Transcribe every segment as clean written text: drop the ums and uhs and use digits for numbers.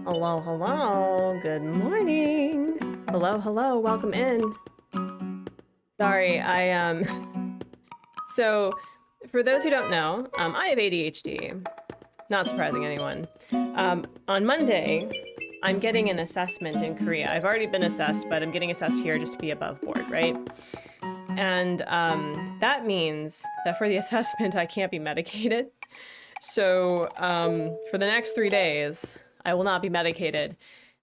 Hello, hello, good morning. Hello, hello, welcome in. Sorry, so for those who don't know, I have ADHD, not surprising anyone. On Monday, I'm getting an assessment in Korea. I've already been assessed, but I'm getting assessed here just to be above board, right? And that means that for the assessment, I can't be medicated. So for the next 3 days, I will not be medicated.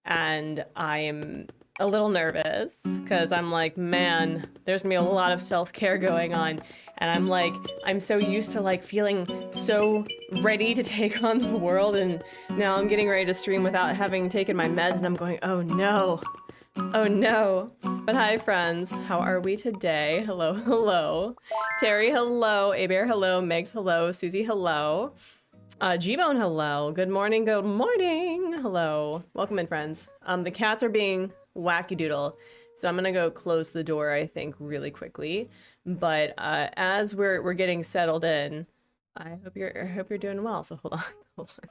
And I'm a little nervous because I'm like, man, there's gonna be a lot of self-care going on. And I'm like, I'm so used to like feeling so ready to take on the world. And now I'm getting ready to stream without having taken my meds. And I'm going, oh no. Oh no. But hi friends, how are we today? Hello, hello. Terry, hello. A-Bear, hello. Megs, hello. Susie, hello. G-Bone, hello. Good morning, good morning. Hello. Welcome in, friends. The cats are being wacky doodle, so I'm gonna go close the door, I think, really quickly. But as we're getting settled in, I hope you're doing well. So hold on, hold on.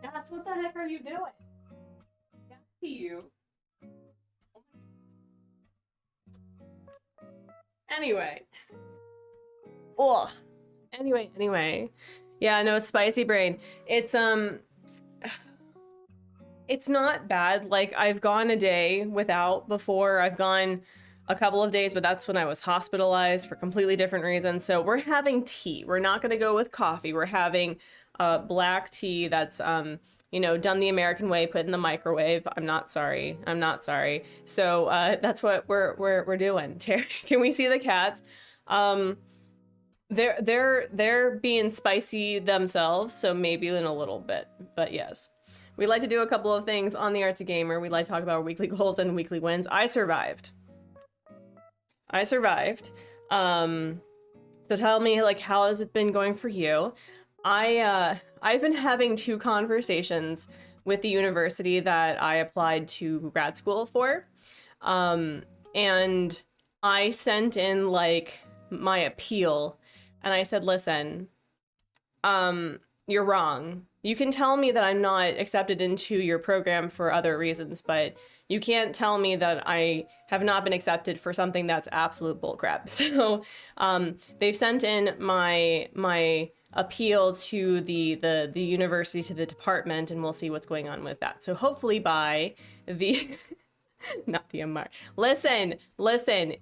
Cats, what the heck are you doing? I can't see you. Anyway. Ugh. Anyway. Yeah, no, spicy brain. It's not bad. Like, I've gone a day without before. I've gone a couple of days, but that's when I was hospitalized for completely different reasons. So we're having tea. We're not gonna go with coffee. We're having black tea that's you know, done the American way, put in the microwave. I'm not sorry. So that's what we're doing. Terry, can we see the cats? They're being spicy themselves, so maybe in a little bit, but yes. We like to do a couple of things on the Artsy Gamer. We like to talk about our weekly goals and weekly wins. I survived. So tell me, like, how has it been going for you? I've been having 2 conversations with the university that I applied to grad school for. And I sent in like my appeal and I said, listen, you're wrong. You can tell me that I'm not accepted into your program for other reasons, but you can't tell me that I have not been accepted for something that's absolute bullcrap. So they've sent in my appeal to the university, to the department, and we'll see what's going on with that. So hopefully by the not the MR. Listen,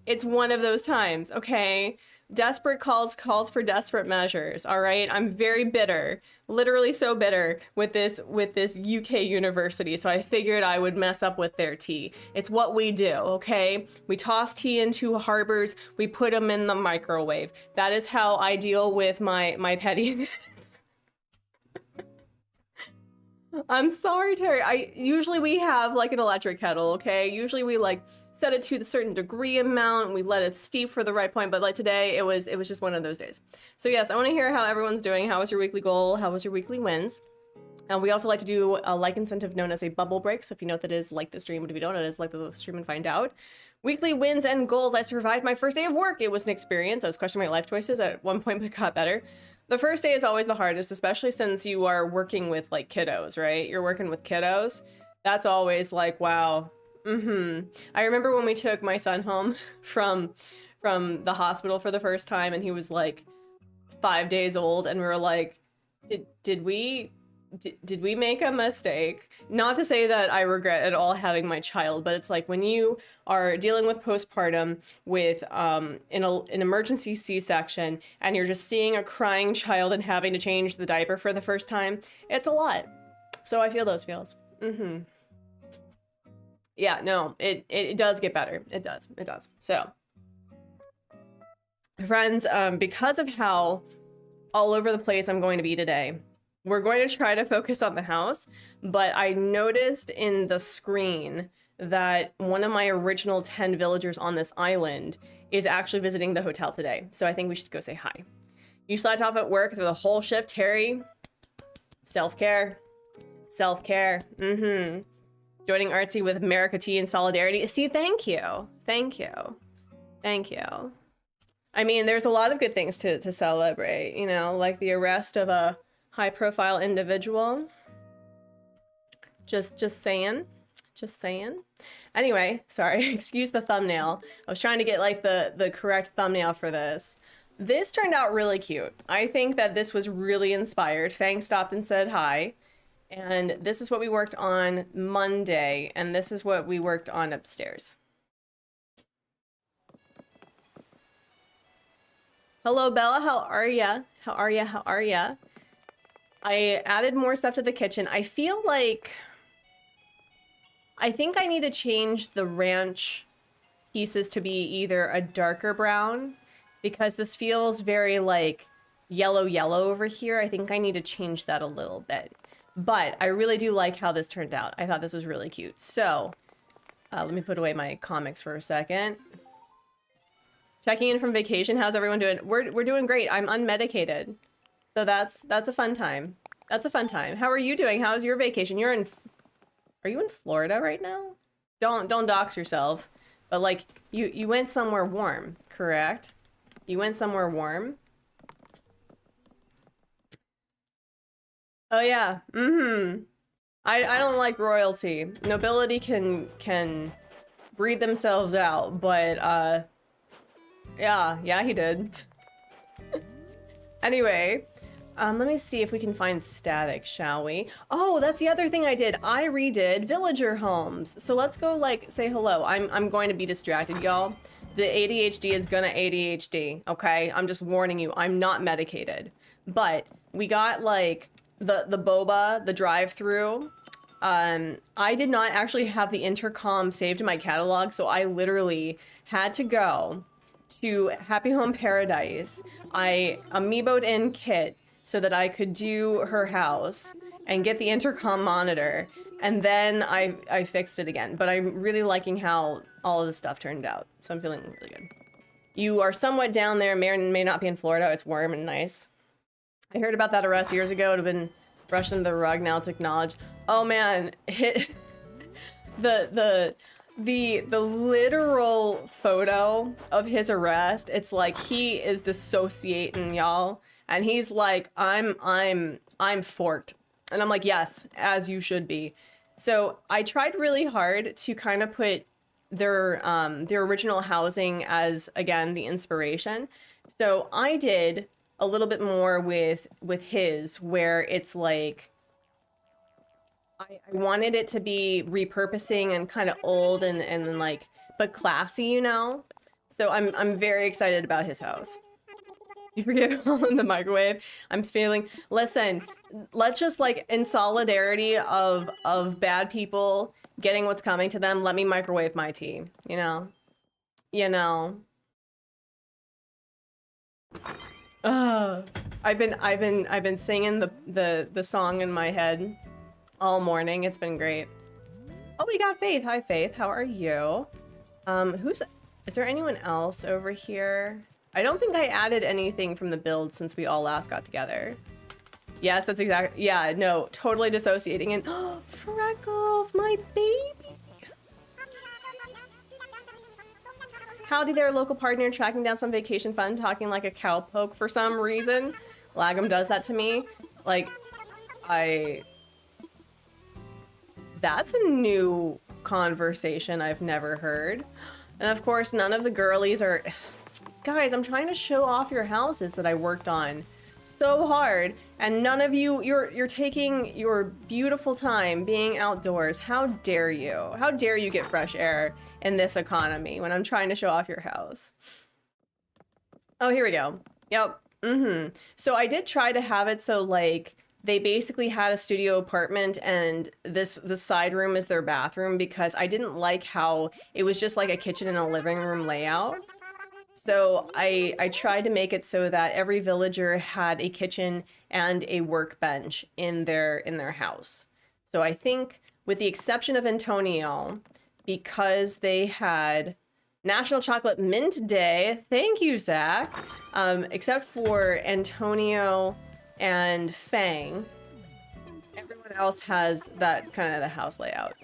it's one of those times, okay? Desperate calls for desperate measures, all right? I'm very bitter, literally so bitter with this UK university, so I figured I would mess up with their tea. It's what we do, okay? We toss tea into harbors, we put them in the microwave. That is how I deal with my petty. I'm sorry, Terry. Usually we have like an electric kettle, okay? Usually we like set it to the certain degree amount and we let it steep for the right point, but like today it was just one of those days. So yes, I want to hear how everyone's doing. How was your weekly goal? How was your weekly wins? And we also like to do a like incentive known as a bubble break. So if you know what that is, like the stream, but if you don't know what it is, like the stream and find out. Weekly wins and goals. I survived my first day of work. It was an experience. I was questioning my life choices at one point, but got better. The first day is always the hardest, especially since you are working with like kiddos, right? You're working with kiddos. That's always like, wow. I remember when we took my son home from the hospital for the first time and he was like 5 days old and we were like, did we make a mistake? Not to say that I regret at all having my child, but it's like when you are dealing with postpartum with an emergency C-section and you're just seeing a crying child and having to change the diaper for the first time, it's a lot. So I feel those feels. Yeah, no, it does get better. It does. So, friends, because of how all over the place I'm going to be today, we're going to try to focus on the house, but I noticed in the screen that one of my original 10 villagers on this island is actually visiting the hotel today. So I think we should go say hi. You slept off at work through the whole shift, Terry. Self-care. Joining Artsy with America Tea in solidarity. See, thank you. I mean, there's a lot of good things to celebrate, you know, like the arrest of a high-profile individual. Just saying. Anyway, sorry, excuse the thumbnail. I was trying to get like the correct thumbnail for this. This turned out really cute. I think that this was really inspired. Feng stopped and said hi. And this is what we worked on Monday, and this is what we worked on upstairs. Hello, Bella. How are ya? I added more stuff to the kitchen. I feel like I think I need to change the ranch pieces to be either a darker brown because this feels very like yellow over here. I think I need to change that a little bit. But I really do like how this turned out. I thought this was really cute. So let me put away my comics for a second. Checking in from vacation. How's everyone doing? We're doing great. I'm unmedicated. So that's a fun time. How are you doing? How's your vacation? Are you in Florida right now? Don't dox yourself. But like you went somewhere warm, correct? You went somewhere warm? Oh yeah, I don't like royalty. Nobility can breed themselves out, but yeah, he did. Anyway, let me see if we can find static, shall we? Oh, that's the other thing I did. I redid villager homes. So let's go like say hello. I'm going to be distracted, y'all. The ADHD is gonna ADHD, okay? I'm just warning you, I'm not medicated. But we got like the boba, the drive-through. I did not actually have the intercom saved in my catalog, so I literally had to go to Happy Home Paradise. I amiiboed in Kit so that I could do her house and get the intercom monitor, and then I fixed it again. But I'm really liking how all of this stuff turned out, so I'm feeling really good. You are somewhat down there, may or may not be in Florida. It's warm and nice. I heard about that arrest years ago. It would have been brushed under the rug. Now it's acknowledged. Oh man, the literal photo of his arrest. It's like he is dissociating, y'all, and he's like, I'm forked. And I'm like, yes, as you should be. So I tried really hard to kind of put their original housing as, again, the inspiration. So I did a little bit more with his, where it's like, I wanted it to be repurposing and kind of old and like, but classy, you know? So I'm very excited about his house. You forget all in the microwave. I'm feeling, listen, let's just like in solidarity of bad people getting what's coming to them, let me microwave my tea, you know? You know. I've been singing the song in my head all morning. It's been great. Oh, we got Faith. Hi Faith, how are you? Is there anyone else over here? I don't think I added anything from the build since we all last got together. Yes, that's exactly, yeah, no, totally dissociating. And Freckles, my baby. Howdy there, local partner, tracking down some vacation fun, talking like a cowpoke for some reason. Lagum does that to me. Like, that's a new conversation I've never heard. And of course, none of the girlies are... Guys, I'm trying to show off your houses that I worked on so hard, and none of you, you're taking your beautiful time being outdoors. How dare you? How dare you get fresh air in this economy when I'm trying to show off your house? Oh, here we go. Yep. So I did try to have it so like they basically had a studio apartment and the side room is their bathroom, because I didn't like how it was just like a kitchen and a living room layout. So I tried to make it so that every villager had a kitchen and a workbench in their house. So I think with the exception of Antonio, because they had National Chocolate Mint Day, thank you, Zach, except for Antonio and Feng, everyone else has that kind of the house layout.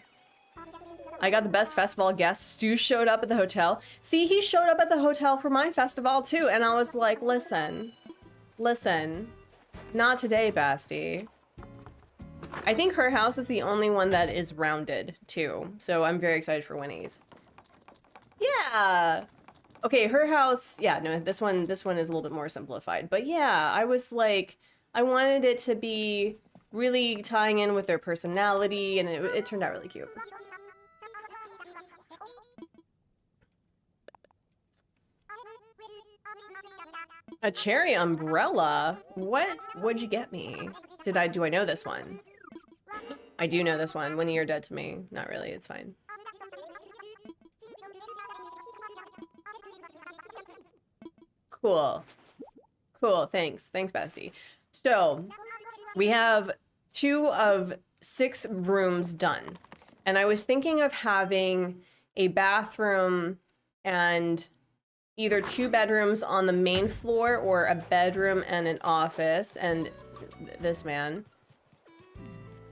I got the best festival guest. Stu showed up at the hotel. See, he showed up at the hotel for my festival too. And I was like, listen, not today, Basti. I think her house is the only one that is rounded too. So I'm very excited for Winnie's. Yeah. Okay, her house. Yeah, no, this one is a little bit more simplified. But yeah, I was like, I wanted it to be really tying in with their personality, and it turned out really cute. A cherry umbrella? What'd you get me? Do I know this one? I do know this one. Winnie, you're dead to me. Not really, it's fine. Cool. Cool, thanks. Thanks, Basti. So, we have 2 of 6 rooms done. And I was thinking of having a bathroom and either 2 bedrooms on the main floor or a bedroom and an office. And this man.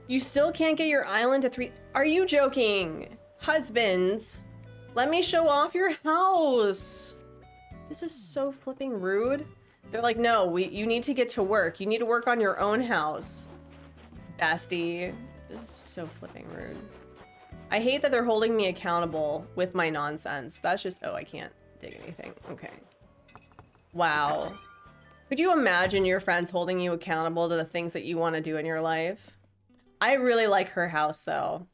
You still can't get your island to 3. Are you joking? Husbands, let me show off your house. This is so flipping rude. They're like, no, you need to get to work. You need to work on your own house. Basti, this is so flipping rude. I hate that they're holding me accountable with my nonsense. That's just, oh, I can't dig anything. Okay. Wow. Could you imagine your friends holding you accountable to the things that you want to do in your life? I really like her house though.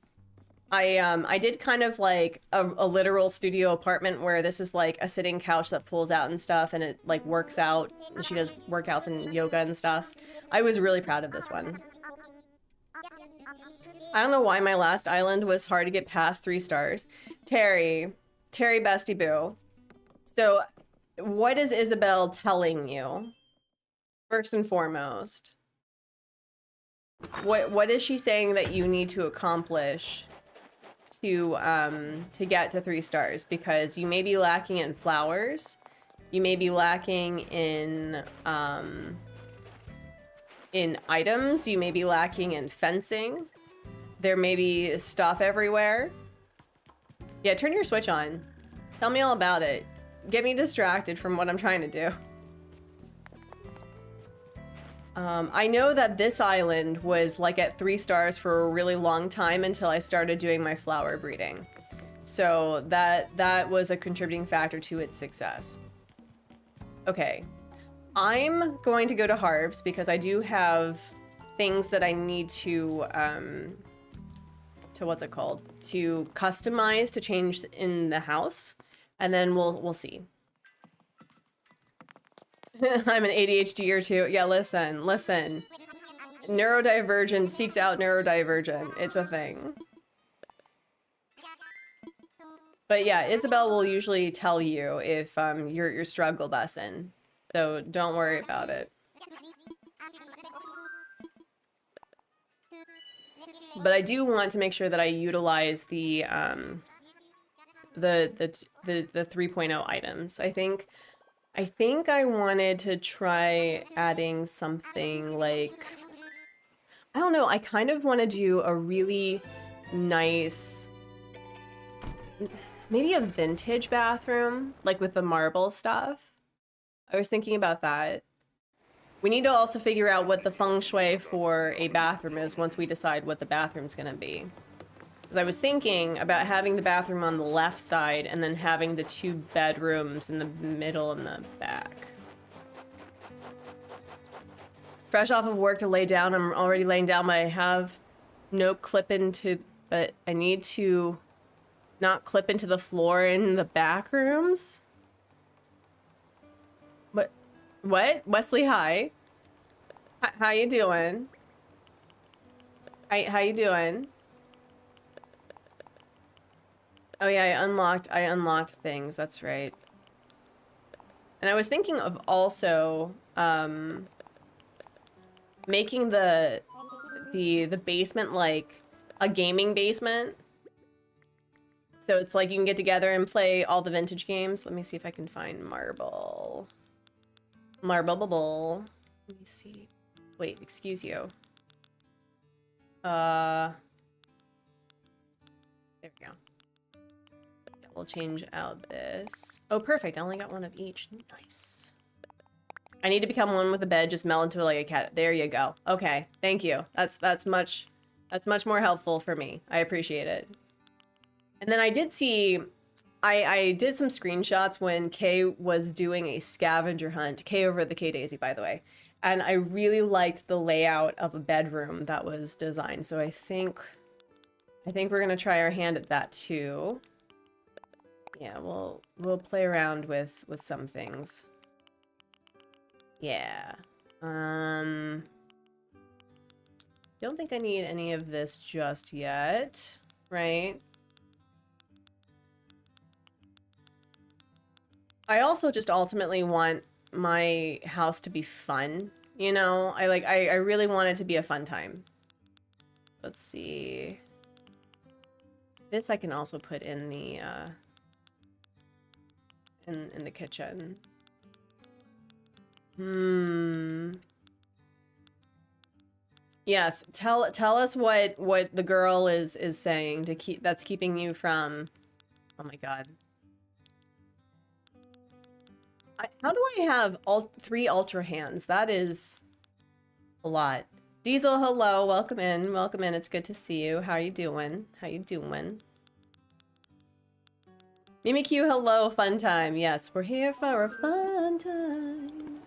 I did kind of like a literal studio apartment where this is like a sitting couch that pulls out and stuff, and it like works out, and she does workouts and yoga and stuff. I was really proud of this one. I don't know why my last island was hard to get past 3 stars. Terry Bestie Boo. So what is Isabel telling you? First and foremost. What is she saying that you need to accomplish to get to 3 stars? Because you may be lacking in flowers, you may be lacking in items, you may be lacking in fencing, there may be stuff everywhere. Yeah, turn your switch on. Tell me all about it. Get me distracted from what I'm trying to do. I know that this island was like at 3 stars for a really long time until I started doing my flower breeding. So that was a contributing factor to its success. Okay, I'm going to go to Harv's because I do have things that I need to what's it called? To customize to change in the house, and then we'll see. I'm an ADHD or two. Yeah, listen. Neurodivergent seeks out neurodivergent. It's a thing. But yeah, Isabel will usually tell you if you're struggle bussin'. So don't worry about it. But I do want to make sure that I utilize the 3.0 items. I think I wanted to try adding something like, I don't know, I kind of want to do a really nice, maybe a vintage bathroom, like with the marble stuff. I was thinking about that. We need to also figure out what the feng shui for a bathroom is once we decide what the bathroom's gonna be. Because I was thinking about having the bathroom on the left side and then having the 2 bedrooms in the middle and the back. Fresh off of work to lay down. I'm already laying down, but I have no clip into, but I need to not clip into the floor in the back rooms. What? Wesley, hi. How you doing? How you doing? Oh yeah, I unlocked things, that's right. And I was thinking of also making the basement like a gaming basement. So it's like you can get together and play all the vintage games. Let me see if I can find marble. Marble. Let me see. Wait, excuse you. There we go. Yeah, we'll change out this. Oh, perfect. I only got one of each. Nice. I need to become one with a bed. Just meld into like a cat. There you go. Okay, thank you. That's much more helpful for me. I appreciate it. And then I did see. I did some screenshots when Kay was doing a scavenger hunt. Kay over at the K Daisy, by the way. And I really liked the layout of a bedroom that was designed. So I think we're gonna try our hand at that too. Yeah, we'll play around with some things. Yeah. Don't think I need any of this just yet, right? I also just ultimately want my house to be fun, you know? I really want it to be a fun time. Let's see. This I can also put in the in the kitchen. Yes, tell us what the girl is saying to that's keeping you from. Oh my god. How do I have all 3 ultra hands? That is a lot. Diesel, hello. Welcome in. Welcome in. It's good to see you. How are you doing? How you doing? Mimikyu, hello. Fun time. Yes, we're here for a fun time.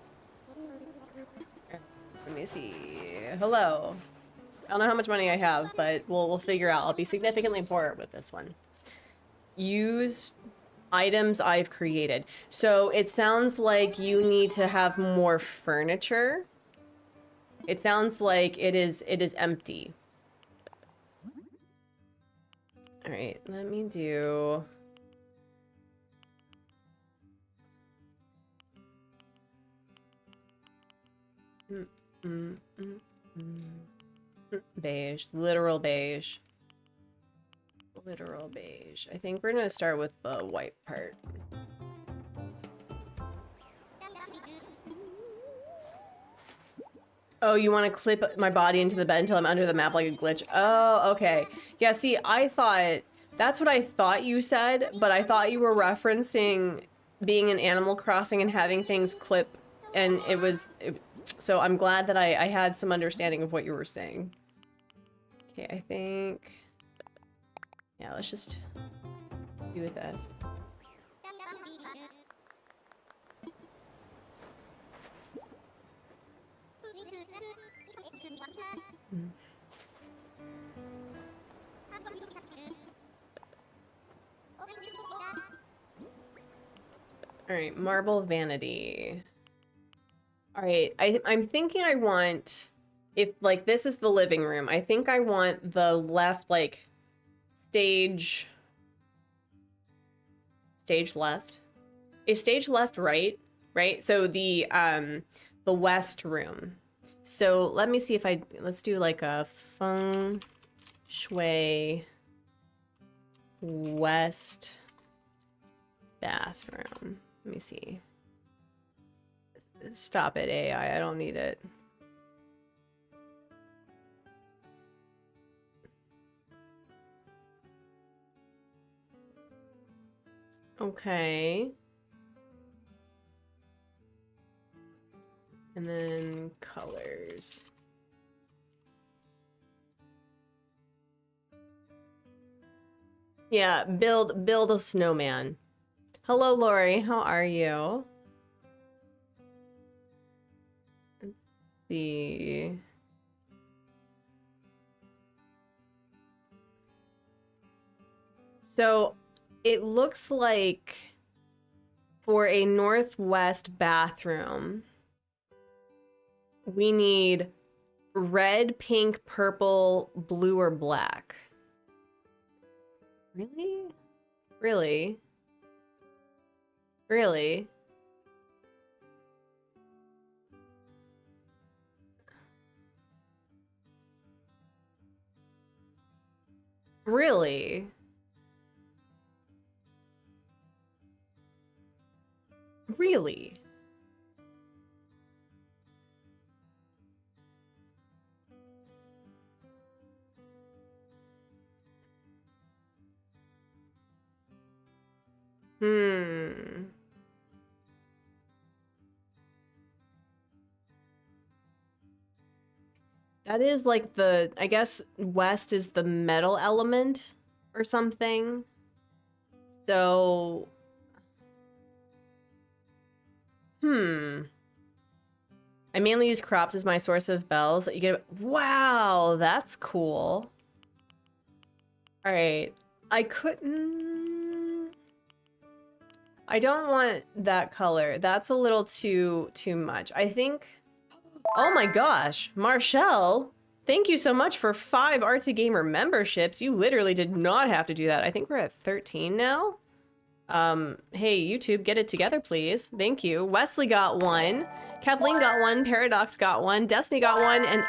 Let me see. Hello. I don't know how much money I have, but we'll figure out. I'll be significantly poorer with this one. Use items I've created. So it sounds like you need to have more furniture. It sounds like it is empty. All right, let me do. Beige, literal beige. Literal beige. I think we're gonna start with the white part. Oh, you want to clip my body into the bed until I'm under the map like a glitch? Oh, okay. Yeah, see, I thought... That's what I thought you said, but I thought you were referencing being in Animal Crossing and having things clip, and it was... So I'm glad that I had some understanding of what you were saying. Okay, I think... Yeah, let's just do with this. All right, marble vanity. All right, I'm thinking I want, if like this is the living room, I think I want the left, like stage left. Is stage left right? Right? So the west room. So let me see if let's do like a feng shui west bathroom. Let me see. Stop it, AI. I don't need it. Okay. And then colors. Yeah, build a snowman. Hello, Lori. How are you? Let's see. So it looks like for a northwest bathroom, we need red, pink, purple, blue, or black. Really? Really? Really? Really? Really? Hmm. That is like the, I guess west is the metal element or something. So, I mainly use crops as my source of bells. You get, wow, that's cool. All right, I couldn't. I don't want that color. That's a little too much. I think. Oh my gosh, Marshall, thank you so much for 5 Artsy Gamer memberships. You literally did not have to do that. I think we're at 13 now. Hey, YouTube, get it together, please. Thank you. Wesley got 1. Kathleen got 1. Paradox got 1. Destiny got 1.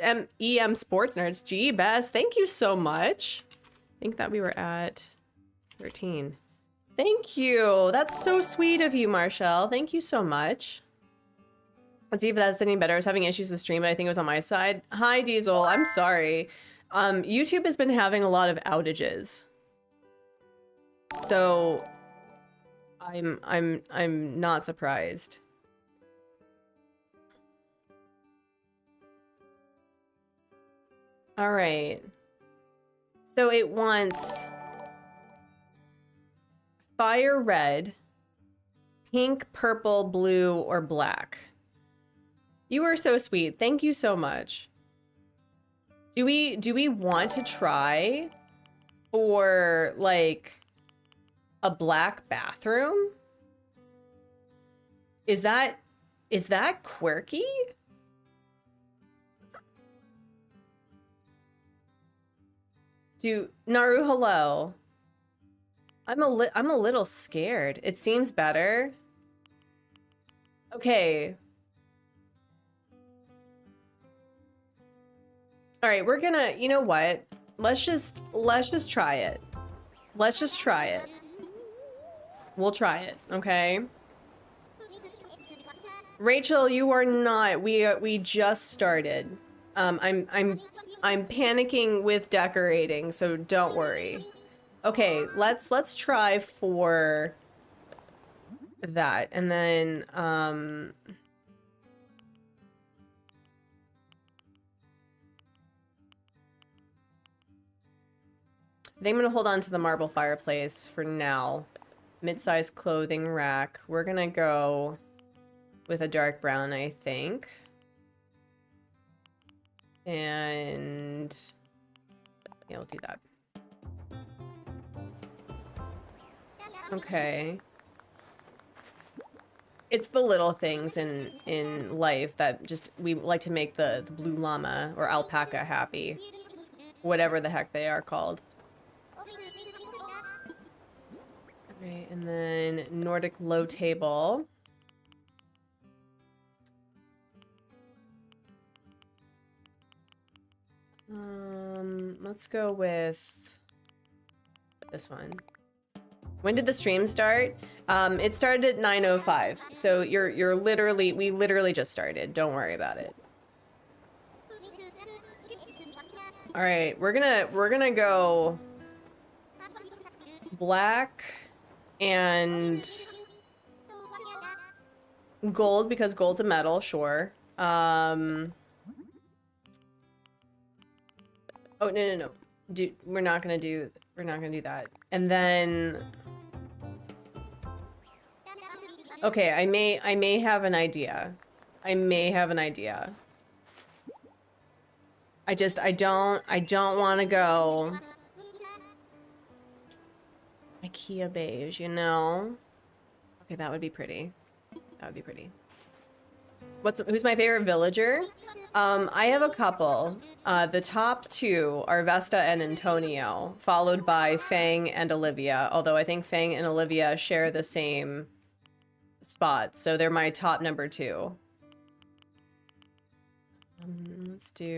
And EM Sports Nerds, G Best. Thank you so much. I think that we were at 13. Thank you. That's so sweet of you, Marshall. Thank you so much. Let's see if that's any better. I was having issues with the stream, but I think it was on my side. Hi, Diesel. I'm sorry. YouTube has been having a lot of outages. So I'm not surprised. All right. So it wants fire red, pink, purple, blue, or black. You are so sweet. Thank you so much. Do we want to try for like a black bathroom? Is that quirky? Naru, hello. I'm a little scared. It seems better. Okay. All right, we're gonna, you know what? Let's just try it. Let's just try it. We'll try it, okay? Rachel, you are not. We just started. I'm panicking with decorating, so don't worry. Okay, let's try for that, and then think I'm gonna hold on to the marble fireplace for now. Mid-sized clothing rack. We're gonna go with a dark brown, I think. And yeah, we'll do that. Okay. It's the little things in life that just we like to make the blue llama or alpaca happy. Whatever the heck they are called. Alright, and then Nordic low table. Let's go with this one. When did the stream start? It started at 9:05. So you're literally, we literally just started. Don't worry about it. All right, we're gonna go black and gold because gold's a metal, sure. Oh, no. We're not gonna do that. And then, okay, I may have an idea. I don't want to go IKEA beige, you know? Okay, that would be pretty. Who's my favorite villager? I have a couple. The top two are Vesta and Antonio, followed by Feng and Olivia, although I think Feng and Olivia share the same spot, so they're my top number two. Let's see.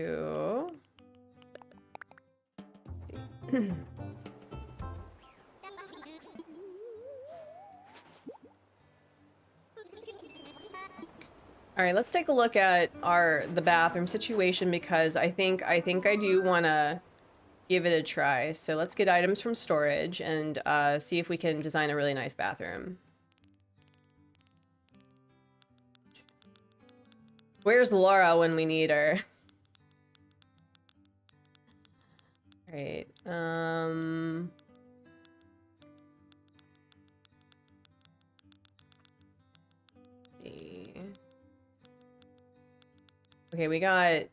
All right, let's take a look at the bathroom situation because I think I do want to give it a try. So let's get items from storage and see if we can design a really nice bathroom. Where's Laura when we need her? All right. Okay, we got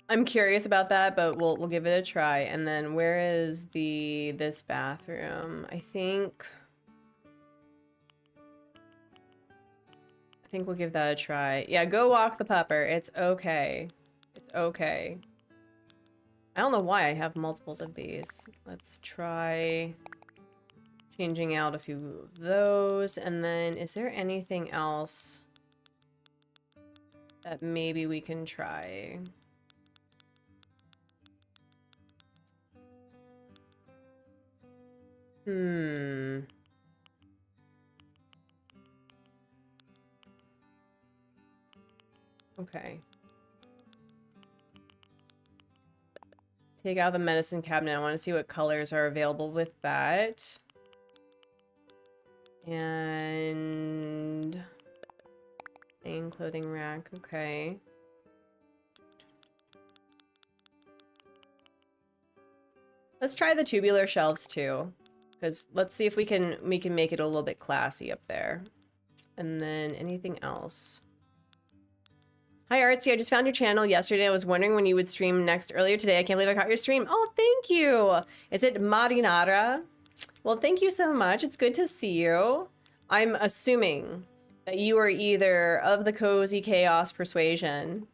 I'm curious about that, but we'll give it a try. And then where is this bathroom? I think we'll give that a try. Yeah, go walk the pupper. It's okay. It's okay. I don't know why I have multiples of these. Let's try changing out a few of those. And then is there anything else that maybe we can try? Okay. Take out the medicine cabinet. I want to see what colors are available with that. And plain clothing rack. Okay. Let's try the tubular shelves too, because let's see if we can make it a little bit classy up there. And then anything else? Hi Artsy, I just found your channel yesterday. I was wondering when you would stream next earlier today. I can't believe I caught your stream. Oh, thank you. Is it Marinara? Well, thank you so much. It's good to see you. I'm assuming that you are either of the cozy chaos persuasion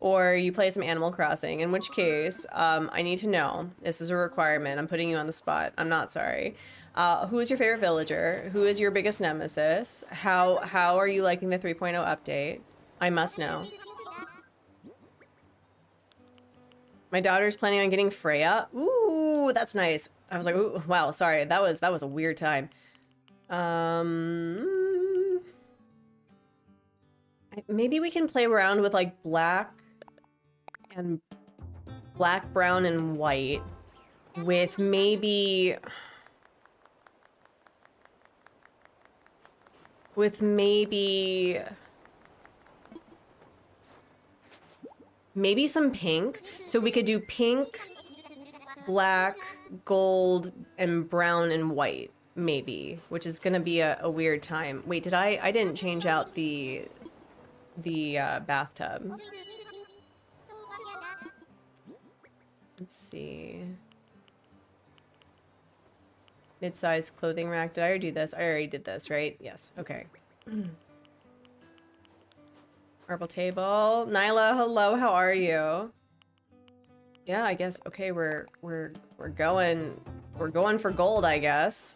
or you play some Animal Crossing, in which case, I need to know. This is a requirement. I'm putting you on the spot. I'm not sorry. Who is your favorite villager? Who is your biggest nemesis? How are you liking the 3.0 update? I must know. My daughter's planning on getting Freya. Ooh, that's nice. I was like, ooh, wow, sorry. That was a weird time. Maybe we can play around with like black, brown, and white with maybe maybe some pink. So we could do pink, black, gold, and brown and white, maybe, which is gonna be a weird time. Wait, did I didn't change out the bathtub. Let's see. Mid-sized clothing rack. Did I already do this? I already did this, right? Yes. Okay. Marble table. Nyla, hello. How are you? Yeah, I guess. Okay, we're going for gold, I guess.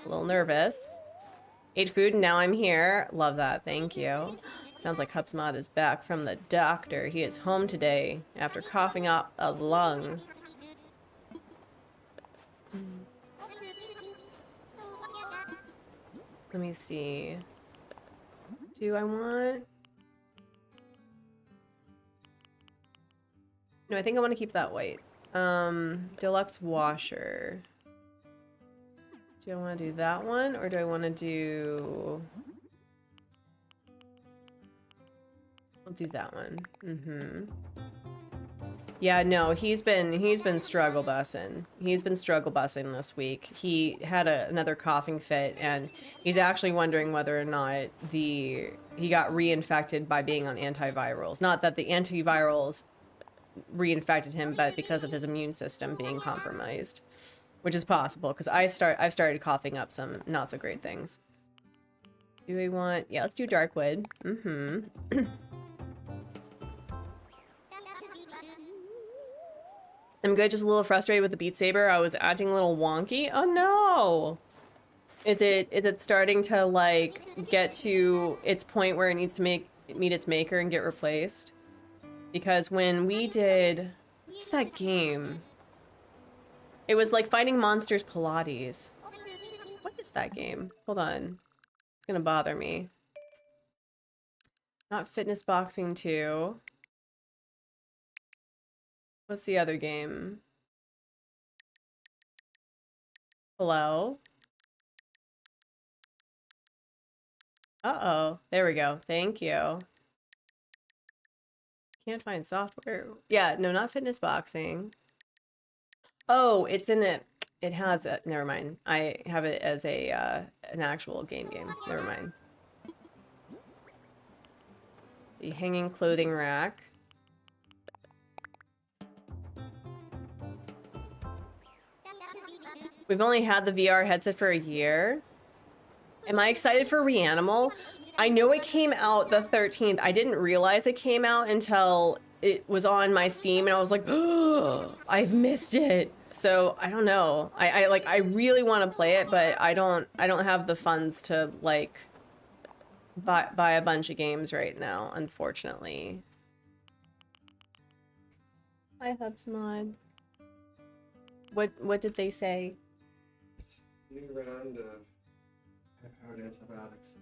A little nervous. Ate food and now I'm here. Love that. Thank you. Sounds like Hubsmod is back from the doctor. He is home today after coughing up a lung. Let me see. Do I want... No, I think I want to keep that white. Deluxe washer. Do I want to do that one or do I want to do... I'll do that one. Yeah, no, he's been struggle bussing. He's been struggle bussing this week. He had another coughing fit, and he's actually wondering whether or not he got reinfected by being on antivirals. Not that the antivirals reinfected him, but because of his immune system being compromised, which is possible because I've started coughing up some not so great things. Do we want? Yeah, let's do dark wood. I'm good, just a little frustrated with the Beat Saber. I was acting a little wonky. Oh no! Is it starting to like get to its point where it needs to meet its maker and get replaced? Because when we did, what's that game? It was like Fighting Monsters Pilates. What is that game? Hold on. It's gonna bother me. Not Fitness Boxing 2. What's the other game? Hello? Uh-oh. There we go. Thank you. Can't find software. Yeah, no, not Fitness Boxing. Oh, it's in it. It has it. Never mind. I have it as a an actual game. Never mind. See, hanging clothing rack. We've only had the VR headset for a year. Am I excited for Reanimal? I know it came out the 13th. I didn't realize it came out until it was on my Steam and I was like, oh, I've missed it. So I don't know. I really want to play it, but I don't have the funds to like buy a bunch of games right now, unfortunately. Hi Hubsmod. What did they say? New round of hard antibiotics.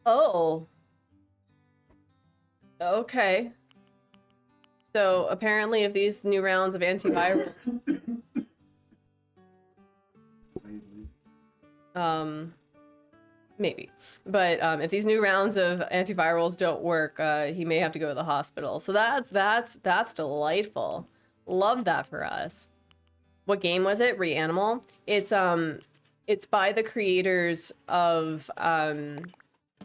Oh. Okay. So apparently if these new rounds of antivirals maybe. But if these new rounds of antivirals don't work, he may have to go to the hospital. So that's delightful. Love that for us. What game was it? Reanimal. It's by the creators of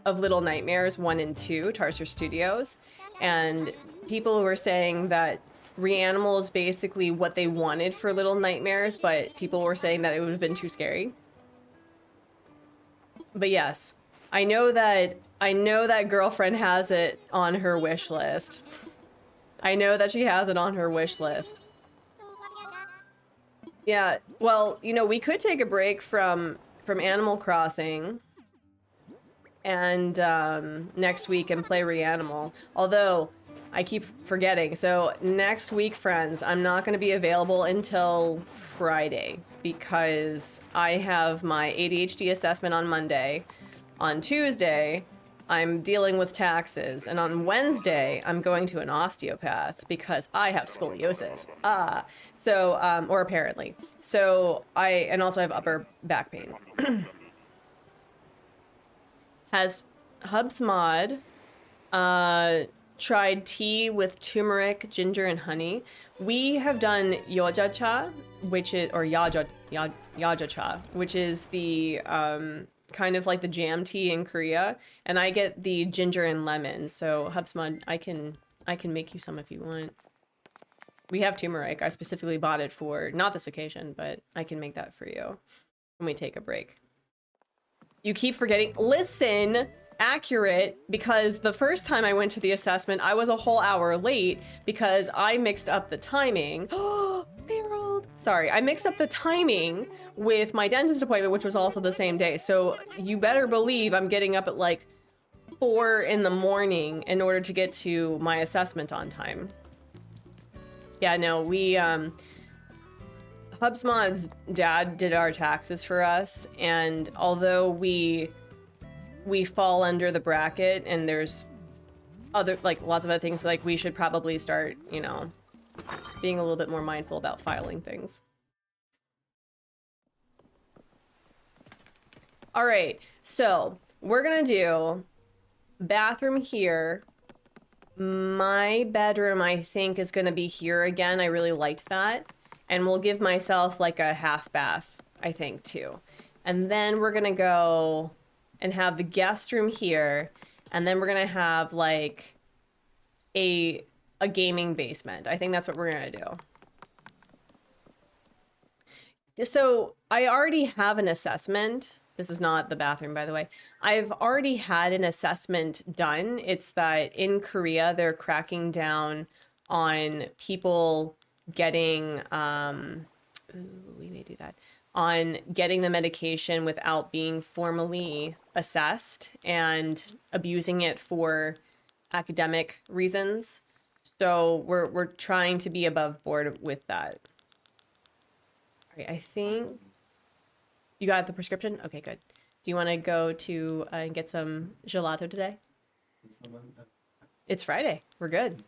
Little Nightmares 1 and 2, Tarser Studios, and people were saying that Reanimal is basically what they wanted for Little Nightmares, but people were saying that it would have been too scary. But yes, I know that girlfriend has it on her wish list. I know that she has it on her wish list. Yeah, well, you know, we could take a break from Animal Crossing and next week and play Reanimal. Although I keep forgetting. So next week, friends, I'm not going to be available until Friday because I have my ADHD assessment on Monday. On Tuesday, I'm dealing with taxes, and on Wednesday, I'm going to an osteopath because I have scoliosis. Or apparently. So and also I have upper back pain. Has Hubsmod tried tea with turmeric, ginger, and honey. We have done yoja cha, which is, or yaja cha, which is the kind of like the jam tea in Korea, and I get the ginger and lemon. So Hubsmud, I can make you some if you want. We have turmeric. I specifically bought it for not this occasion, but I can make that for you when we take a break. You keep forgetting. Listen, accurate, because the first time I went to the assessment, I was a whole hour late because I mixed up the timing. Oh, Harold. Sorry, I mixed up the timing with my dentist appointment, which was also the same day. So you better believe I'm getting up at like 4 in the morning in order to get to my assessment on time. Yeah, no, we, Hubsmod's dad did our taxes for us, and although we fall under the bracket and there's other, like, lots of other things, like, we should probably start, you know, being a little bit more mindful about filing things. All right, so we're gonna do bathroom here. My bedroom, I think, is gonna be here again. I really liked that. And we'll give myself like a half bath, I think, too. And then we're gonna go and have the guest room here. And then we're gonna have like a gaming basement. I think that's what we're gonna do. So I already have an assessment. This is not the bathroom, by the way. I've already had an assessment done. It's that in Korea, they're cracking down on people getting, we may do that, on getting the medication without being formally assessed and abusing it for academic reasons. So we're trying to be above board with that. All right, I think you got the prescription? Okay, good. Do you want to go to and get some gelato today? It's Friday. We're good.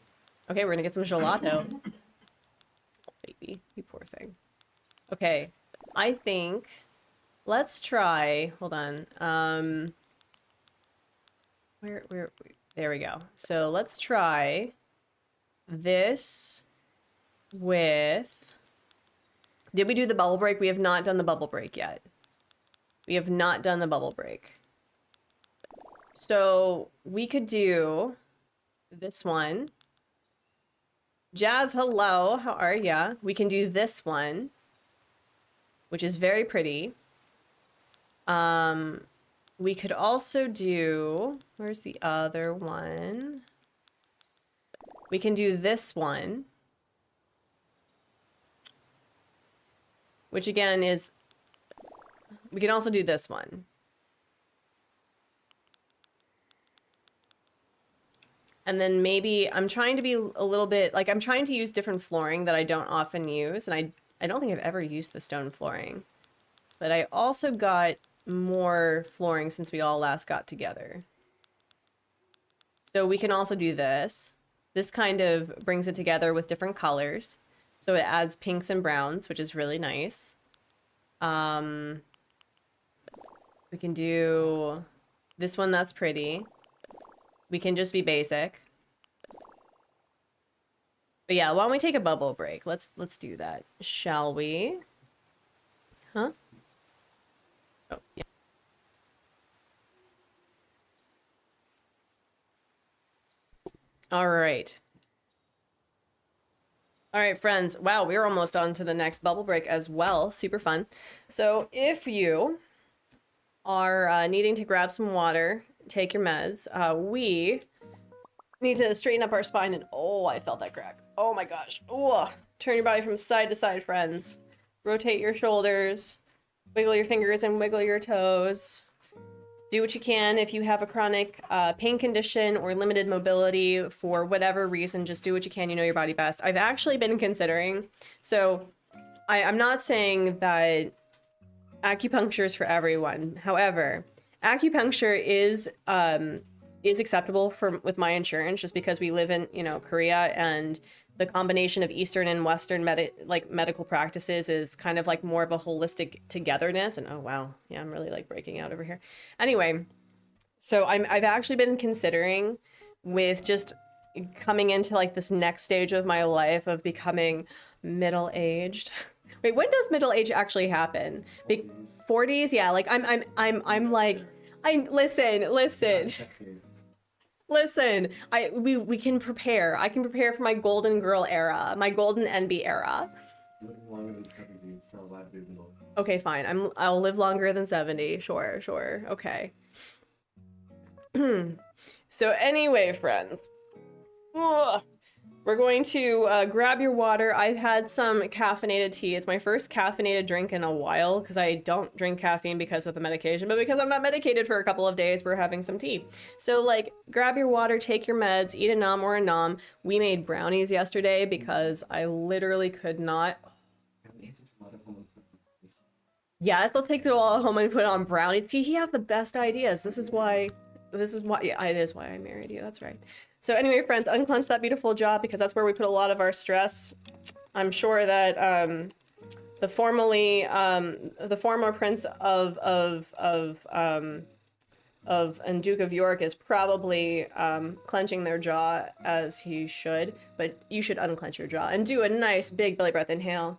Okay, we're gonna get some gelato. Baby, you poor thing. Okay, I think let's try. Hold on. Where? There we go. So let's try this with. Did we do the bubble break? We have not done the bubble break yet. We have not done the bubble break. So we could do this one. Jazz, hello, how are ya? We can do this one, which is very pretty. We could also do, where's the other one? We can do this one, which again is, we can also do this one. And then maybe I'm trying to be a little bit, like I'm trying to use different flooring that I don't often use. And I don't think I've ever used the stone flooring. But I also got more flooring since we all last got together. So we can also do this. This kind of brings it together with different colors. So it adds pinks and browns, which is really nice. We can do this one that's pretty. We can just be basic. But yeah, why don't we take a bubble break? Let's do that. Shall we? Huh? Oh, yeah. All right. All right, friends. Wow, we're almost on to the next bubble break as well. Super fun. So if you are needing to grab some water, take your meds, we need to straighten up our spine. And oh, I felt that crack. Oh my gosh. Oh, turn your body from side to side, friends. Rotate your shoulders, wiggle your fingers and wiggle your toes. Do what you can. If you have a chronic pain condition or limited mobility for whatever reason, just do what you can. You know your body best. I've actually been considering, so I'm not saying that acupuncture is for everyone. However, acupuncture is acceptable with my insurance just because we live in, Korea, and the combination of Eastern and Western medical practices is kind of like more of a holistic togetherness. And oh wow, yeah, I'm really like breaking out over here. Anyway, so I've actually been considering with just coming into like this next stage of my life of becoming middle-aged. Wait, when does middle age actually happen? 40s? Yeah, like I'm like listen. Listen, we can prepare. I can prepare for my golden girl era, my golden NB era. Living longer than 70, it's not allowed to be middle. Okay, fine. I'll live longer than 70. Sure. Okay. So anyway, friends. Ugh. We're going to grab your water. I've had some caffeinated tea. It's my first caffeinated drink in a while because I don't drink caffeine because of the medication, but because I'm not medicated for a couple of days, we're having some tea. So like, grab your water, take your meds, eat a nom or a nom. We made brownies yesterday because I literally could not. Yes, let's take it all home and put on brownies. See, he has the best ideas. This is why, yeah, it is why I married you. That's right. So anyway, friends, unclench that beautiful jaw because that's where we put a lot of our stress. I'm sure that the former Prince and Duke of York is probably clenching their jaw as he should, but you should unclench your jaw and do a nice big belly breath. Inhale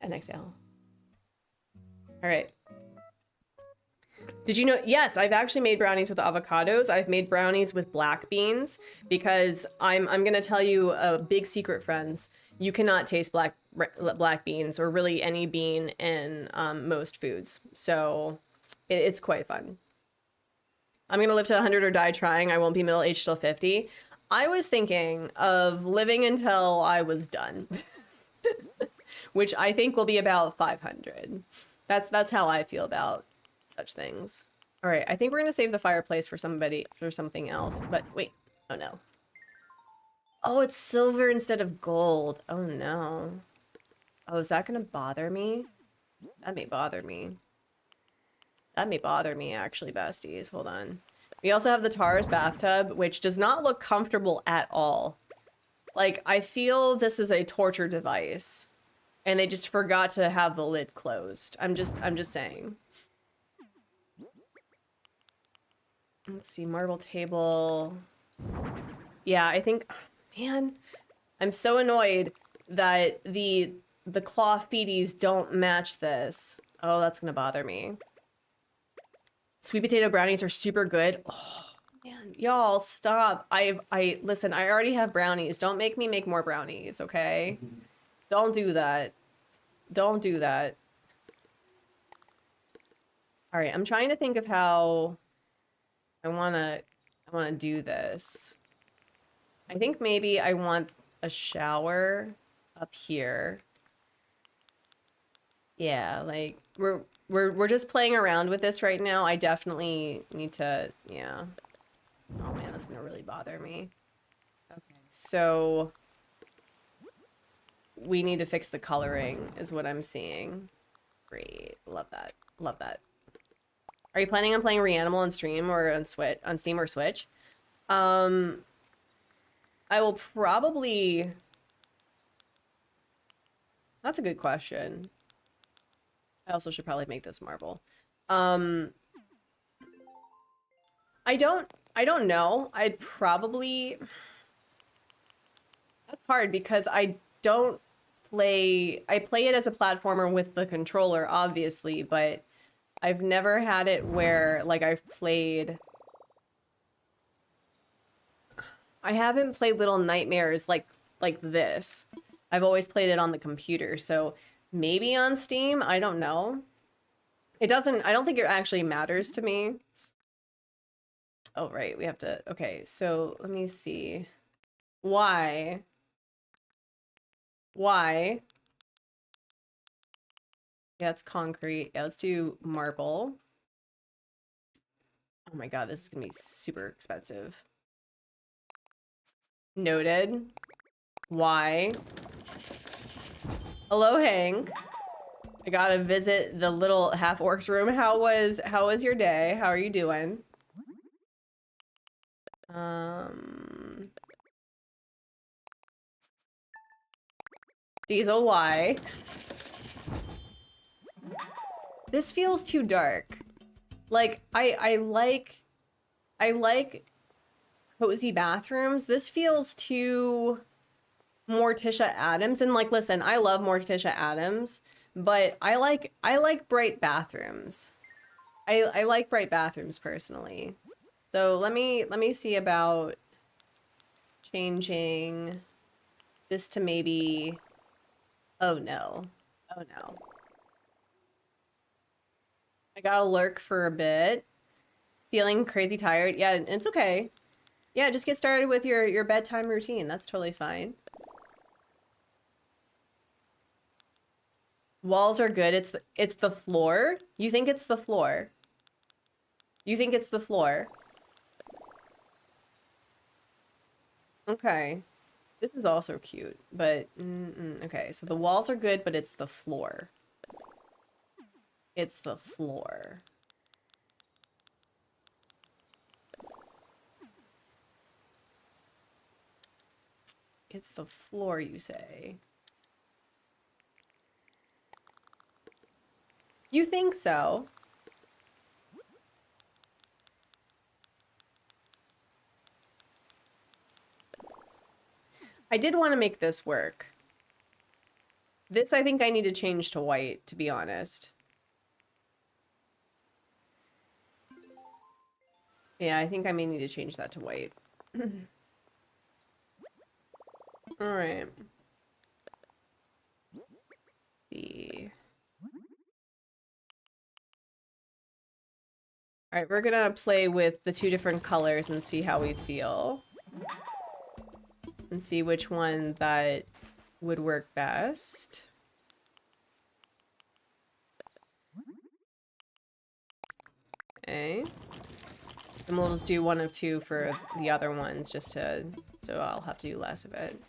and exhale. All right. Did you know? Yes, I've actually made brownies with avocados. I've made brownies with black beans because I'm gonna tell you a big secret, friends. You cannot taste black beans or really any bean in most foods. So it's quite fun. I'm gonna live to 100 or die trying. I won't be middle-aged till 50. I was thinking of living until I was done, which I think will be about 500. That's how I feel about such things. All right, I think we're gonna save the fireplace for something else. But wait, oh no. Oh, it's silver instead of gold. Oh no. Oh, is that gonna bother me? That may bother me. That may bother me actually, besties. Hold on. We also have the Taurus bathtub, which does not look comfortable at all. Like, I feel this is a torture device. And they just forgot to have the lid closed. I'm just saying. Let's see, marble table. Yeah, I think, man, I'm so annoyed that the claw feeties don't match this. Oh, that's gonna bother me. Sweet potato brownies are super good. Oh, man, y'all stop. Listen, I already have brownies. Don't make me make more brownies, okay? Don't do that. Don't do that. All right, I'm trying to think of how I wanna do this. I think maybe I want a shower up here. Yeah, like we're just playing around with this right now. I definitely need to, yeah. Oh man, that's gonna really bother me. Okay, so we need to fix the coloring is what I'm seeing. Great, love that, love that. Are you planning on playing Reanimal on stream or on Steam or Switch? I will probably... That's a good question. I also should probably make this marble. I don't know. I'd probably... That's hard because I don't play... I play it as a platformer with the controller, obviously, but I've never had it where, like, I've played... I haven't played Little Nightmares like this. I've always played it on the computer, so maybe on Steam, I don't know. It doesn't, I don't think it actually matters to me. Oh, right, we have to, okay, so let me see. Why? Yeah, it's concrete. Yeah, let's do marble. Oh my god, this is gonna be super expensive. Noted. Why? Hello, Hank. I gotta visit the little half-orcs room. How was your day? How are you doing? Diesel, why? This feels too dark. Like, I like cozy bathrooms. This feels too Morticia Adams. And like, listen, I love Morticia Adams, but I like bright bathrooms. I like bright bathrooms personally. So let me see about changing this to maybe, oh no. Oh no. I gotta lurk for a bit. Feeling crazy tired. Yeah, it's okay. Yeah, just get started with your bedtime routine. That's totally fine. Walls are good. It's the floor. You think it's the floor? You think it's the floor? Okay. This is also cute, but okay. So the walls are good, but it's the floor. It's the floor. It's the floor, you say? You think so? I did want to make this work. This, I think I need to change to white, to be honest. Yeah, I think I may need to change that to white. All right. Let's see. All right, we're gonna play with the two different colors and see how we feel. And see which one that would work best. Okay. And we'll just do one of two for the other ones just to, so I'll have to do less of it.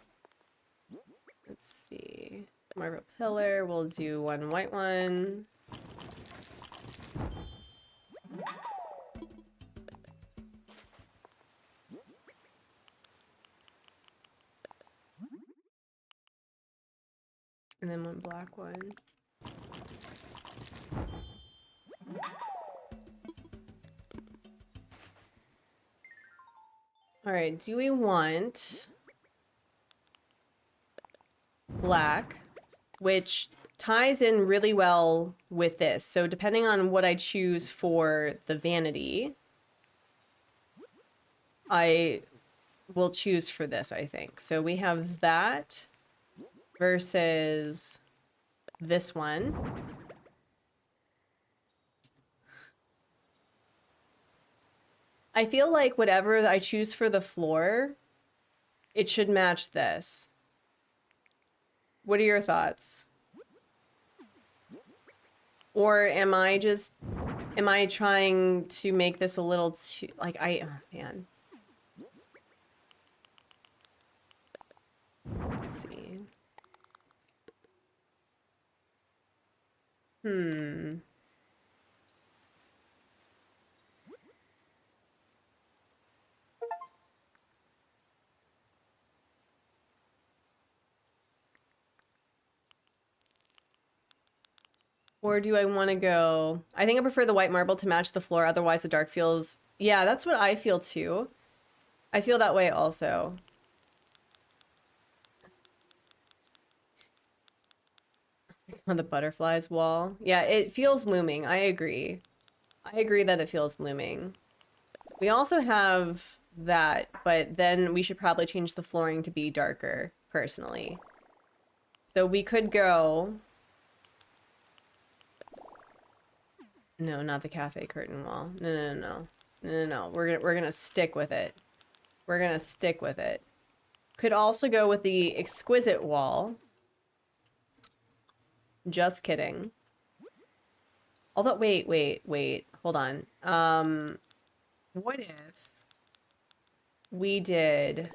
Let's see. Marble pillar, we'll do one white one. And then one black one. All right, do we want black, which ties in really well with this. So depending on what I choose for the vanity, I will choose for this, I think. So we have that versus this one. I feel like whatever I choose for the floor, it should match this. What are your thoughts? Or am I trying to make this a little too, like, oh man. Let's see. Or do I want to go... I think I prefer the white marble to match the floor, otherwise the dark feels... Yeah, that's what I feel too. I feel that way also. On the butterflies wall. Yeah, it feels looming. I agree. I agree that it feels looming. We also have that, but then we should probably change the flooring to be darker, personally. So we could go... No, not the cafe curtain wall. No. We're gonna stick with it. We're gonna stick with it. Could also go with the exquisite wall. Just kidding. Although, wait. Hold on. What if we did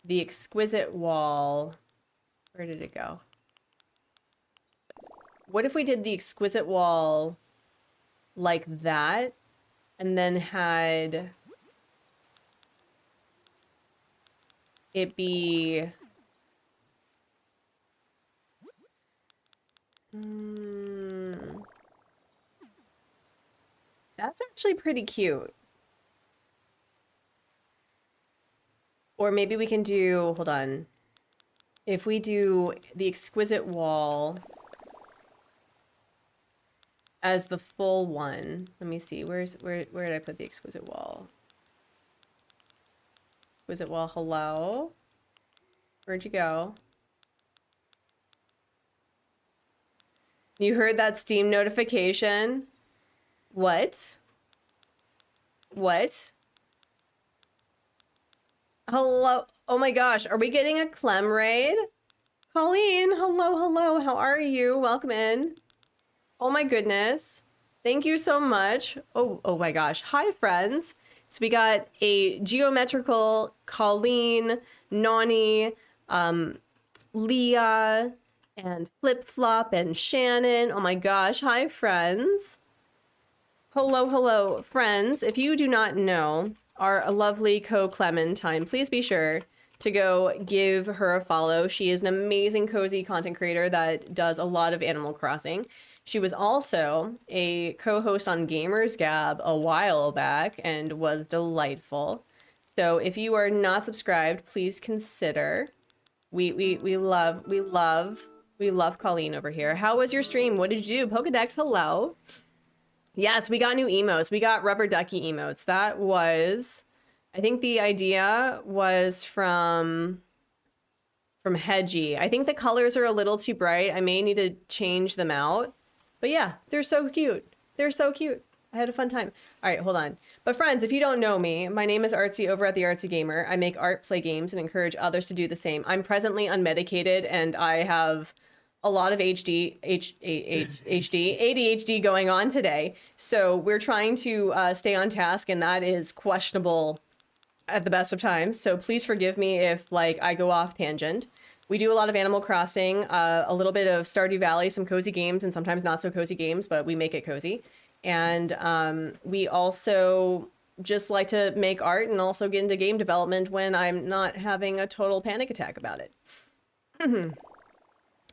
the exquisite wall? Where did it go? What if we did the exquisite wall like that, and then had it be... That's actually pretty cute. Or maybe we can do, hold on. If we do the exquisite wall as the full one. Let me see. Where did I put the exquisite wall? Exquisite wall, hello? Where'd you go? You heard that Steam notification? What? What? Hello? Oh my gosh, are we getting a Clem raid? Colleen, hello, how are you? Welcome in. Oh my goodness. Thank you so much. Oh my gosh. Hi, friends. So we got a geometrical Colleen, Nani, Leah, and Flip Flop and Shannon. Oh my gosh. Hi, friends. Hello, friends. If you do not know our lovely co-Clementine, please be sure to go give her a follow. She is an amazing cozy content creator that does a lot of Animal Crossing. She was also a co-host on Gamers Gab a while back and was delightful. So if you are not subscribed, please consider. We love Colleen over here. How was your stream? What did you do? Pokedex, hello. Yes, we got new emotes. We got rubber ducky emotes. That was, I think the idea was from Hedgie. I think the colors are a little too bright. I may need to change them out. But yeah, they're so cute. They're so cute. I had a fun time. All right, hold on. But friends, if you don't know me, my name is Artsy over at the Artsy Gamer. I make art, play games, and encourage others to do the same. I'm presently unmedicated, and I have a lot of ADHD going on today. So we're trying to stay on task, and that is questionable at the best of times. So please forgive me if like I go off tangent. We do a lot of Animal Crossing, a little bit of Stardew Valley, some cozy games, and sometimes not so cozy games, but we make it cozy. And we also just like to make art and also get into game development when I'm not having a total panic attack about it.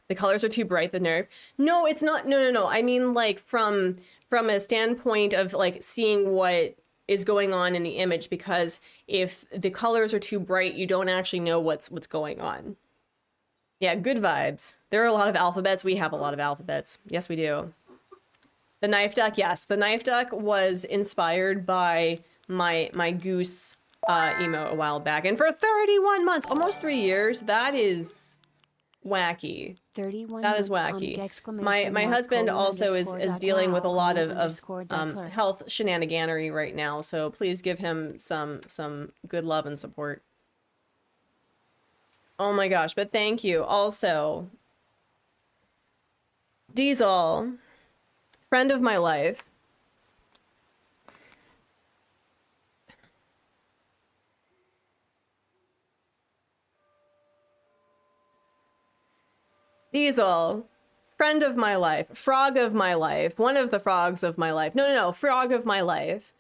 The colors are too bright, the nerve. No, it's not. No. I mean, like from a standpoint of like seeing what is going on in the image, because if the colors are too bright, you don't actually know what's going on. Yeah, good vibes. There are a lot of alphabets. We have a lot of alphabets. Yes, we do. The knife duck, yes. The knife duck was inspired by my goose emo a while back. And for 31 months, almost 3 years, that is wacky. 31 that is wacky. My husband also is dealing with a lot of health shenaniganery right now, so please give him some good love and support. Oh my gosh, but thank you. Also, Diesel, friend of my life. Diesel, friend of my life, frog of my life, one of the frogs of my life. No, frog of my life.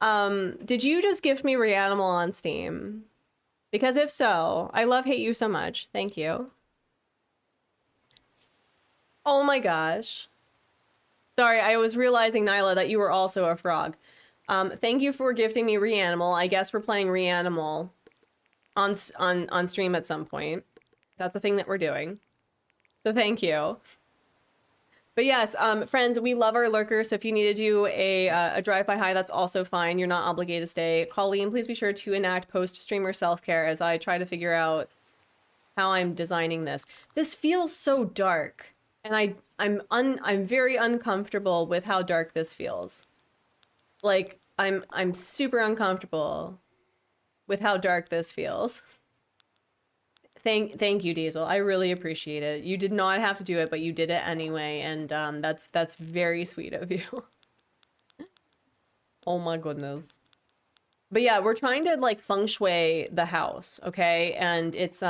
Did you just gift me Reanimal on Steam? Because if so, I love hate you so much. Thank you. Oh my gosh. Sorry, I was realizing, Nyla, that you were also a frog. Thank you for gifting me Reanimal. I guess we're playing Reanimal on stream at some point. That's a thing that we're doing. So thank you. But yes, friends, we love our lurkers. So if you need to do a drive-by hi, that's also fine. You're not obligated to stay. Colleen, please be sure to enact post-streamer self-care as I try to figure out how I'm designing this. This feels so dark, and I'm very uncomfortable with how dark this feels. Like I'm super uncomfortable with how dark this feels. Thank you, Diesel. I really appreciate it. You did not have to do it, but you did it anyway, and that's very sweet of you. Oh my goodness. But yeah, we're trying to like feng shui the house, okay? And it's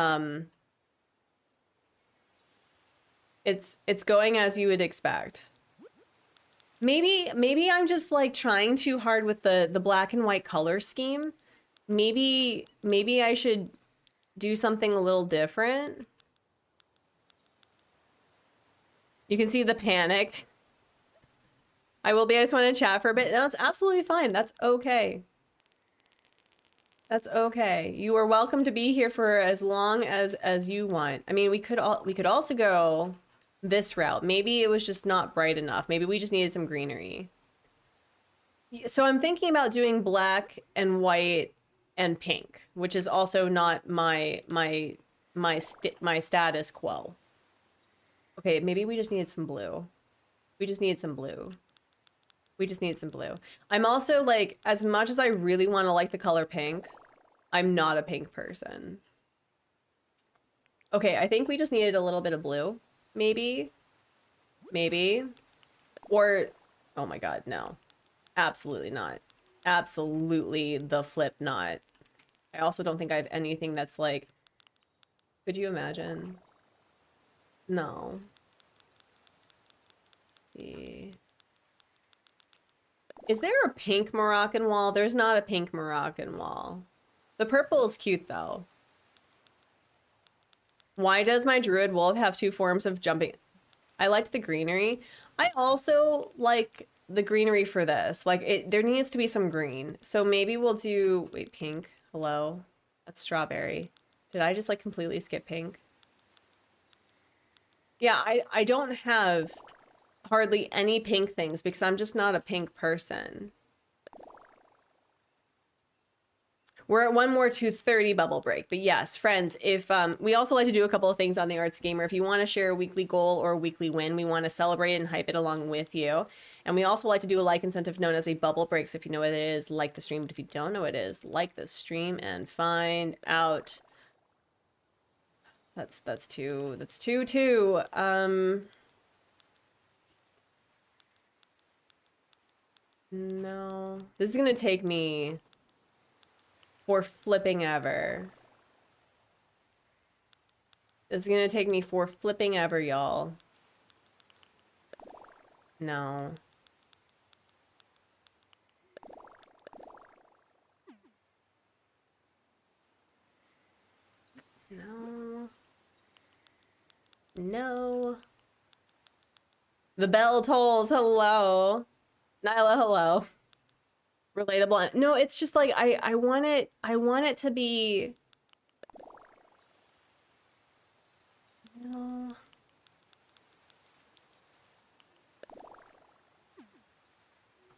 going as you would expect. Maybe I'm just like trying too hard with the black and white color scheme. Maybe I should do something a little different. You can see the panic. I just want to chat for a bit. No, it's absolutely fine. That's okay. That's okay. You are welcome to be here for as long as you want. I mean, we could also go this route. Maybe it was just not bright enough. Maybe we just needed some greenery. So I'm thinking about doing black and white and pink, which is also not my status quo. Okay, maybe we just needed some blue. We just need some blue. We just need some blue. I'm also like, as much as I really want to like the color pink, I'm not a pink person. Okay, I think we just needed a little bit of blue. Maybe. Maybe. Or, oh my god, no. Absolutely not. Absolutely the flip not. I also don't think I have anything that's like... Could you imagine? No. See. Is there a pink Moroccan wall? There's not a pink Moroccan wall. The purple is cute though. Why does my druid wolf have two forms of jumping? I liked the greenery. I also like the greenery for this. Like there needs to be some green. So maybe we'll do, wait, pink. Hello. That's strawberry. Did I just like completely skip pink? Yeah, I don't have hardly any pink things because I'm just not a pink person. We're at one more 2:30 bubble break. But yes, friends, if we also like to do a couple of things on the Arts Gamer. If you want to share a weekly goal or a weekly win, we want to celebrate and hype it along with you. And we also like to do a like incentive known as a bubble break. So if you know what it is, like the stream. But if you don't know what it is, like the stream and find out. That's two. No. This is gonna take me for flipping ever. It's gonna take me for flipping ever, y'all. No. No. No. The bell tolls. Hello. Nyla, hello. Relatable. No, it's just like I want it to be. No.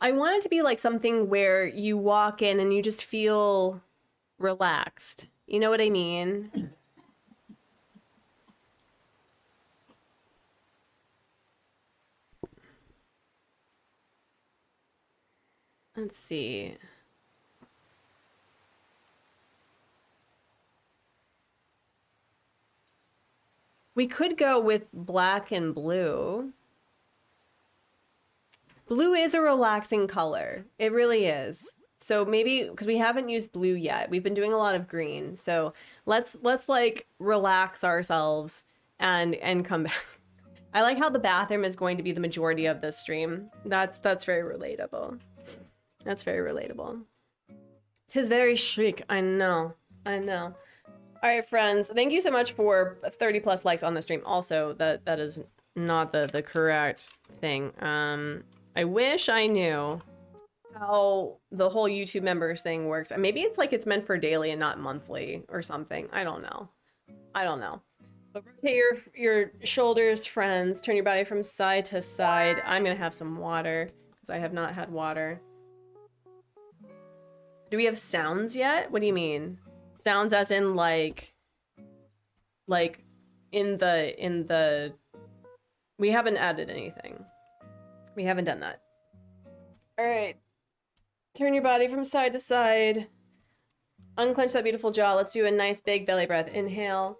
I want it to be like something where you walk in and you just feel relaxed. You know what I mean? Let's see. We could go with black and blue. Blue is a relaxing color. It really is. So maybe, because we haven't used blue yet. We've been doing a lot of green. So let's like relax ourselves and come back. I like how the bathroom is going to be the majority of this stream. That's very relatable. That's very relatable. 'Tis very chic. I know. I know. All right, friends. Thank you so much for 30 plus likes on the stream. Also, that is not the correct thing. I wish I knew how the whole YouTube members thing works. Maybe it's like it's meant for daily and not monthly or something. I don't know. I don't know. But rotate your shoulders, friends. Turn your body from side to side. I'm gonna have some water because I have not had water. Do we have sounds yet? What do you mean? Sounds as in like in the we haven't added anything. We haven't done that. All right. Turn your body from side to side. Unclench that beautiful jaw. Let's do a nice big belly breath. Inhale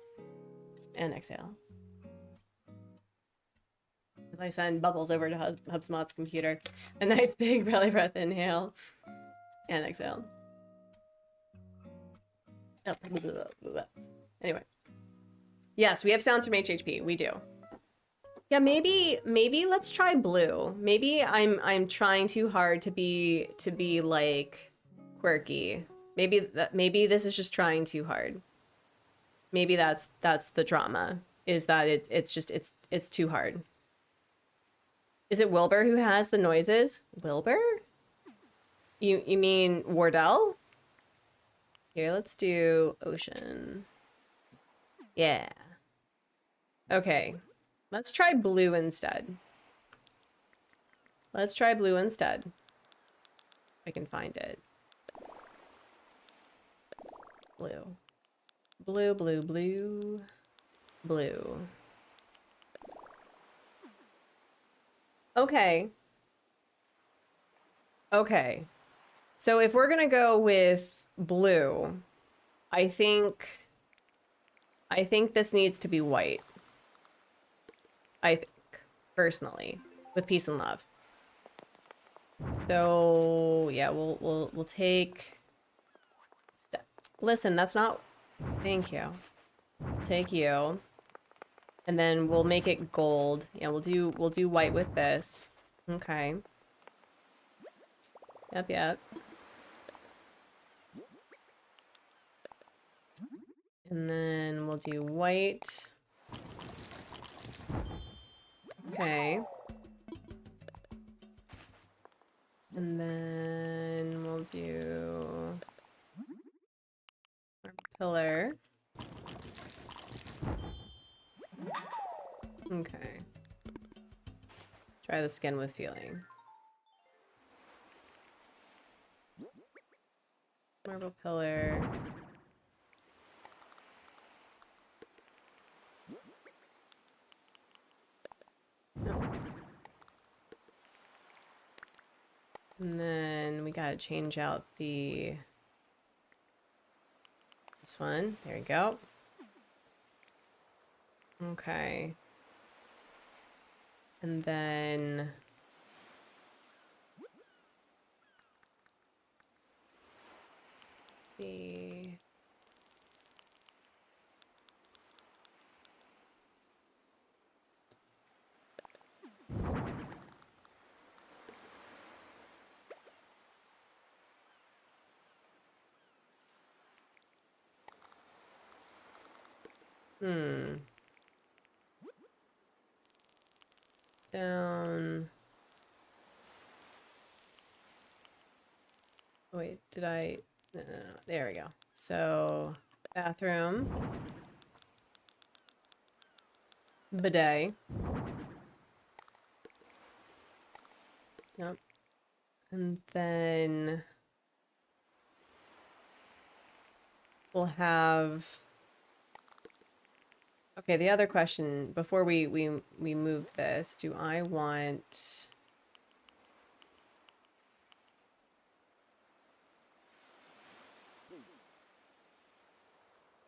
and exhale. As I send bubbles over to HubSpot's computer. A nice big belly breath. Inhale and exhale. Anyway. Yes, we have sounds from HHP. We do. Yeah, maybe let's try blue. Maybe I'm trying too hard to be like quirky. Maybe this is just trying too hard. Maybe that's the drama. Is that it's too hard. Is it Wilbur who has the noises? Wilbur? You mean Wardell? Here, let's do ocean. Yeah. Okay. Let's try blue instead. Let's try blue instead. If I can find it. Blue. Blue, blue, blue. Blue. Okay. Okay. So if we're gonna go with blue, I think this needs to be white. I think, personally, with peace and love. So yeah, we'll take. Listen, that's not. Thank you. Take you, and then we'll make it gold. Yeah, we'll do white with this. Okay. Yep, yep. And then we'll do white. Okay. And then we'll do our pillar. Okay. Try this again with feeling. Marble pillar. No. And then we gotta change out this one. There we go. Okay. And then let's see. Down. Oh, wait, did I? No, no, no. There we go. So, bathroom. Bidet. Yep. And then we'll have. Okay, the other question before we move this, do I want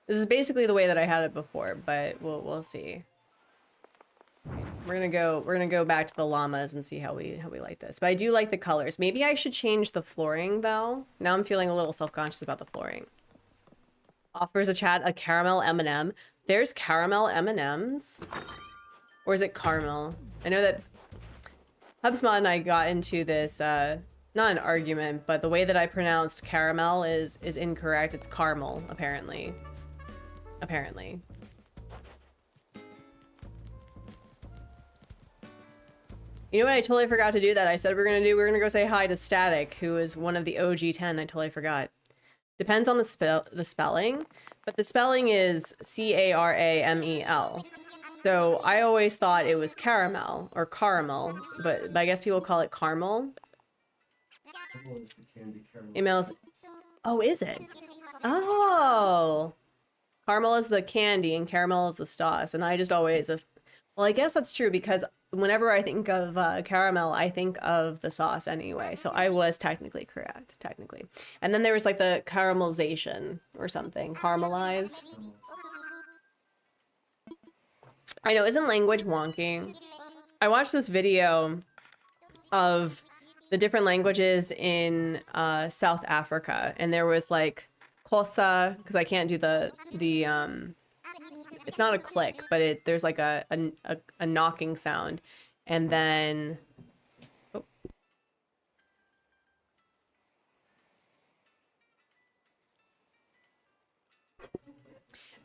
This is basically the way that I had it before, but we'll see. We're gonna go back to the llamas and see how we like this. But I do like the colors. Maybe I should change the flooring though. Now I'm feeling a little self-conscious about the flooring. Offers a chat a caramel M&M. There's caramel M&Ms, or is it caramel? I know that HubSpot and I got into this not an argument, but the way that I pronounced caramel is incorrect. It's caramel, apparently. Apparently. You know what? I totally forgot to do that. I said we were gonna do. We are gonna go say hi to Static, who is one of the OG 10. I totally forgot. Depends on the spelling, but the spelling is C-A-R-A-M-E-L. So I always thought it was caramel or caramel, but I guess people call it caramel. Caramel is the candy, caramel. Emails. Oh, is it? Oh, caramel is the candy and caramel is the sauce, and I just always well, I guess that's true because whenever I think of caramel, I think of the sauce anyway. So I was technically correct, technically. And then there was like the caramelization or something, caramelized. I know, isn't language wonky? I watched this video of the different languages in South Africa, and there was like Xhosa, because I can't do the it's not a click, but there's like a knocking sound, and then oh.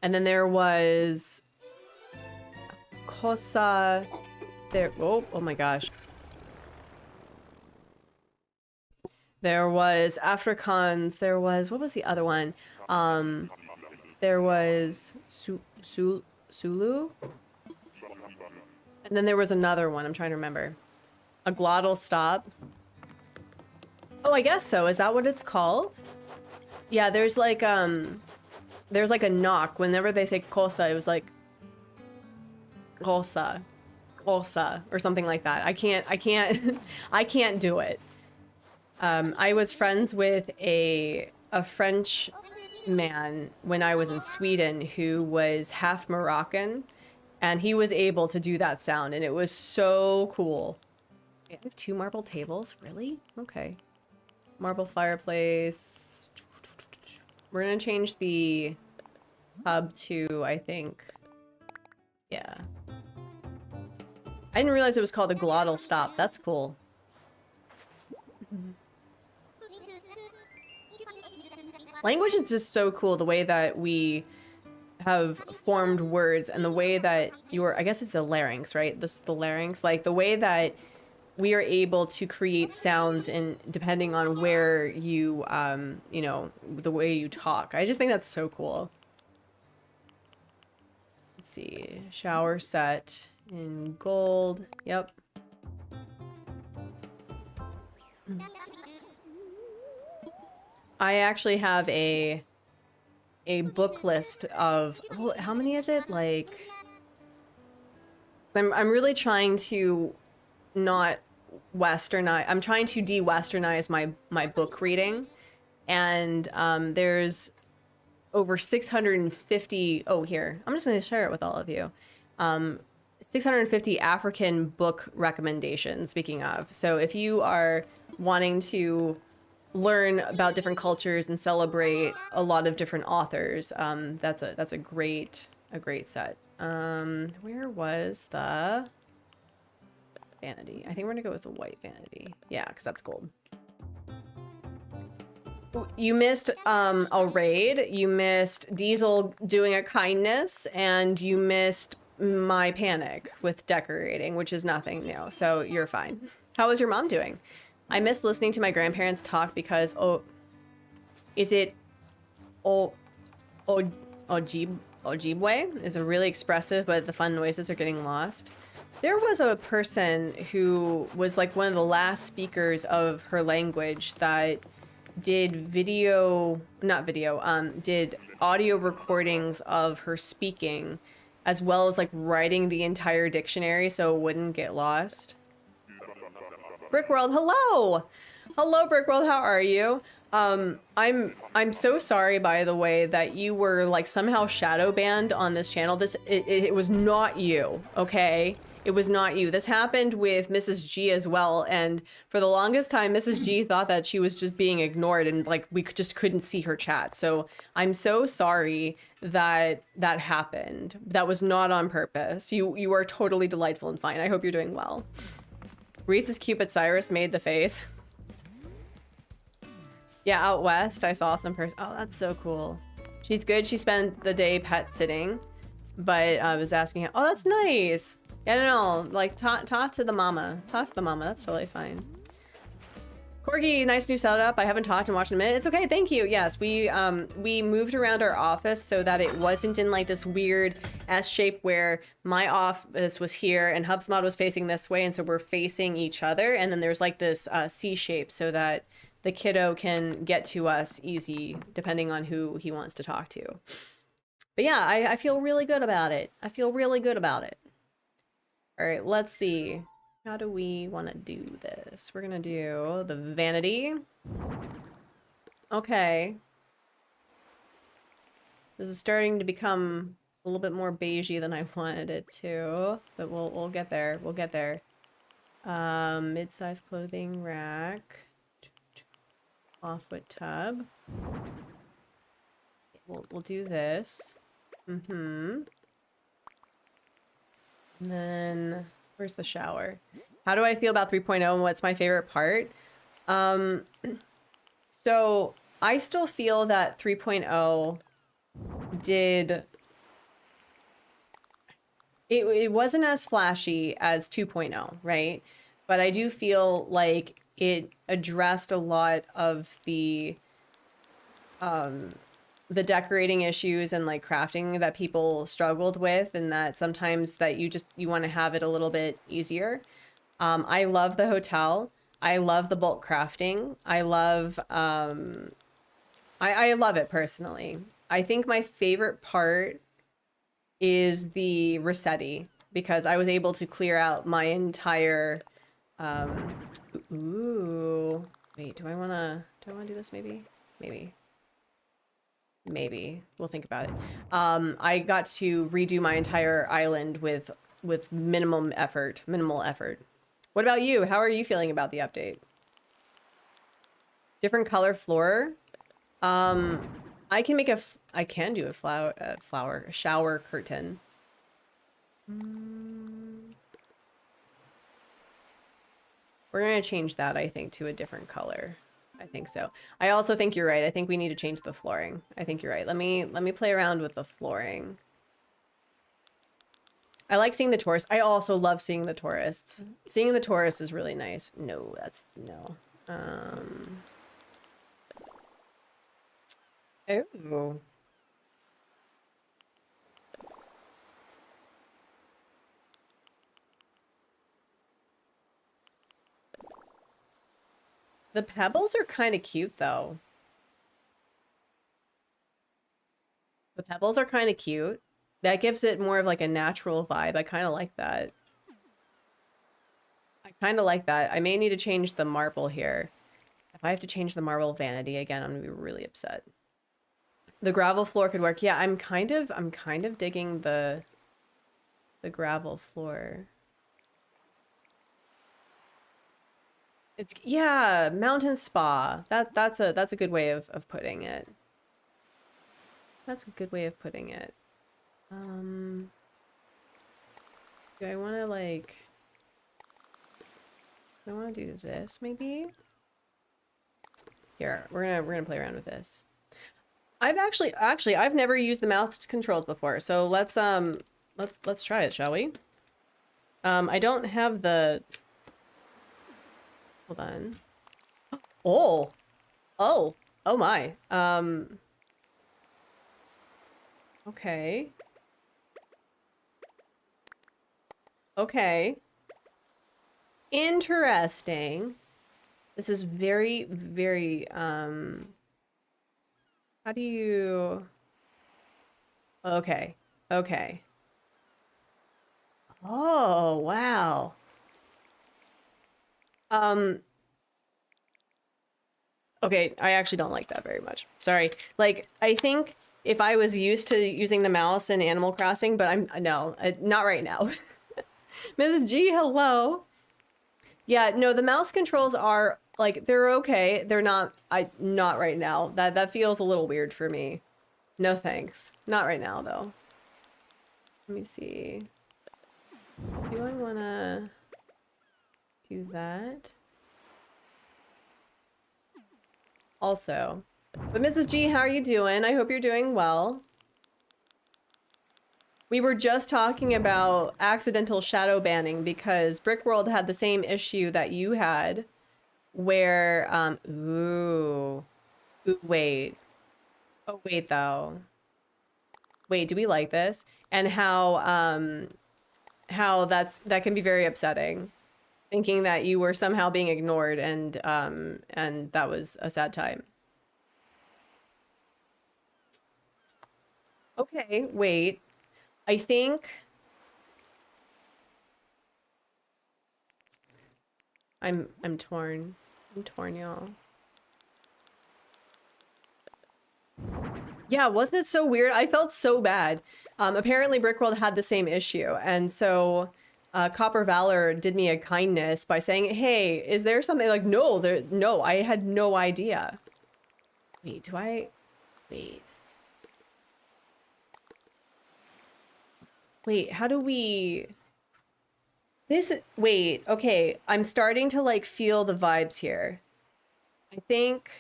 And then there was Xhosa there. Oh my gosh. There was Afrikaans. There was, what was the other one? There was Sulu. And then there was another one. I'm trying to remember. A glottal stop. Oh, I guess so. Is that what it's called? Yeah, there's like a knock. Whenever they say kosa, it was like kosa, kosa, or something like that. I can't I can't do it. I was friends with a French man when I was in Sweden who was half Moroccan, and he was able to do that sound, and it was so cool. I have 2 marble tables? Really? Okay. Marble fireplace. We're gonna change the tub to, I think, yeah. I didn't realize it was called a glottal stop. That's cool. Language is just so cool, the way that we have formed words and the way that I guess it's the larynx, right? The larynx, like the way that we are able to create sounds in depending on where you, you know, the way you talk. I just think that's so cool. Let's see, shower set in gold. Yep. I actually have a book list of, how many is it? Like, so I'm really trying to not westernize. I'm trying to de-westernize my book reading, and there's over 650. Oh, here, I'm just going to share it with all of you. 650 African book recommendations. Speaking of, so if you are wanting to learn about different cultures and celebrate a lot of different authors, that's a great set. Where was the vanity? I think we're gonna go with the white vanity. Yeah, because that's gold. You missed a raid, you missed Diesel doing a kindness, and you missed my panic with decorating, which is nothing new, so you're fine. How is your mom doing? I miss listening to my grandparents talk because, is it Ojibwe? Is a really expressive, but the fun noises are getting lost. There was a person who was like one of the last speakers of her language that did did audio recordings of her speaking, as well as like writing the entire dictionary so it wouldn't get lost. Brickworld, hello! Hello, Brickworld, how are you? I'm so sorry, by the way, that you were like somehow shadow banned on this channel. It was not you, okay? It was not you. This happened with Mrs. G as well, and for the longest time, Mrs. G thought that she was just being ignored and like we just couldn't see her chat. So I'm so sorry that that happened. That was not on purpose. You are totally delightful and fine. I hope you're doing well. Reese's Cupid Cyrus made the face. Yeah, out west, I saw some person. Oh, that's so cool. She's good. She spent the day pet sitting, but I was asking her, oh, that's nice. Yeah, no, like talk to the mama. Talk to the mama. That's totally fine. Corgi, nice new setup. I haven't talked and watched in a minute. It's okay, thank you. Yes, we moved around our office so that it wasn't in like this weird S shape where my office was here and HubSpot was facing this way, and so we're facing each other, and then there's like this C shape so that the kiddo can get to us easy depending on who he wants to talk to. But yeah, I feel really good about it. I feel really good about it. All right, let's see. How do we want to do this? We're gonna do the vanity. Okay. This is starting to become a little bit more beigey than I wanted it to, but we'll get there. We'll get there. Mid-size clothing rack. Off-foot tub. We'll do this. And then where's the shower? How do I feel about 3.0 and what's my favorite part? So I still feel that 3.0 did... It wasn't as flashy as 2.0, right? But I do feel like it addressed a lot of the decorating issues and like crafting that people struggled with, and that sometimes that you want to have it a little bit easier. I love the hotel. I love the bulk crafting. I love I love it personally. I think my favorite part is the Rossetti, because I was able to clear out my entire ooh, wait, do I wanna do this maybe? Maybe we'll think about it. I got to redo my entire island with minimal effort. What about you? How are you feeling about the update? Different color floor. I can make I can do a shower curtain. We're gonna change that, I think, to a different color. I think so. I also think you're right. I think we need to change the flooring. I think you're right. Let me play around with the flooring. I like seeing the tourists. I also love seeing the tourists. Seeing the tourists is really nice. No, that's no. Oh. The pebbles are kind of cute, though. The pebbles are kind of cute. That gives it more of like a natural vibe. I kind of like that. I may need to change the marble here. If I have to change the marble vanity again, I'm gonna be really upset. The gravel floor could work. Yeah, I'm kind of digging the gravel floor. It's, yeah, mountain spa. That's a good way of putting it. That's a good way of putting it. Do I want to like, do I want to do this maybe? Here, we're gonna play around with this. I've actually I've never used the mouse controls before, so let's try it, shall we? I don't have the, hold on. Oh my. Okay. Okay. Interesting. This is very, very, how do you, okay. Okay. Oh, wow. Okay, I actually don't like that very much. Sorry. Like, I think if I was used to using the mouse in Animal Crossing, but no, not right now. Mrs. G, hello. Yeah, no, the mouse controls are like, they're okay. They're not, not right now. That feels a little weird for me. No thanks. Not right now though. Let me see. Do I wanna do that? Also, but Mrs. G, how are you doing? I hope you're doing well. We were just talking about accidental shadow banning because Brickworld had the same issue that you had where, ooh, wait. Oh, wait, though. Wait, do we like this? And how that can be very upsetting. Thinking that you were somehow being ignored and that was a sad time. Okay, wait. I think I'm torn. I'm torn, y'all. Yeah, wasn't it so weird? I felt so bad. Apparently Brickworld had the same issue, and so Copper Valor did me a kindness by saying, "Hey, is there something like no, I had no idea." Wait, do I wait. Wait, how do we wait, okay, I'm starting to like feel the vibes here. I think,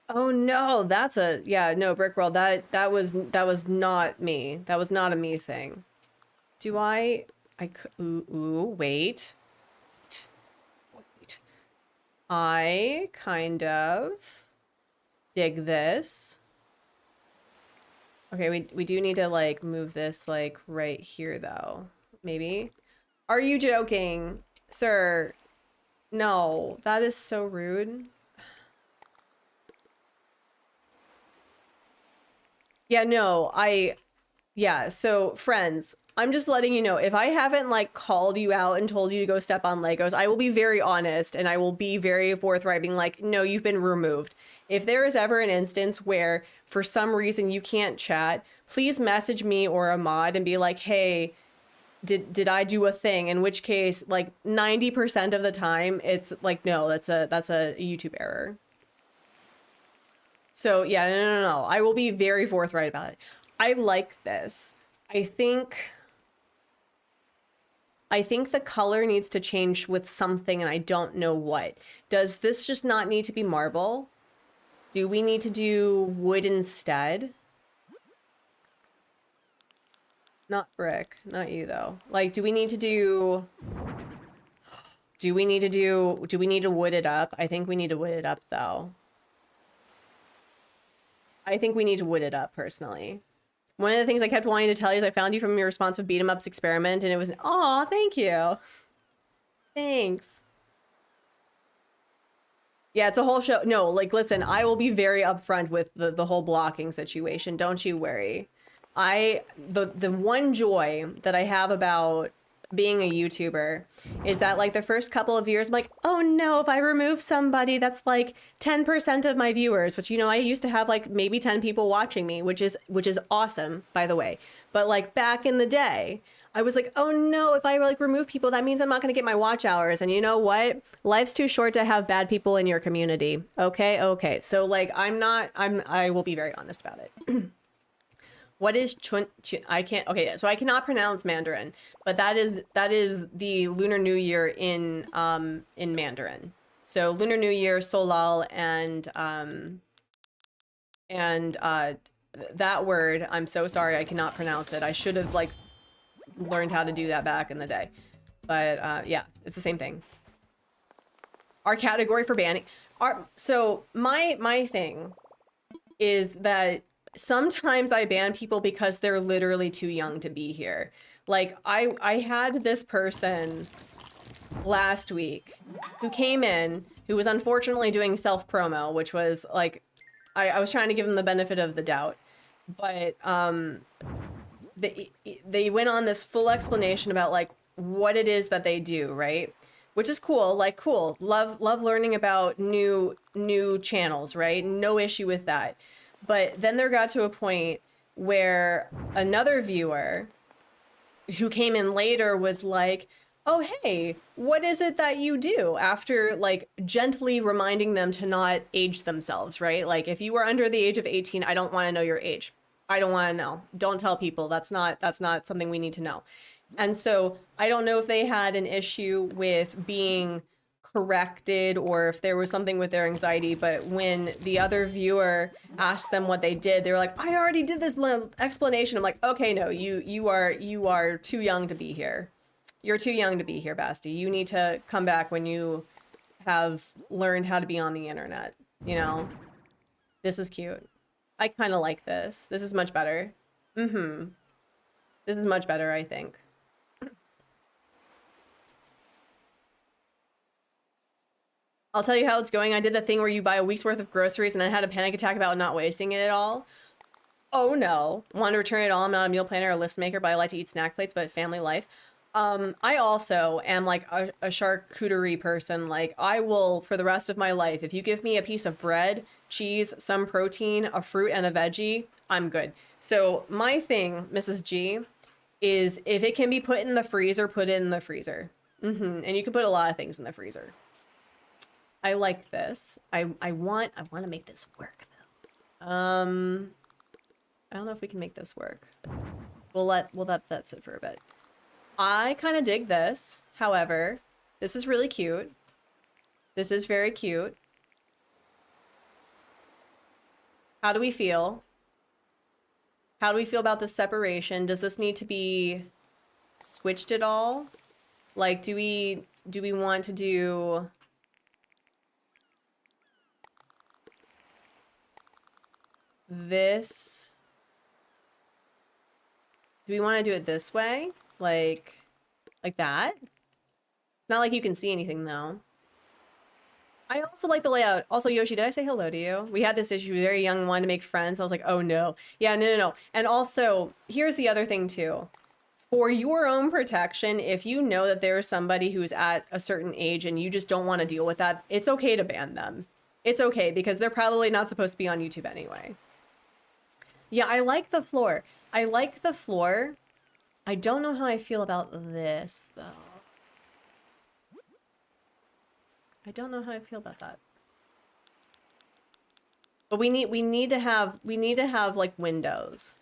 oh no, that's a, yeah, no, Brickworld, that was not me. That was not a me thing. Do I could, ooh, wait. I kind of dig this. Okay, we do need to like move this like right here though. Maybe. Are you joking, sir? No, that is so rude. Yeah, no, yeah, so friends, I'm just letting you know, if I haven't like called you out and told you to go step on Legos, I will be very honest and I will be very forthright being like, no, you've been removed. If there is ever an instance where for some reason you can't chat, please message me or a mod and be like, hey, did I do a thing? In which case, like 90% of the time, it's like, no, that's a YouTube error. So yeah, no. I will be very forthright about it. I like this. I think the color needs to change with something and I don't know what. Does this just not need to be marble? Do we need to do wood instead? Not brick, not you though. Like, do we need to wood it up? I think we need to wood it up though. I think we need to wood it up personally. One of the things I kept wanting to tell you is I found you from your response of Beat 'em Up's experiment and it was, aw, thank you. Thanks. Yeah, it's a whole show. No, like, listen, I will be very upfront with the whole blocking situation. Don't you worry. The one joy that I have about being a YouTuber is that like the first couple of years I'm like, oh no, if I remove somebody that's like 10% of my viewers, which, you know, I used to have like maybe 10 people watching me, which is awesome, by the way. But like back in the day, I was like, oh no, if I like remove people, that means I'm not going to get my watch hours. And you know what? Life's too short to have bad people in your community. Okay. So like, I will be very honest about it. What is I can't, okay, so I cannot pronounce Mandarin, but that is the Lunar New Year in Mandarin. So Lunar New Year, Seollal, and that word, I'm so sorry, I cannot pronounce it. I should have like learned how to do that back in the day. But yeah, it's the same thing. Our category for banning, so my thing is that sometimes I ban people because they're literally too young to be here. Like I had this person last week who came in who was unfortunately doing self-promo, which was like, I was trying to give them the benefit of the doubt, but they went on this full explanation about like what it is that they do, right? Which is cool, like cool. Love learning about new channels, right? No issue with that. But then there got to a point where another viewer who came in later was like, oh, hey, what is it that you do? After like gently reminding them to not age themselves, right? Like if you are under the age of 18, I don't want to know your age. I don't want to know. Don't tell people. That's not something we need to know. And so I don't know if they had an issue with being corrected or if there was something with their anxiety, but when the other viewer asked them what they did, they were like, I already did this explanation. I'm like, okay, no, you are too young to be here. You're too young to be here, Basti. You need to come back when you have learned how to be on the internet, you know? This is cute. I kind of like this. This is much better. This is much better, I think. I'll tell you how it's going. I did the thing where you buy a week's worth of groceries and I had a panic attack about not wasting it all. Oh no. Want to return it all. I'm not a meal planner or list maker, but I like to eat snack plates, but family life. I also am like a charcuterie person. Like I will, for the rest of my life, if you give me a piece of bread, cheese, some protein, a fruit, and a veggie, I'm good. So my thing, Mrs. G, is if it can be put in the freezer, put it in the freezer. And you can put a lot of things in the freezer. I like this. I want to make this work though. I don't know if we can make this work. That sit for a bit. I kind of dig this. However, this is really cute. This is very cute. How do we feel? How do we feel about this separation? Does this need to be switched at all? Like, do we want to do this. Do we want to do it this way? Like that? It's not like you can see anything though. I also like the layout. Also, Yoshi, did I say hello to you? We had this issue, very young, wanted to make friends. I was like, oh no. Yeah, no. And also, here's the other thing too. For your own protection, if you know that there's somebody who's at a certain age and you just don't want to deal with that, it's okay to ban them. It's okay because they're probably not supposed to be on YouTube anyway. Yeah, I like the floor. I like the floor. I don't know how I feel about this though. I don't know how I feel about that. But we need to have like windows.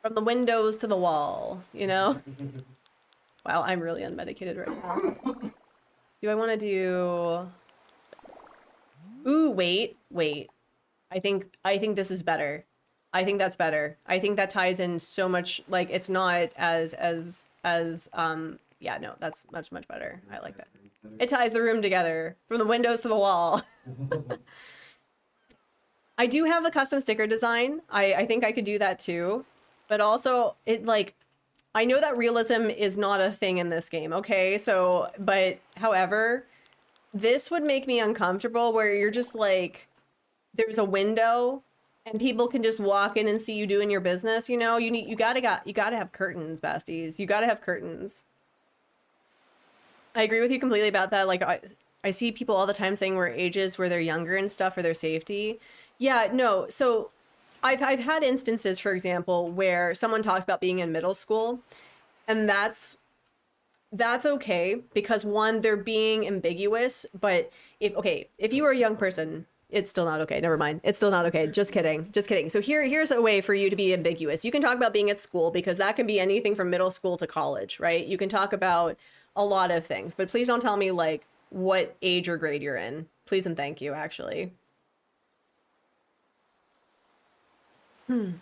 From the windows to the wall, you know? Wow, I'm really unmedicated right now. Do I want to do... Ooh, wait. I think this is better. I think that's better. I think that ties in so much, like, it's not as yeah, no, that's much better. I like that. It ties the room together from the windows to the wall. I do have a custom sticker design. I think I could do that too. But also, it like, I know that realism is not a thing in this game, okay? So, but however, this would make me uncomfortable where you're just like, there's a window and people can just walk in and see you doing your business, you know? You gotta have curtains, besties. You gotta have curtains. I agree with you completely about that. Like, I see people all the time saying we're ages where they're younger and stuff for their safety. Yeah, no, so I've had instances, for example, where someone talks about being in middle school, and that's okay because one, they're being ambiguous, but if you are a young person, it's still not okay. Never mind. It's still not okay. Just kidding. So here's a way for you to be ambiguous. You can talk about being at school because that can be anything from middle school to college, right? You can talk about a lot of things, but please don't tell me like what age or grade you're in. Please and thank you, actually. Never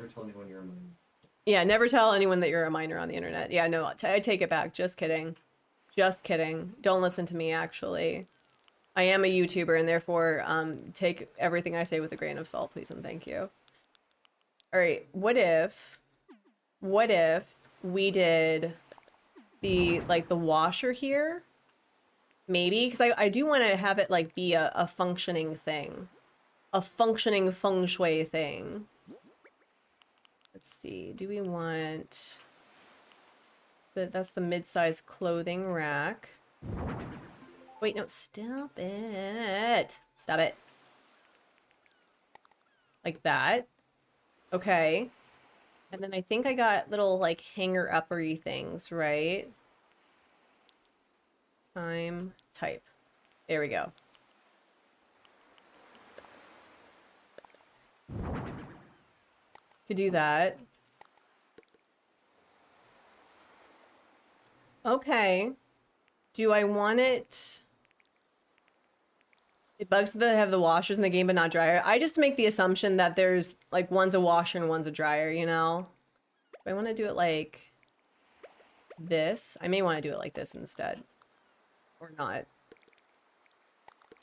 tell anyone you're a minor. Yeah, never tell anyone that you're a minor on the internet. Yeah, no, I take it back. Just kidding. Don't listen to me, actually. I am a YouTuber and therefore take everything I say with a grain of salt, please and thank you. All right, what if we did the washer here? Maybe, because I do want to have it like be a functioning thing. A functioning feng shui thing. Let's see, do we want... That's the mid-size clothing rack. Wait, no, stop it. Stop it. Like that. Okay. And then I think I got little like hanger-uppery things, right? Type. There we go. Could do that. Okay. Do I want it? It bugs that they have the washers in the game but not dryer. I just make the assumption that there's like one's a washer and one's a dryer, you know? Do I want to do it like this? I may want to do it like this instead. Or not.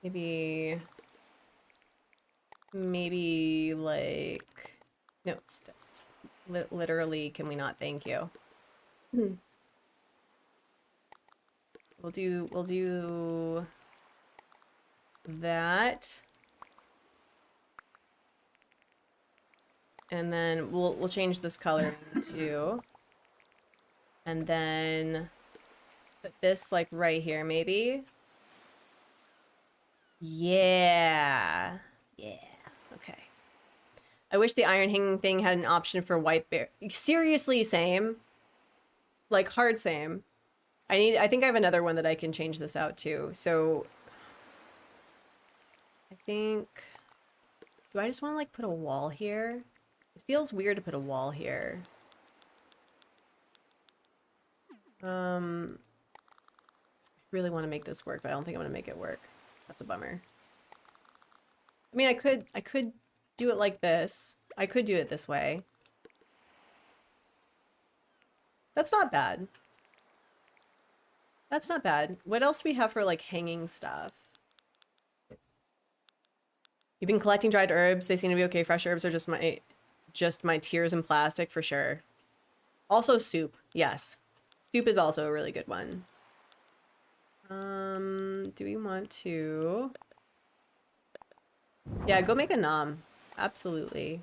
Maybe like... No, literally, can we not? Thank you. We'll do that. And then we'll change this color too. And then put this like right here, maybe. Yeah. Okay. I wish the iron hanging thing had an option for white bear. Seriously, same. Like hard same. I think I have another one that I can change this out to. So I think, do I just want to like put a wall here? It feels weird to put a wall here. I really want to make this work, but I don't think I'm gonna make it work. That's a bummer. I mean, I could do it like this. I could do it this way. That's not bad. That's not bad. What else do we have for like hanging stuff? You've been collecting dried herbs. They seem to be okay. Fresh herbs are just my tears in plastic for sure. Also soup. Yes. Soup is also a really good one. Do we want to? Yeah, go make a nom. Absolutely.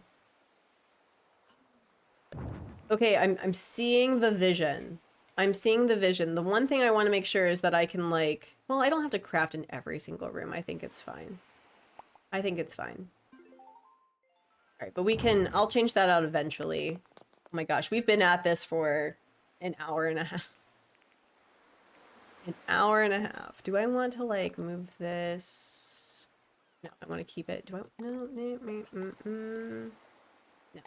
Okay, I'm seeing the vision. I'm seeing the vision. The one thing I want to make sure is that I can like, well, I don't have to craft in every single room. I think it's fine. I think it's fine. All right, but we can, I'll change that out eventually. Oh my gosh, we've been at this for an hour and a half. An hour and a half. Do I want to like move this? No, I want to keep it. Do I? No. No.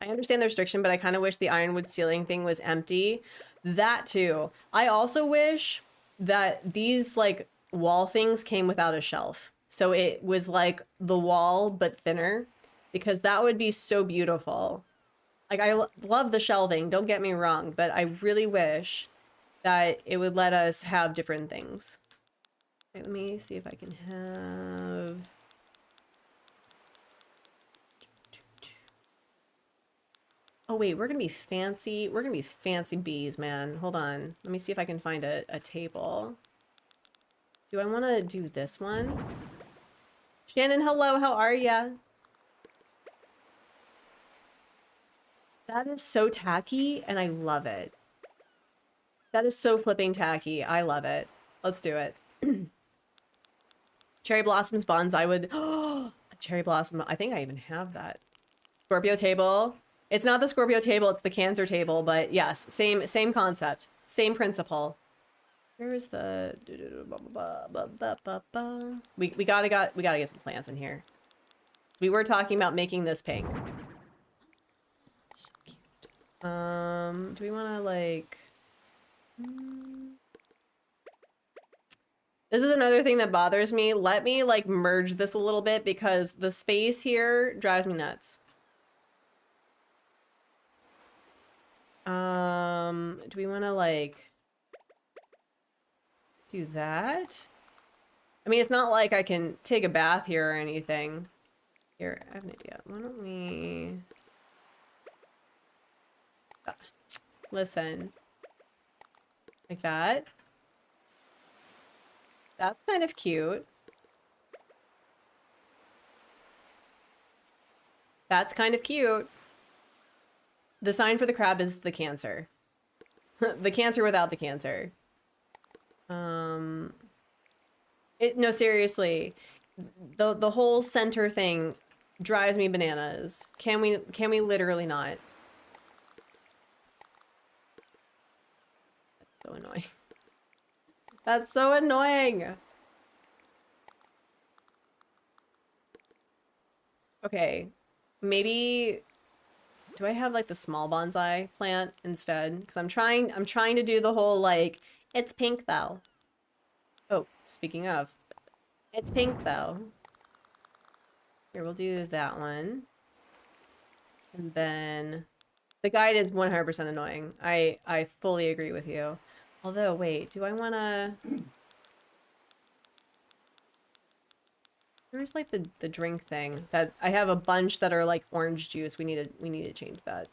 I understand the restriction, but I kind of wish the ironwood ceiling thing was empty. That too. I also wish that these like wall things came without a shelf. So it was like the wall, but thinner, because that would be so beautiful. Like I love the shelving, don't get me wrong, but I really wish that it would let us have different things. Okay, let me see if I can have... Oh wait, we're gonna be fancy. We're gonna be fancy bees, man. Hold on. Let me see if I can find a table. Do I want to do this one? Shannon, hello. How are ya? That is so tacky, and I love it. That is so flipping tacky. I love it. Let's do it. Cherry blossoms bonsai would... Oh, a cherry blossom. I think I even have that. Scorpio table. It's not the Scorpio table, it's the Cancer table, but yes, same concept, same principle. Where's the... We gotta get some plants in here. We were talking about making this pink. So cute. Do we want to like... This is another thing that bothers me. Let me like merge this a little bit because the space here drives me nuts. Do we want to like do that? I mean, it's not like I can take a bath here or anything. Here, I have an idea. Why don't we... Stop. Listen. Like that. That's kind of cute. That's kind of cute. The sign for the crab is the Cancer. The Cancer without the Cancer. No, seriously. The whole center thing drives me bananas. Can we literally not? That's so annoying. That's so annoying. Okay. Maybe... Do I have like the small bonsai plant instead? Because I'm trying to do the whole like, it's pink though. Oh, speaking of, it's pink though. Here, we'll do that one. And then the guide is 100% annoying. I fully agree with you. Although, wait, do I want to... Where's like the drink thing that I have a bunch that are like orange juice. We need to change that.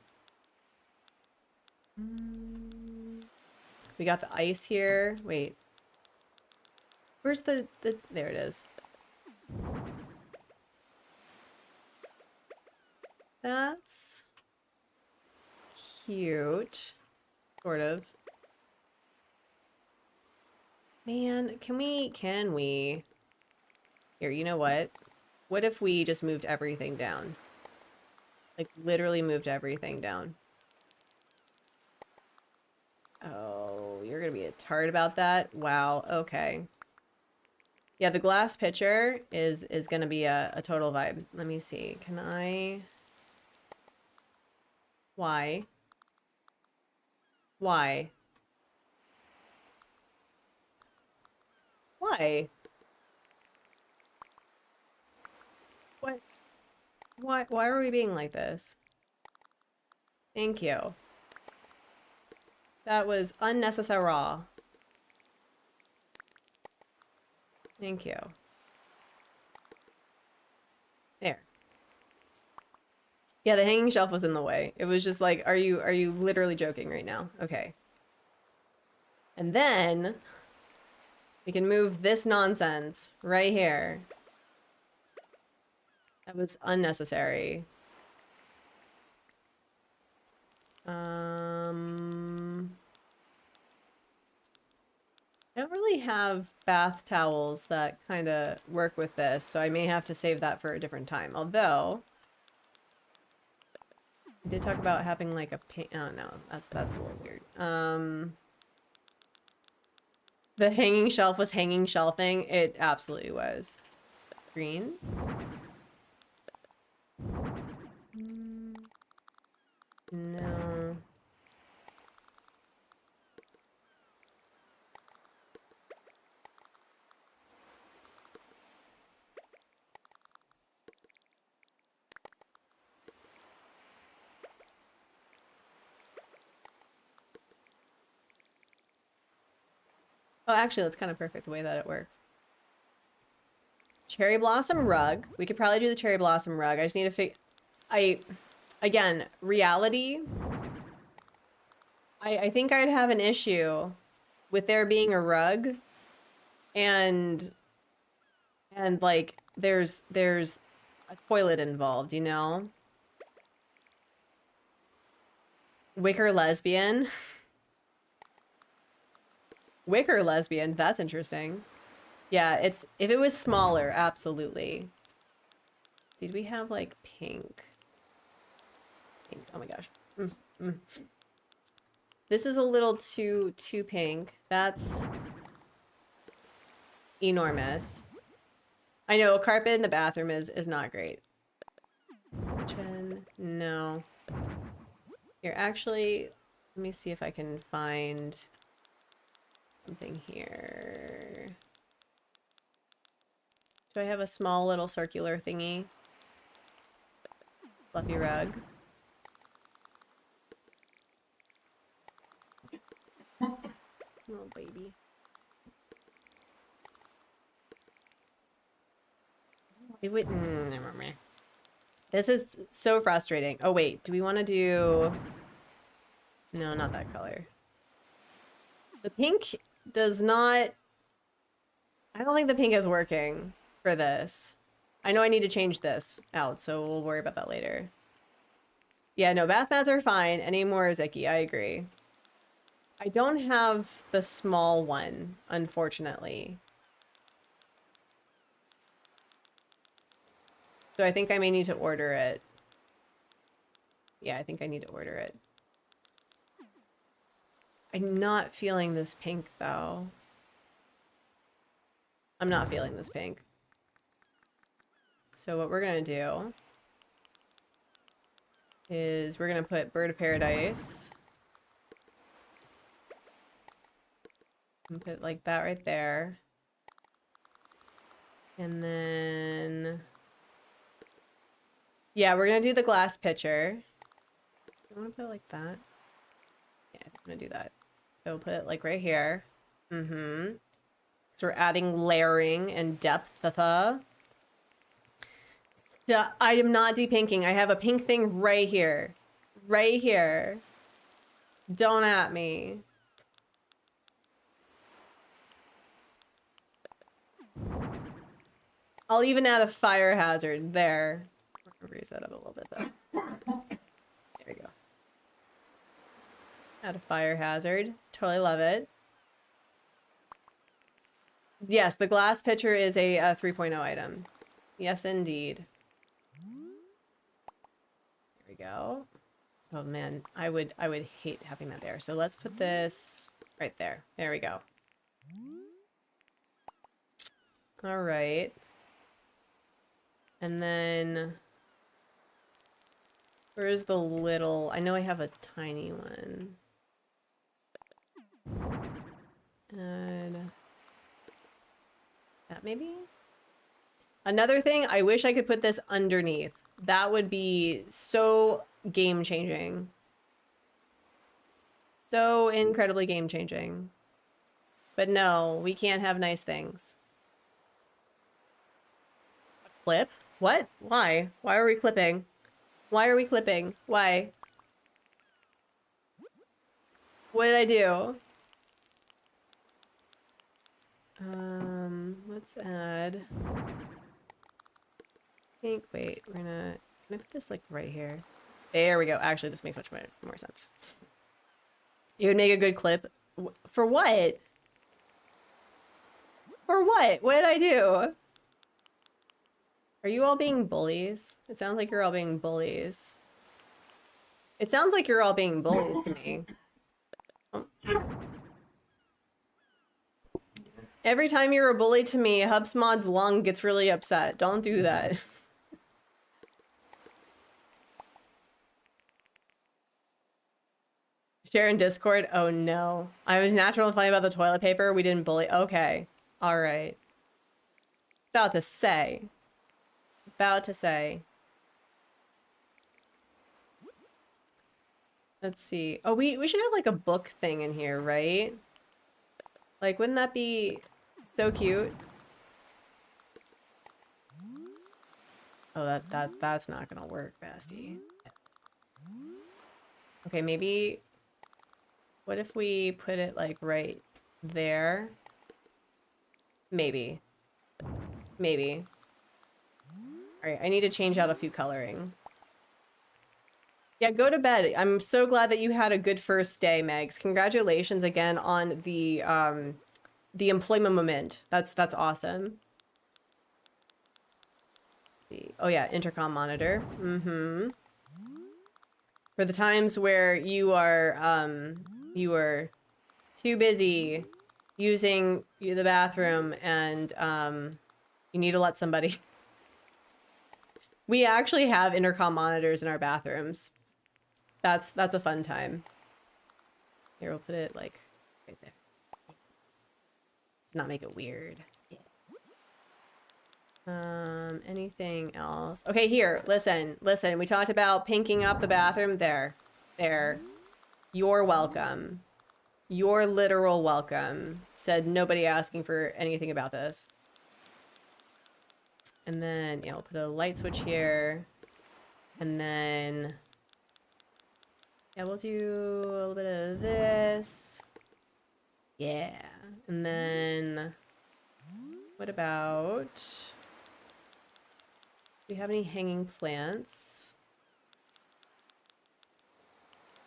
We got the ice here. Wait. Where's the there it is. That's cute. Sort of. Man, can we Here, you know what? What if we just moved everything down? Like, literally moved everything down. Oh, you're gonna be a tart about that? Wow, okay. Yeah, the glass pitcher is gonna be a total vibe. Let me see. Can I... Why? Why? Why? What? Why are we being like this? Thank you. That was unnecessary. Thank you. Yeah, the hanging shelf was in the way. It was just like, are you literally joking right now? Okay. And then we can move this nonsense right here. That was unnecessary. I don't really have bath towels that kind of work with this, so I may have to save that for a different time. Although, we did talk about having like a pink. Oh no, that's a little weird. The hanging shelf was hanging shelving. It absolutely was. Green. No. Oh, actually, that's kind of perfect the way that it works. Cherry blossom rug. We could probably do the cherry blossom rug. I just need to again, reality. I think I'd have an issue with there being a rug and like there's a toilet involved, you know? Wicker lesbian. Wicker lesbian, that's interesting. Yeah, it's if it was smaller, absolutely. Did we have like pink? Pink. Oh my gosh. This is a little too pink. That's enormous. I know a carpet in the bathroom is not great. Kitchen, no. Here, actually, let me see if I can find something here. Do I have a small little circular thingy? Fluffy rug. Oh, baby. It would. Never mind. This is so frustrating. Oh, wait. Do we want to do... No, not that color. The pink does not... I don't think the pink is working for this. I know I need to change this out, so we'll worry about that later. Yeah, no, bath mats are fine. Any more is icky. I agree. I don't have the small one, unfortunately. So I think I may need to order it. Yeah, I think I need to order it. I'm not feeling this pink, though. I'm not feeling this pink. So what we're going to do is we're going to put Bird of Paradise. And put like that right there. And then... Yeah, we're going to do the glass pitcher. I want to put it like that. Yeah, I'm going to do that. So we'll put it like right here. So we're adding layering and depth. So I am not depinking. I have a pink thing right here. Right here. Don't at me. I'll even add a fire hazard there. Raise that up a little bit though. There we go. Add a fire hazard. Totally love it. Yes, the glass pitcher is a 3.0 item. Yes, indeed. There we go. Oh man, I would hate having that there. So let's put this right there. There we go. All right. And then where's the little... I know I have a tiny one. And that maybe? Another thing, I wish I could put this underneath. That would be so game-changing. So incredibly game-changing. But no, we can't have nice things. Clip? What? Why? Why are we clipping? Why are we clipping? Why? What did I do? Let's add pink. Wait, we're gonna put this like right here. There we go. Actually, this makes much more sense. It would make a good clip. For what? For what? What did I do? Are you all being bullies? It sounds like you're all being bullies. It sounds like you're all being bullies to me. Oh. Every time you're a bully to me, Hubsmod's lung gets really upset. Don't do that. Share in Discord? Oh no. I was natural and funny about the toilet paper. We didn't bully. Okay. All right. About to say. About to say. Let's see. Oh, we should have like a book thing in here, right? Like, wouldn't that be so cute? Oh, that's not gonna work, Basti. Okay, maybe. What if we put it like right there? Maybe. Maybe. All right, I need to change out a few coloring. Yeah, go to bed. I'm so glad that you had a good first day, Megs. Congratulations again on the employment moment. That's awesome. Let's see. Oh yeah, intercom monitor. Mm-hmm. For the times where you are too busy using the bathroom and you need to let somebody. We actually have intercom monitors in our bathrooms. That's a fun time. Here, we'll put it like right there. To not make it weird. Anything else? Okay, here, listen. We talked about pinking up the bathroom. There. You're welcome. You're literal welcome. Said nobody asking for anything about this. And then, yeah, we'll put a light switch here. And then, yeah, we'll do a little bit of this. Yeah. And then, what about, do we have any hanging plants?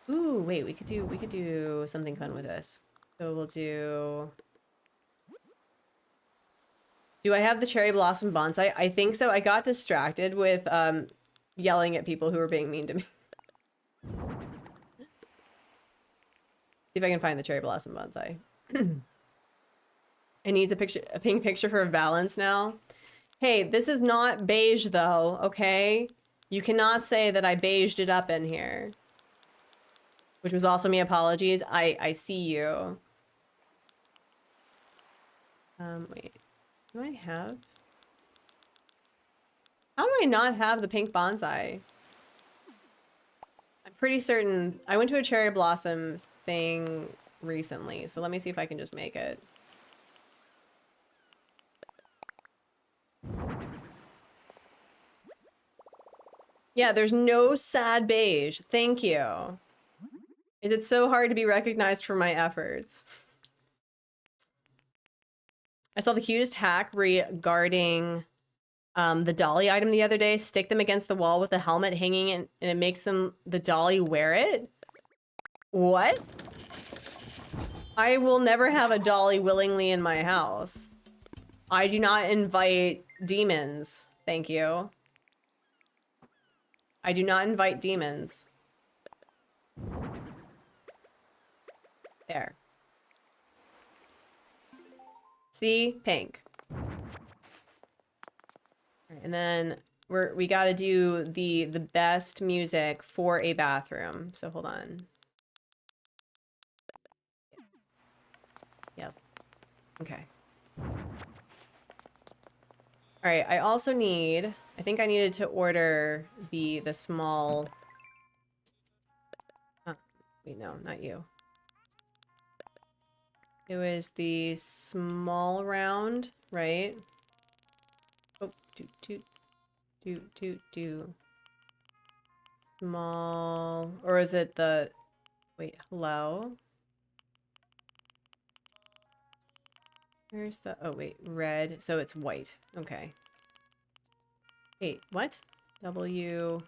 Ooh, wait, we could do something fun with this. So we'll do I have the cherry blossom bonsai? I think so. I got distracted with yelling at people who were being mean to me. See if I can find the cherry blossom bonsai. I need a pink picture for a balance now. Hey, this is not beige though, okay? You cannot say that I beiged it up in here. Which was also me, apologies. I see you. Wait. Do I have? How do I not have the pink bonsai? I'm pretty certain I went to a cherry blossom thing recently, so let me see if I can just make it. Yeah, there's no sad beige. Thank you. Is it so hard to be recognized for my efforts? I saw the cutest hack regarding the dolly item the other day. Stick them against the wall with the helmet hanging and it makes the dolly wear it. What? I will never have a dolly willingly in my house. I do not invite demons. Thank you. I do not invite demons. There. See? Pink. And then we gotta do the best music for a bathroom. So hold on. Yep. Okay. All right, I also need, I think I needed to order the small, wait, no, not you. It was the small round, right? Oh, do. Small, or is it the, wait, hello? Where's the, oh wait, red, so it's white, okay. Wait, what? W,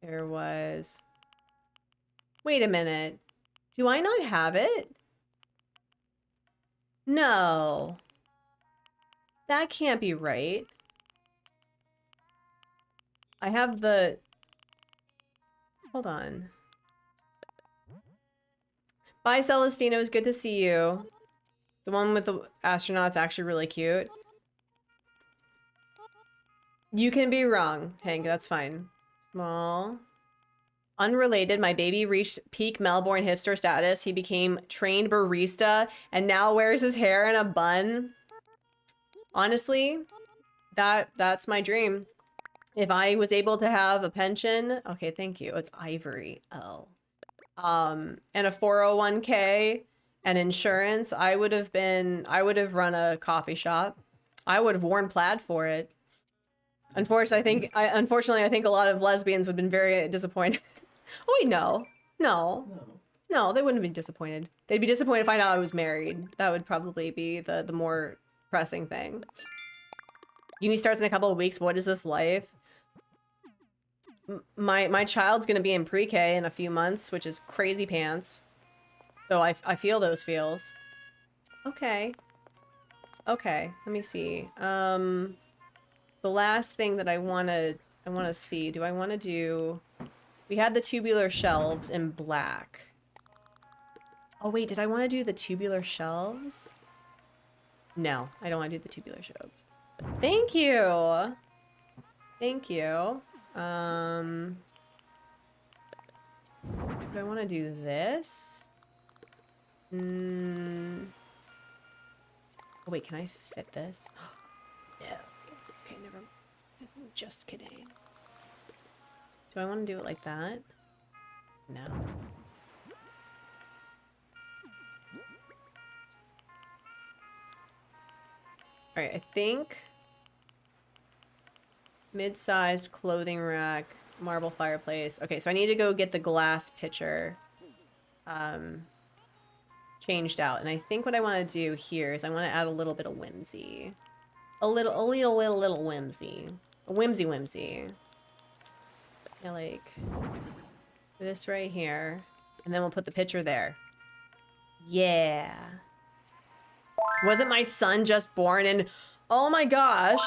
there was, wait a minute. Do I not have it? No. That can't be right. I have the, hold on. Bye, Celestino. It was good to see you. The one with the astronaut's actually really cute. You can be wrong, Hank. That's fine. Small. Unrelated, my baby reached peak Melbourne hipster status. He became trained barista and now wears his hair in a bun. Honestly, that's my dream. If I was able to have a pension, okay, thank you. It's Ivory. Oh. And a 401k and insurance, I would have run a coffee shop. I would have worn plaid for it. Unfortunately, I think a lot of lesbians would have been very disappointed. Oh wait, no, they wouldn't be disappointed. They'd be disappointed to find out I was married. That would probably be the more pressing thing. Uni starts in a couple of weeks. What is this life? My child's gonna be in pre-K in a few months, which is crazy pants. So I feel those feels. Okay. Okay, let me see. The last thing that I wanna see, do I wanna do... We had the tubular shelves in black. Oh wait, did I want to do the tubular shelves? No, I don't want to do the tubular shelves. Thank you! Thank you. Do I want to do this? Oh wait, can I fit this? No. Okay, never mind. Just kidding. Do I want to do it like that? No. Alright, I think mid-sized clothing rack, marble fireplace. Okay, so I need to go get the glass pitcher changed out. And I think what I want to do here is I want to add a little bit of whimsy. A little whimsy. A whimsy. Yeah, like this right here. And then we'll put the picture there. Yeah. Wasn't my son just born? And oh my gosh.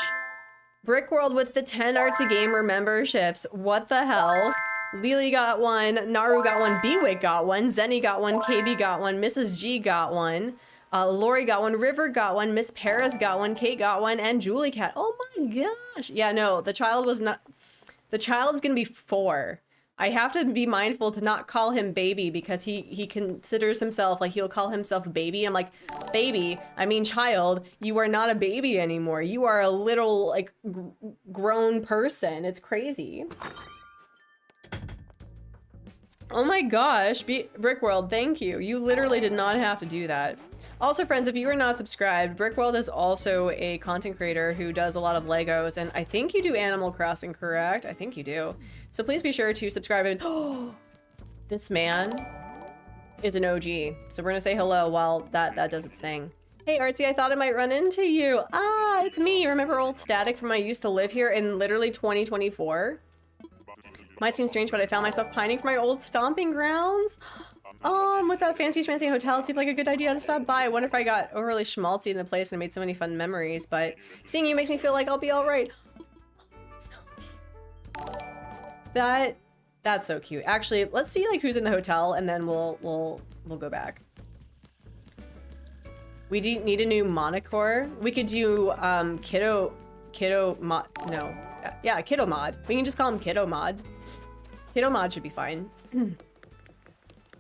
Brickworld with the 10 Artsy Gamer memberships. What the hell? Lily got one. Naru got one. Bewick got one. Zenny got one. KB got one. Mrs. G got one. Lori got one. River got one. Miss Paris got one. Kate got one. And Julie Cat. Oh my gosh. Yeah, no, the child was not... The child is going to be 4. I have to be mindful to not call him baby because he considers himself, like, he'll call himself baby. I'm like, baby, I mean child, you are not a baby anymore. You are a little, like, grown person. It's crazy. Oh my gosh, Brickworld, thank you. You literally did not have to do that. Also, friends, if you are not subscribed, Brickworld is also a content creator who does a lot of Legos, and I think you do Animal Crossing, correct? I think you do. So please be sure to subscribe. And oh, this man is an OG. So we're gonna say hello while that does its thing. Hey, Artsy, I thought I might run into you. Ah, it's me. You remember old Static from I used to live here in literally 2024? Might seem strange, but I found myself pining for my old stomping grounds. With that fancy schmancy hotel, it seemed like a good idea to stop by. I wonder if I got overly schmaltzy in the place and made so many fun memories, but seeing you makes me feel like I'll be all right. That's so cute. Actually, let's see like who's in the hotel, and then we'll go back. We need a new monocore. We could do kiddo mod. No, yeah, kiddo mod. We can just call him kiddo mod. Kiddo mod should be fine.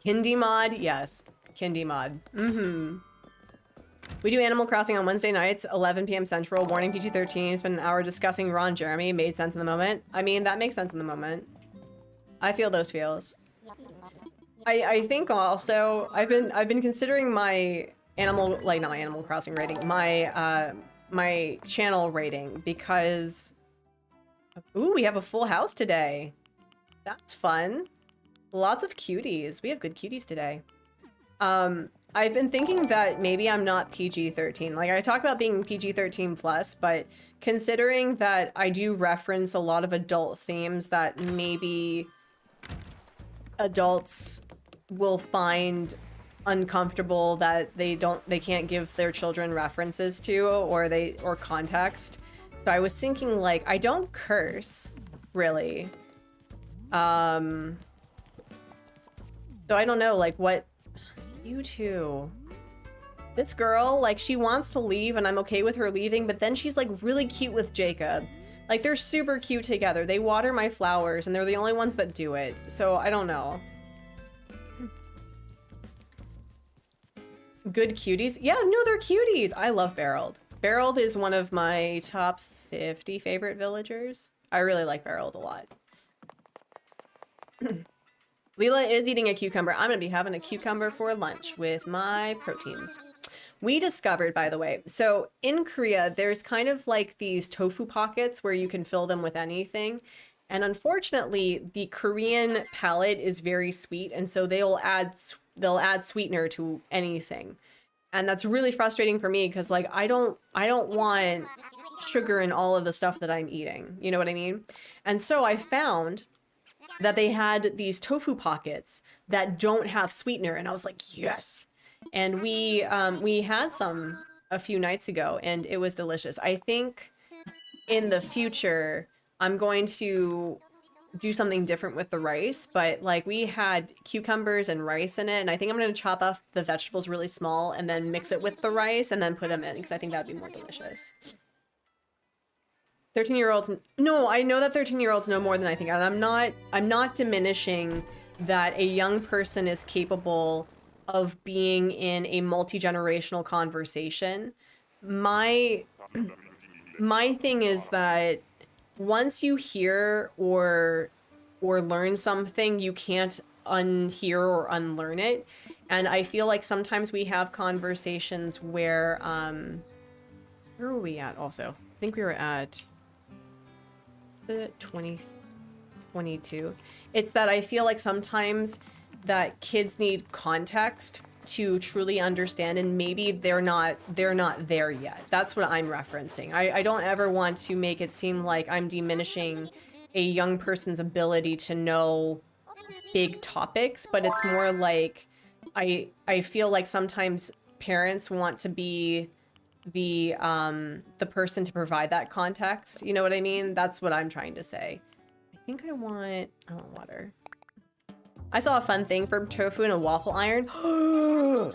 Kindy mod, yes. Kindy mod. We do Animal Crossing on Wednesday nights, 11 p.m. Central. Warning PG-13. Spend an hour discussing Ron Jeremy. Made sense in the moment. I mean, that makes sense in the moment. I feel those feels. I think also I've been considering my not my Animal Crossing rating, my channel rating, because ooh, we have a full house today. That's fun. Lots of cuties. We have good cuties today. I've been thinking that maybe I'm not PG-13. Like, I talk about being PG-13 plus, but considering that I do reference a lot of adult themes that maybe adults will find uncomfortable, that they can't give their children references to, or context. So I was thinking, like, I don't curse, really. So I don't know, like, what... You too. This girl, like, she wants to leave and I'm okay with her leaving, but then she's, like, really cute with Jacob. Like, they're super cute together. They water my flowers and they're the only ones that do it. So I don't know. Good cuties? Yeah, no, they're cuties. I love Barreled. Barreled is one of my top 50 favorite villagers. I really like Barreled a lot. Leela is eating a cucumber. I'm gonna be having a cucumber for lunch with my proteins. We discovered, by the way, so in Korea, there's kind of like these tofu pockets where you can fill them with anything. And unfortunately, the Korean palate is very sweet, and so they'll add sweetener to anything. And that's really frustrating for me because, like, I don't want sugar in all of the stuff that I'm eating. You know what I mean? And so I found that they had these tofu pockets that don't have sweetener, and I was like, yes. And we had some a few nights ago, and it was delicious. I think in the future I'm going to do something different with the rice, but like we had cucumbers and rice in it, and I think I'm going to chop off the vegetables really small and then mix it with the rice and then put them in because I think that'd be more delicious. 13-year-olds, no, I know that 13-year-olds know more than I think, and I'm not diminishing that a young person is capable of being in a multi-generational conversation. My thing is that once you hear or learn something, you can't unhear or unlearn it. And I feel like sometimes we have conversations where where were we at also? I think we were at 2022. It's that I feel like sometimes that kids need context to truly understand, and maybe they're not there yet. That's what I'm referencing. I don't ever want to make it seem like I'm diminishing a young person's ability to know big topics, but it's more like I feel like sometimes parents want to be the person to provide that context. You know what I mean? That's what I'm trying to say. I think I want water. I saw a fun thing for tofu in a waffle iron. Oh,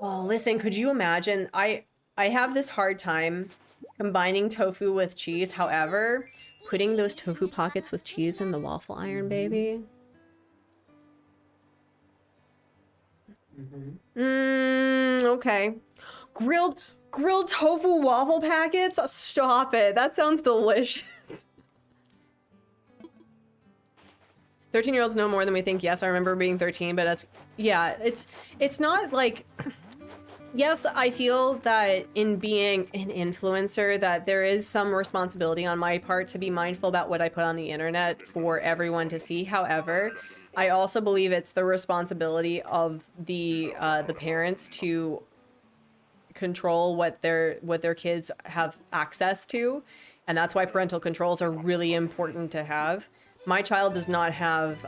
listen, could you imagine? I have this hard time combining tofu with cheese. However, putting those tofu pockets with cheese in the waffle iron, baby. Okay. Grilled tofu waffle packets? Stop it. That sounds delicious. 13-year-olds know more than we think. Yes, I remember being 13, but yeah, it's not like, yes, I feel that in being an influencer that there is some responsibility on my part to be mindful about what I put on the internet for everyone to see. However, I also believe it's the responsibility of the parents to control what their kids have access to, and that's why parental controls are really important to have. My child does not have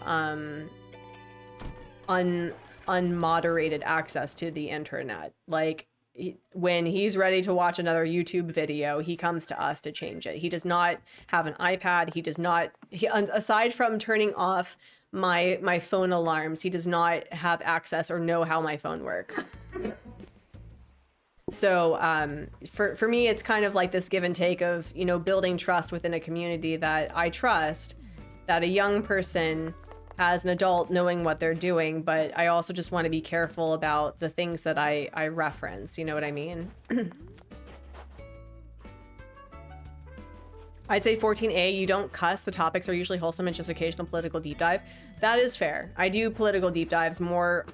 unmoderated access to the internet. Like, when he's ready to watch another YouTube video, he comes to us to change it. He does not have an iPad. He does not, aside from turning off my phone alarms, he does not have access or know how my phone works. So for me, it's kind of like this give and take of, you know, building trust within a community that I trust, that a young person has an adult knowing what they're doing, but I also just want to be careful about the things that I reference, you know what I mean? I'd say 14A, you don't cuss. The topics are usually wholesome and just occasional political deep dive. That is fair. I do political deep dives more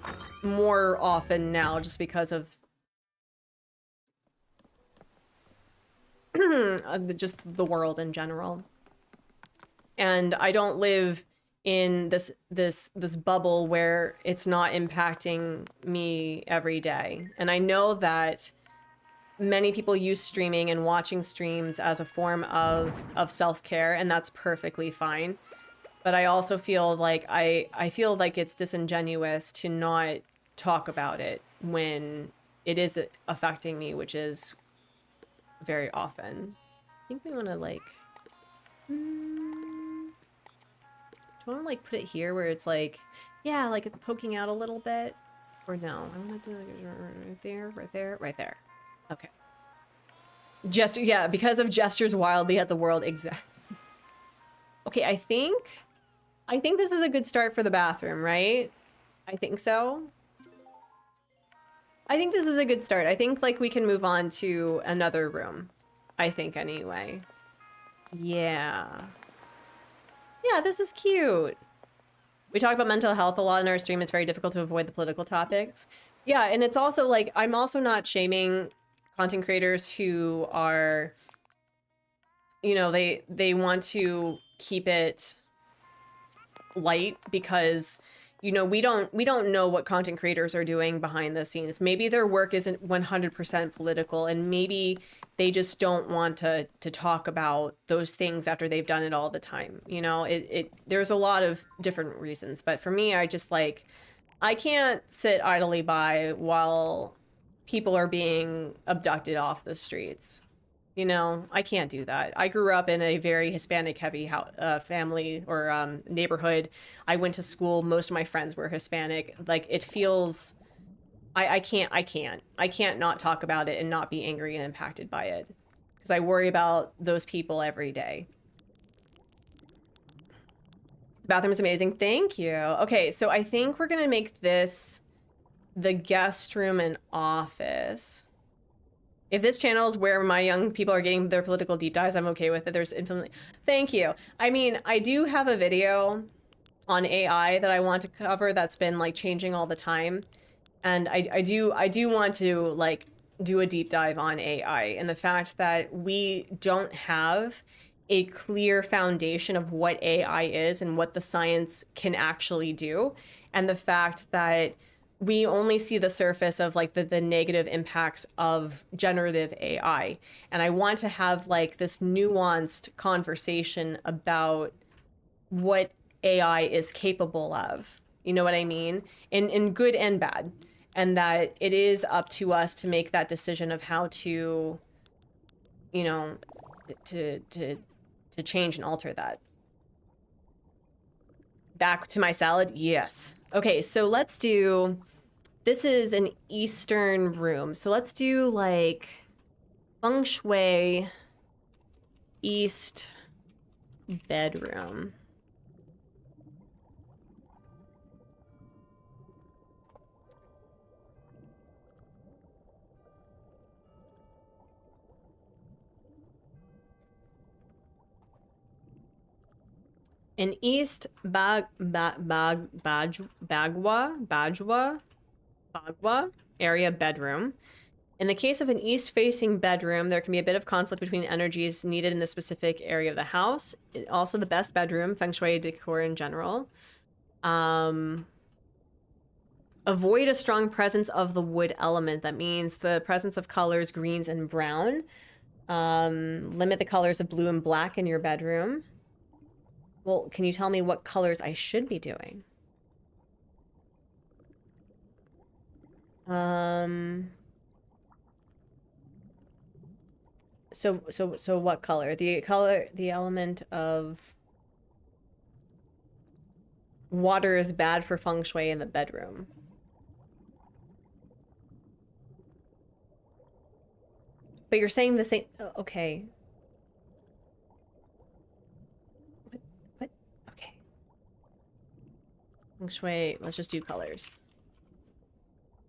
often now just because of just the world in general. And I don't live in this bubble where it's not impacting me every day. And I know that many people use streaming and watching streams as a form of self-care, and that's perfectly fine. But I also feel like I feel like it's disingenuous to not talk about it when it is affecting me, which is very often. I think we want to like do I want to like put it here where it's like, yeah, like it's poking out a little bit? Or no, I want to do like right there, right there, right there. Okay. Yeah, because of gestures wildly at the world. Exactly. Okay, I think this is a good start for the bathroom, right? I think so. I think this is a good start. I think like we can move on to another room. I think anyway. Yeah. Yeah, this is cute. We talk about mental health a lot in our stream. It's very difficult to avoid the political topics. Yeah, and it's also like, I'm also not shaming content creators who are, you know, they want to keep it light because, you know, we don't know what content creators are doing behind the scenes. Maybe their work isn't 100% political, and maybe they just don't want to talk about those things after they've done it all the time. You know, there's a lot of different reasons, but for me, I just like, I can't sit idly by while people are being abducted off the streets. You know, I can't do that. I grew up in a very Hispanic heavy family or neighborhood. I went to school. Most of my friends were Hispanic. Like, it feels, I can't not talk about it and not be angry and impacted by it. Because I worry about those people every day. The bathroom is amazing. Thank you. Okay, so I think we're going to make this the guest room and office. If this channel is where my young people are getting their political deep dives, I'm okay with it. There's infinitely... Thank you. I mean, I do have a video on AI that I want to cover that's been like changing all the time. And I do want to like do a deep dive on AI and the fact that we don't have a clear foundation of what AI is and what the science can actually do. And the fact that we only see the surface of like the negative impacts of generative AI. And I want to have like this nuanced conversation about what AI is capable of. You know what I mean? In good and bad. And that it is up to us to make that decision of how to, you know, to change and alter that. Back to my salad? Yes. Okay, so let's do, this is an Eastern room. So let's do like feng shui East bedroom. An East Bagua area bedroom. In the case of an east-facing bedroom, there can be a bit of conflict between energies needed in the specific area of the house. Also, the best bedroom, feng shui decor in general. Avoid a strong presence of the wood element. That means the presence of colors, greens and brown. Limit the colors of blue and black in your bedroom. Well, can you tell me what colors I should be doing? So what color? The element of water is bad for feng shui in the bedroom. But you're saying the same, okay. What? Okay. Feng shui, let's just do colors.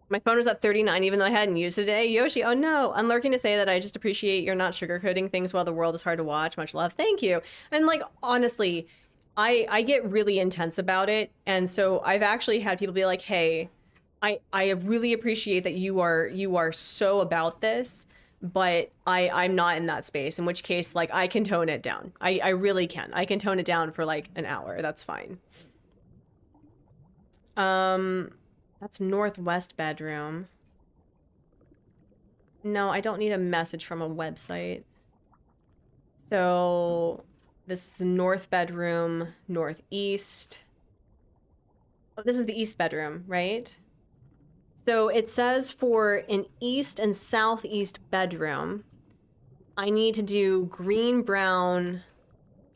My phone was at 39 even though I hadn't used it today. Yoshi, oh no. I'm lurking to say that I just appreciate you're not sugarcoating things while the world is hard to watch. Much love. Thank you. And like, honestly, I get really intense about it. And so I've actually had people be like, hey, I really appreciate that you are so about this, but I'm not in that space, in which case, like, I can tone it down. I really can. I can tone it down for like an hour. That's fine. That's northwest bedroom. No, I don't need a message from a website. So this is the north bedroom, northeast. Oh, this is the east bedroom, right? So it says for an east and southeast bedroom, I need to do green, brown,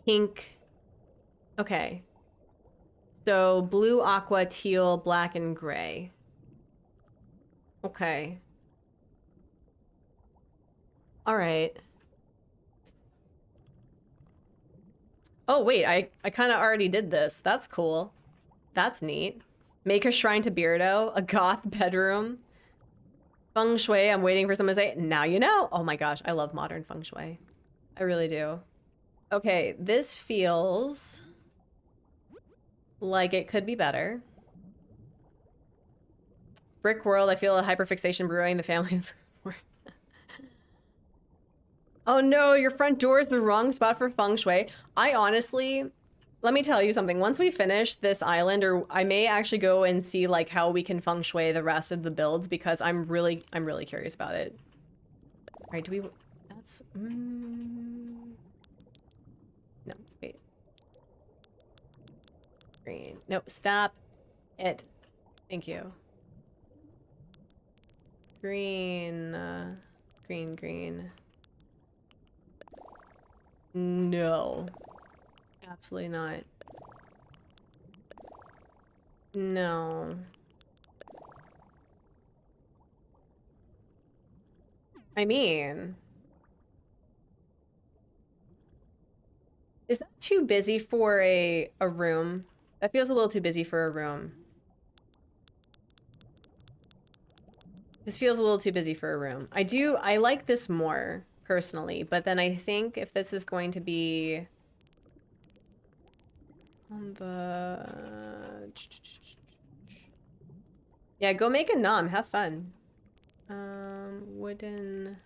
pink. Okay. So blue, aqua, teal, black, and gray. Okay. All right. Oh, wait, I kind of already did this. That's cool. That's neat. Make a shrine to Beardo, a goth bedroom. Feng shui, I'm waiting for someone to say, now you know. Oh my gosh, I love modern feng shui. I really do. Okay, this feels like it could be better. Brick world, I feel a hyperfixation brewing the family. Oh no, your front door is the wrong spot for feng shui. I honestly, let me tell you something. Once we finish this island, or I may actually go and see like how we can feng shui the rest of the builds, because I'm really curious about it. All right, do we, that's, no, wait. Green, no, stop it. Thank you. Green, green. No. Absolutely not. No. I mean... Is that too busy for a room? That feels a little too busy for a room. This feels a little too busy for a room. I like this more, personally, but then I think if this is going to be... on the... Yeah, go make a nom, have fun. Wooden...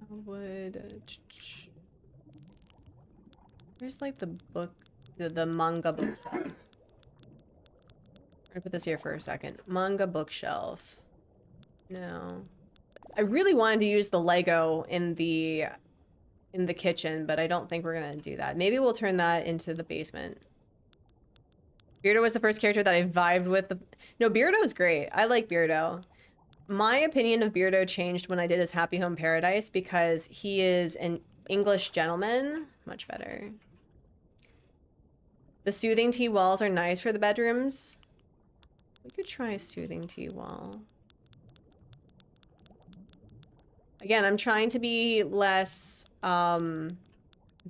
Wood... Where's like the book, the manga book? I'm gonna put this here for a second. Manga bookshelf. No. I really wanted to use the Lego in the kitchen, but I don't think we're gonna do that. Maybe we'll turn that into the basement. Beardo was the first character that I vibed with. No, Beardo's great. I like Beardo. My opinion of Beardo changed when I did his Happy Home Paradise because he is an English gentleman. Much better. The soothing tea walls are nice for the bedrooms. We could try a soothing tea wall. Again, I'm trying to be less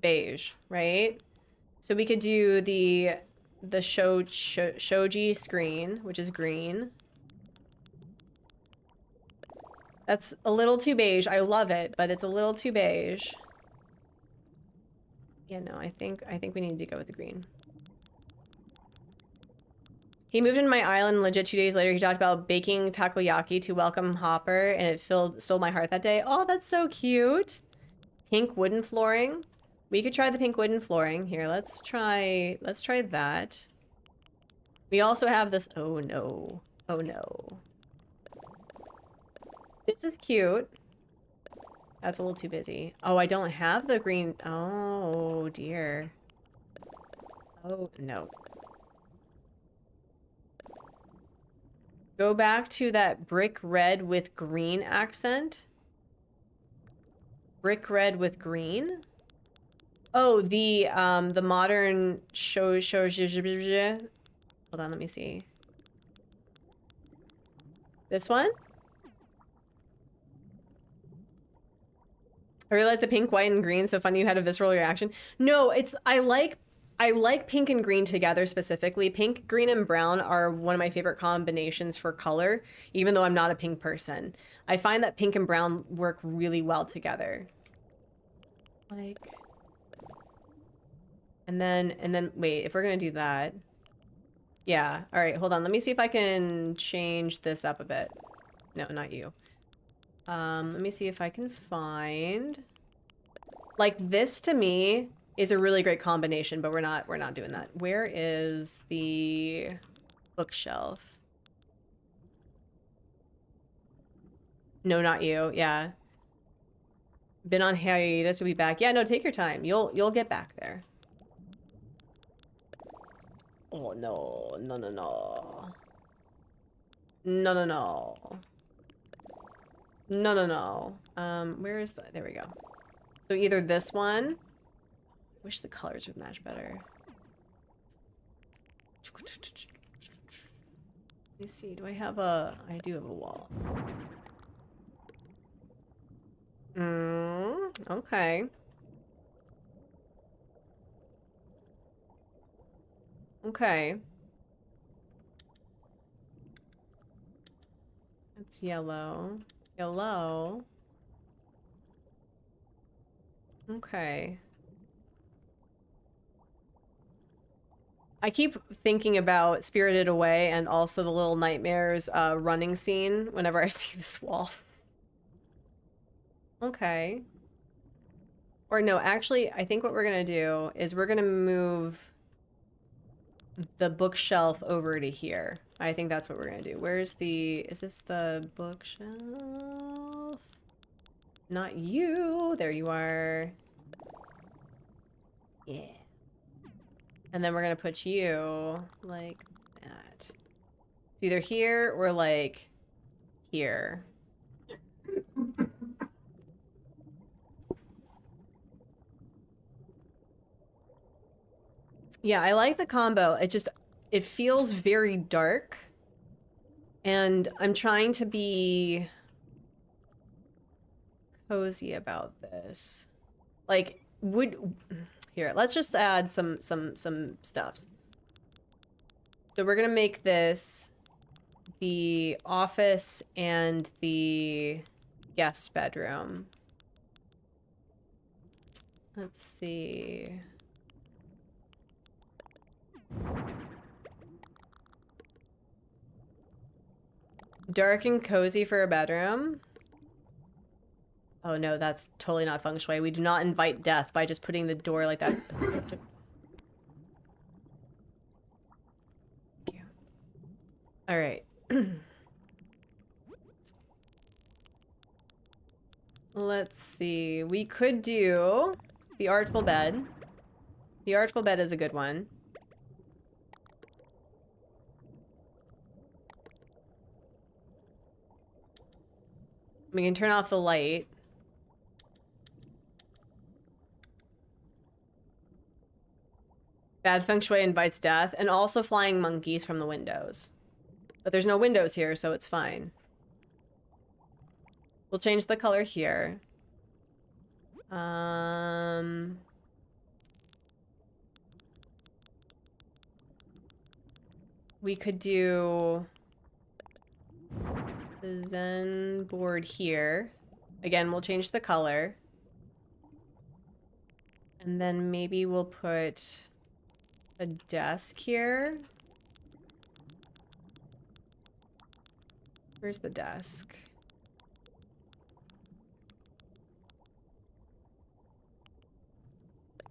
beige, right? So we could do the shoji screen, which is green. That's a little too beige. I love it, but it's a little too beige. Yeah, no, I think we need to go with the green. He moved into my island legit 2 days later. He talked about baking takoyaki to welcome Hopper, and it stole my heart that day. Oh, that's so cute. Pink wooden flooring. We could try the pink wooden flooring. Here, let's try that. We also have this. Oh no. Oh no. This is cute. That's a little too busy. Oh, I don't have the green. Oh dear. Oh no. Go back to that brick red with green accent. Brick red with green. Oh, the modern show. Hold on, let me see. This one? I really like the pink, white, and green. So funny you had a visceral reaction. No, it's I like pink and green together specifically. Pink, green, and brown are one of my favorite combinations for color, even though I'm not a pink person. I find that pink and brown work really well together. Like, and then wait, if we're gonna do that, yeah. All right, hold on. Let me see if I can change this up a bit. No, not you. Let me see if I can find... Like, this to me is a really great combination, but we're not doing that. Where is the bookshelf? No, not you. Yeah. Been on hiatus, we'll be back. Yeah, no, take your time. You'll get back there. Oh no, no, no, no. No, no, no. No, no, no. Where is the... There we go. So either this one... I wish the colors would match better. Let me see, do I have a... I do have a wall. Okay. Okay. It's yellow. Yellow. Okay. I keep thinking about Spirited Away and also the Little Nightmares running scene whenever I see this wall. Okay. Or no, actually, I think what we're gonna do is we're gonna move the bookshelf over to here. I think that's what we're gonna do. Where's the... Is this the bookshelf? Not you. There you are. Yeah. And then we're gonna put you like that. It's either here or like here. Yeah, I like the combo. It feels very dark. And I'm trying to be cozy about this. Like, here, let's just add some stuffs. So we're gonna make this the office and the guest bedroom. Let's see. Dark and cozy for a bedroom. Oh no, that's totally not feng shui. We do not invite death by just putting the door like that. Thank you. All right. Let's see. We could do the artful bed. The artful bed is a good one. We can turn off the light. Bad feng shui invites death, and also flying monkeys from the windows. But there's no windows here, so it's fine. We'll change the color here. We could do the Zen board here. Again, we'll change the color. And then maybe we'll put a desk here. Where's the desk?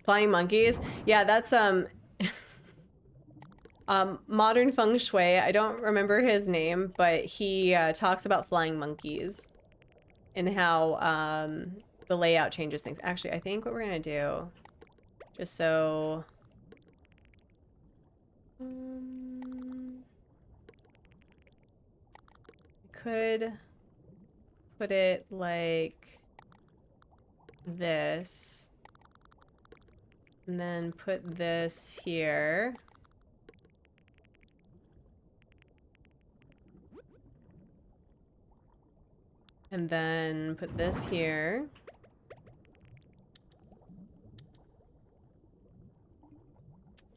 Flying monkeys? Yeah, that's modern feng shui. I don't remember his name, but he talks about flying monkeys and how the layout changes things. Actually, I think what we're gonna do, just so could put it like this, and then put this here. And then put this here.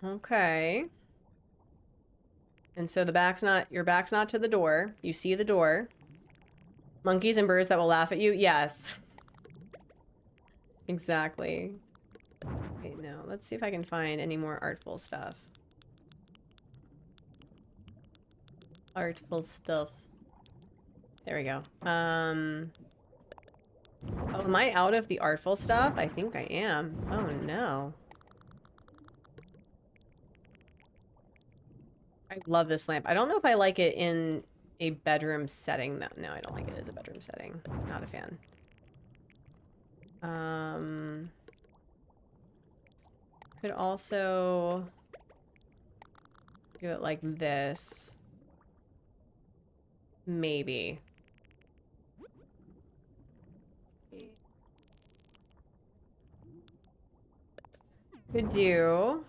Okay. And so the back's not, your back's not to the door. You see the door. Monkeys and birds that will laugh at you? Yes. Exactly. Wait, no. Let's see if I can find any more artful stuff. Artful stuff. There we go. Oh, am I out of the artful stuff? I think I am. Oh no. I love this lamp. I don't know if I like it in a bedroom setting. No, I don't like it as a bedroom setting. Not a fan. Could also do it like this. Maybe. Could do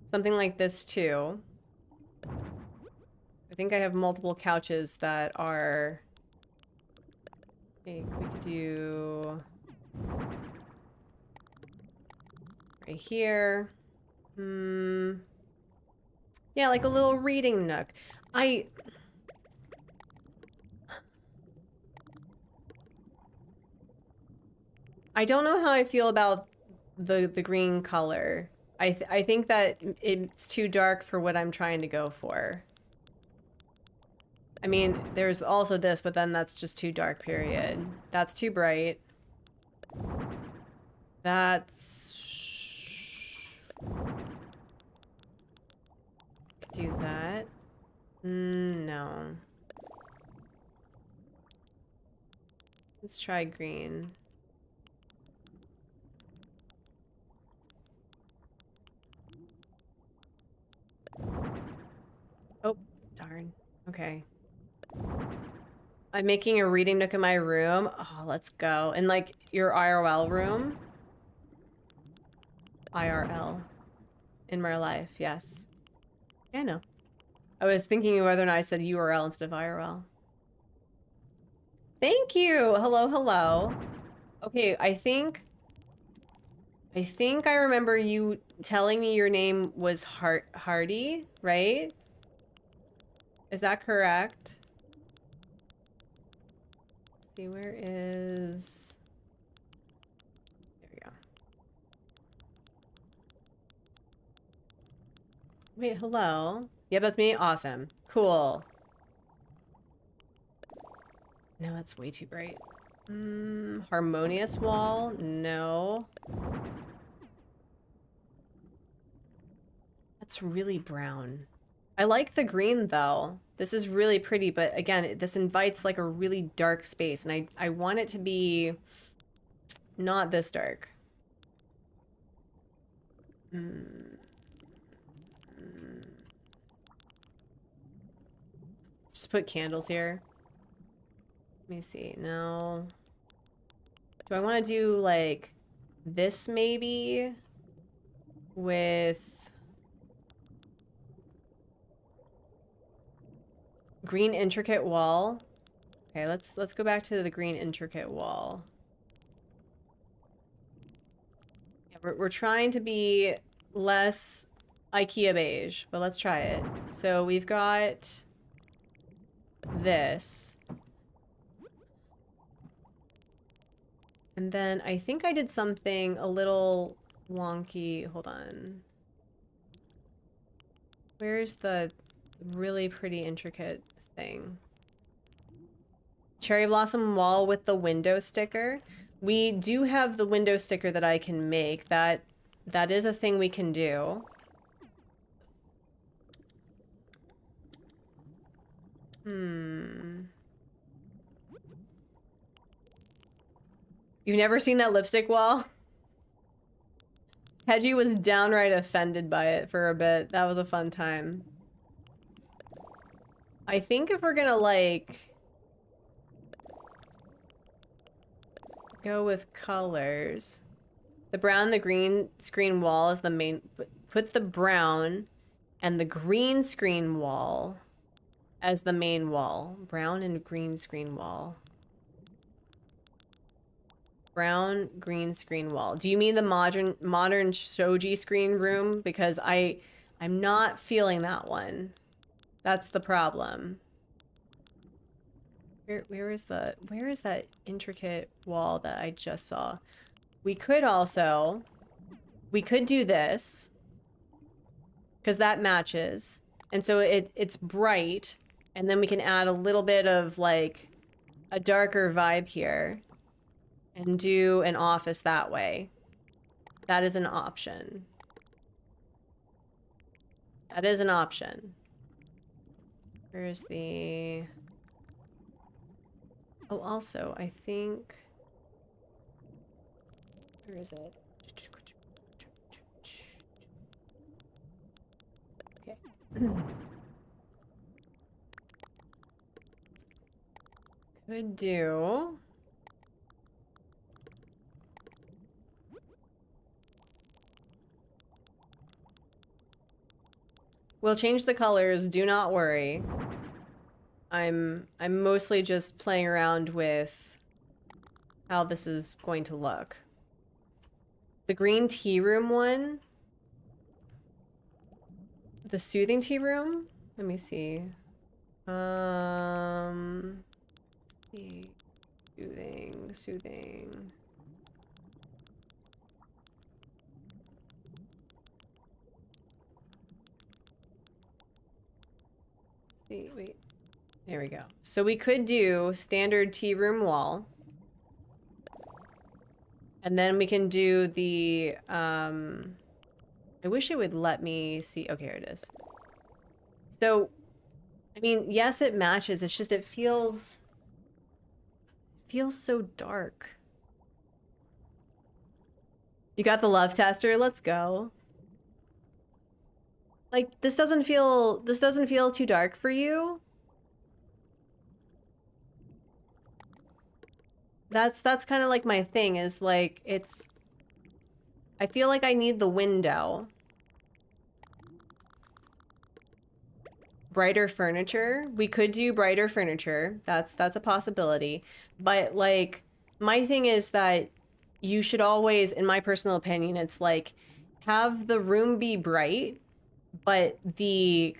something like this too. I think I have multiple couches that are... I think we could do... right here. Yeah, like a little reading nook. I don't know how I feel about the green color. I think that it's too dark for what I'm trying to go for. I mean, there's also this, but then that's just too dark, period. That's too bright. That's... do that. No. Let's try green. Oh, darn. Okay. I'm making a reading nook in my room. Oh, let's go. In like your IRL room. IRL. In real life, yes. Yeah, I know. I was thinking whether or not I said URL instead of IRL. Thank you. Hello, hello. Okay, I think I remember you telling me your name was Hardy, right? Is that correct? Let's see, where is... there we go. Wait, hello? Yep, that's me. Awesome. Cool. No, that's way too bright. Harmonious wall? No. That's really brown. I like the green though. This is really pretty, but again, this invites like a really dark space, and I want it to be not this dark. Just put candles here. Let me see. No. Do I want to do like this maybe with green intricate wall? Okay, let's go back to the green intricate wall. Yeah, we're trying to be less IKEA beige, but let's try it. So we've got this. And then I think I did something a little wonky. Hold on. Where's the really pretty intricate thing? Cherry blossom wall with the window sticker. We do have the window sticker that I can make. That is a thing we can do. You've never seen that lipstick wall? Hedgie was downright offended by it for a bit. That was a fun time. I think if we're gonna, like, go with colors, the brown, the green screen wall is the main... Put the brown and the green screen wall as the main wall. Brown and green screen wall. Brown, green screen wall. Do you mean the modern shoji screen room? Because I'm not feeling that one. That's the problem. Where is that intricate wall that I just saw? We could do this, because that matches. And so it's bright, and then we can add a little bit of like a darker vibe here. and do an office that way. That is an option. That is an option. Where's the... Oh, also, I think... Where is it? Okay. Could do... We'll change the colors, do not worry. I'm mostly just playing around with how this is going to look. The green tea room one. The soothing tea room? Let me see. Soothing. See, wait. There we go. So we could do standard tea room wall. And then we can do the, I wish it would let me see. Okay, here it is. So, I mean, yes, it matches. It's just, it feels so dark. You got the love tester? Let's go. Like, this doesn't feel too dark for you? That's kind of like my thing, is like, it's... I feel like I need the window. Brighter furniture. We could do brighter furniture. That's a possibility. But, like, my thing is that you should always, in my personal opinion, it's like, have the room be bright, but the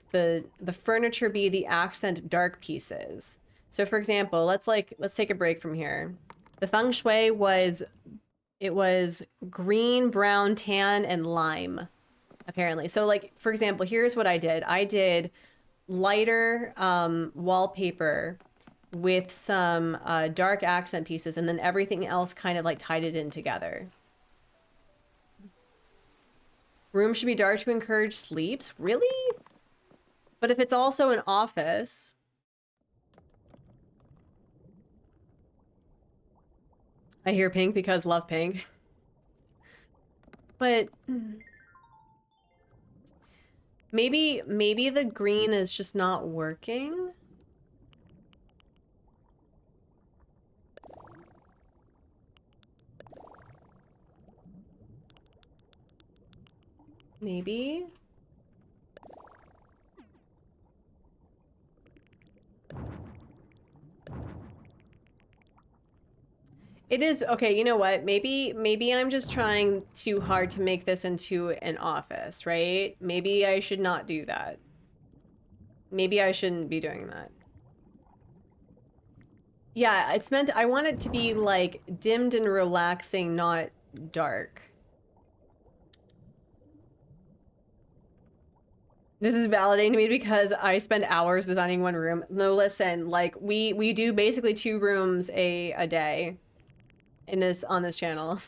furniture be the accent dark pieces. So for example, let's take a break from here. The feng shui was, it was green, brown, tan, and lime, apparently. So like, for example, here's what I did. I did lighter wallpaper with some dark accent pieces, and then everything else kind of like tied it in together. Room should be dark to encourage sleeps? Really? But if it's also an office... I hear pink because love pink. But... Maybe the green is just not working? Maybe? It is, okay, you know what? Maybe I'm just trying too hard to make this into an office, right? Maybe I should not do that. Maybe I shouldn't be doing that. Yeah, it's meant, I want it to be like dimmed and relaxing, not dark. This is validating to me because I spend hours designing one room. No, listen, like we do basically 2 rooms a day in on this channel.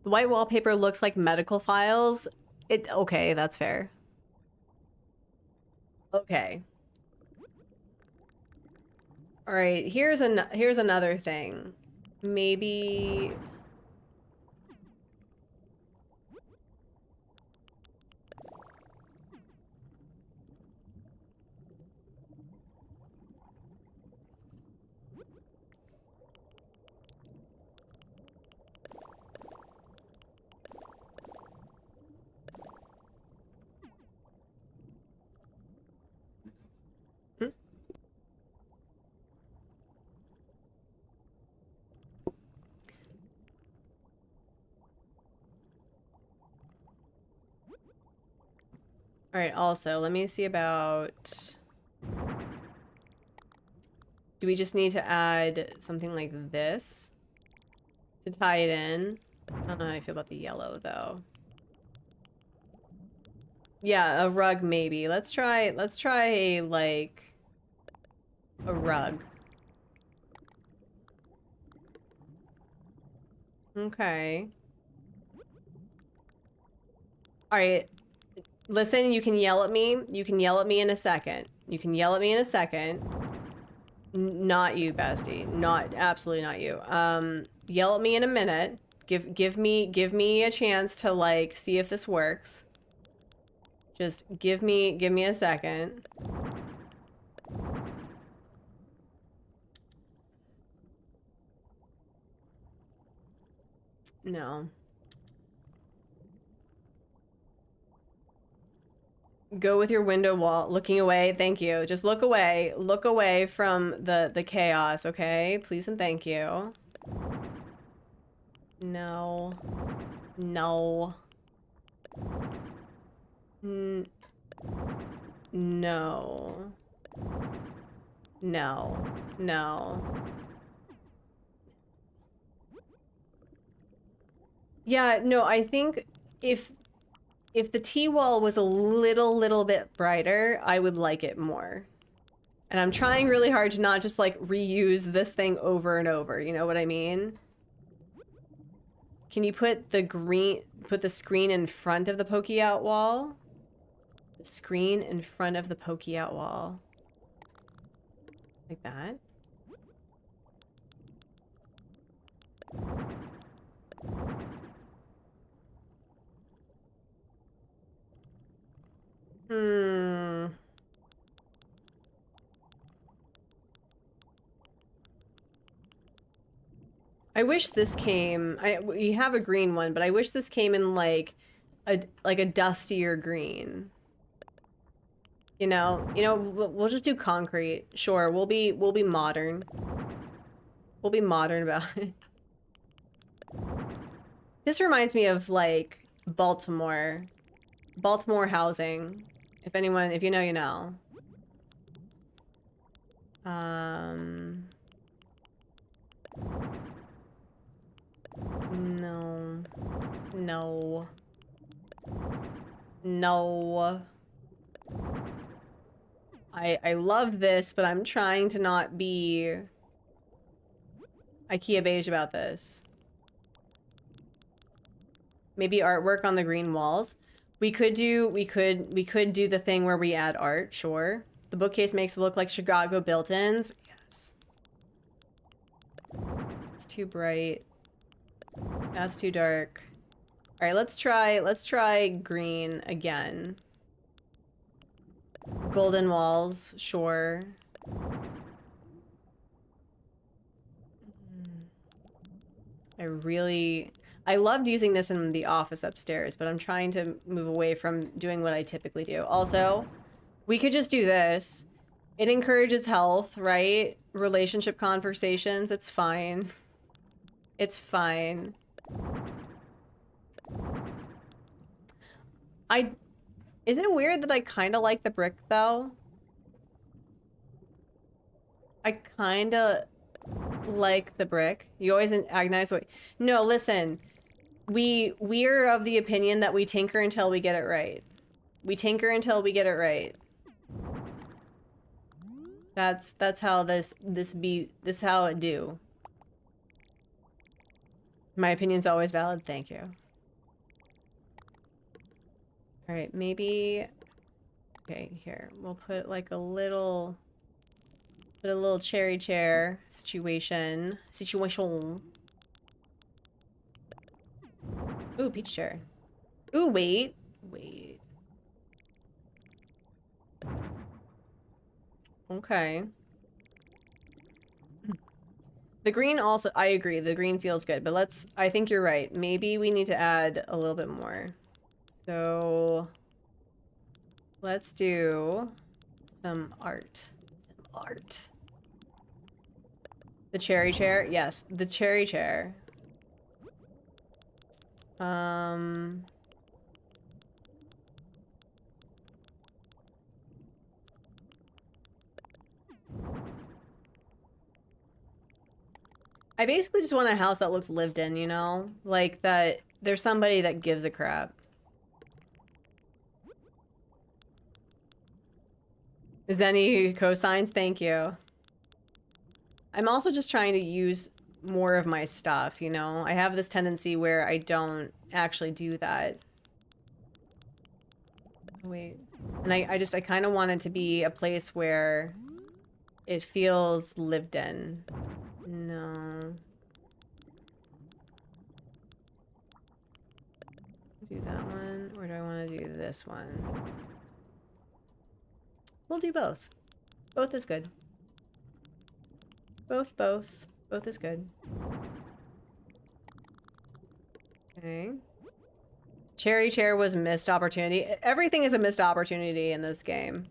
The white wallpaper looks like medical files. Okay, that's fair. Okay. All right, here's another thing. Maybe... All right, also, let me see about... Do we just need to add something like this to tie it in? I don't know how I feel about the yellow though. Yeah, a rug maybe. Let's try like a rug. Okay. All right. Listen, you can yell at me. You can yell at me in a second. You can yell at me in a second. Not you, bestie. Not absolutely not you. Yell at me in a minute. Give me a chance to like see if this works. Just give me a second. No. Go with your window wall, looking away. Thank you. Just look away. Look away from the chaos, okay? Please and thank you. No. No. No. No. No. Yeah, no, I think if the tea wall was a little bit brighter, I would like it more. And I'm trying really hard to not just like reuse this thing over and over, you know what I mean? Can you put the screen in front of the pokey out wall? The screen in front of the pokey out wall. Like that? I wish this came. We have a green one, but I wish this came in like a dustier green. You know, we'll just do concrete. Sure, we'll be modern. We'll be modern about it. This reminds me of like Baltimore housing. If you know, you know. No. No. No. I love this, but I'm trying to not be IKEA beige about this. Maybe artwork on the green walls. We could do the thing where we add art, sure. The bookcase makes it look like Chicago built-ins. Yes. It's too bright. That's too dark. All right, let's try green again. Golden walls, sure. I loved using this in the office upstairs, but I'm trying to move away from doing what I typically do. Also, we could just do this. It encourages health, right? Relationship conversations, it's fine. It's fine. Isn't it weird that I kind of like the brick, though? I kind of like the brick. You always agonize. No, listen. We're of the opinion that we tinker until we get it right. We tinker until we get it right. That's how this how it do. My opinion's always valid. Thank you. All right, maybe. Okay, here we'll put like a little cherry chair situation. Ooh, peach chair. Ooh, wait. Okay. The green also, I agree, the green feels good, but I think you're right. Maybe we need to add a little bit more. So, let's do some art. The cherry chair? Yes, the cherry chair. I basically just want a house that looks lived in, you know? Like that there's somebody that gives a crap. Is there any cosigns? Thank you. I'm also just trying to use more of my stuff, you know? I have this tendency where I don't actually do that. Wait. And I kind of want it to be a place where it feels lived in. No. Do that one, or do I want to do this one? We'll do both. Both is good. Both. Both is good. Okay. Cherry chair was a missed opportunity. Everything is a missed opportunity in this game.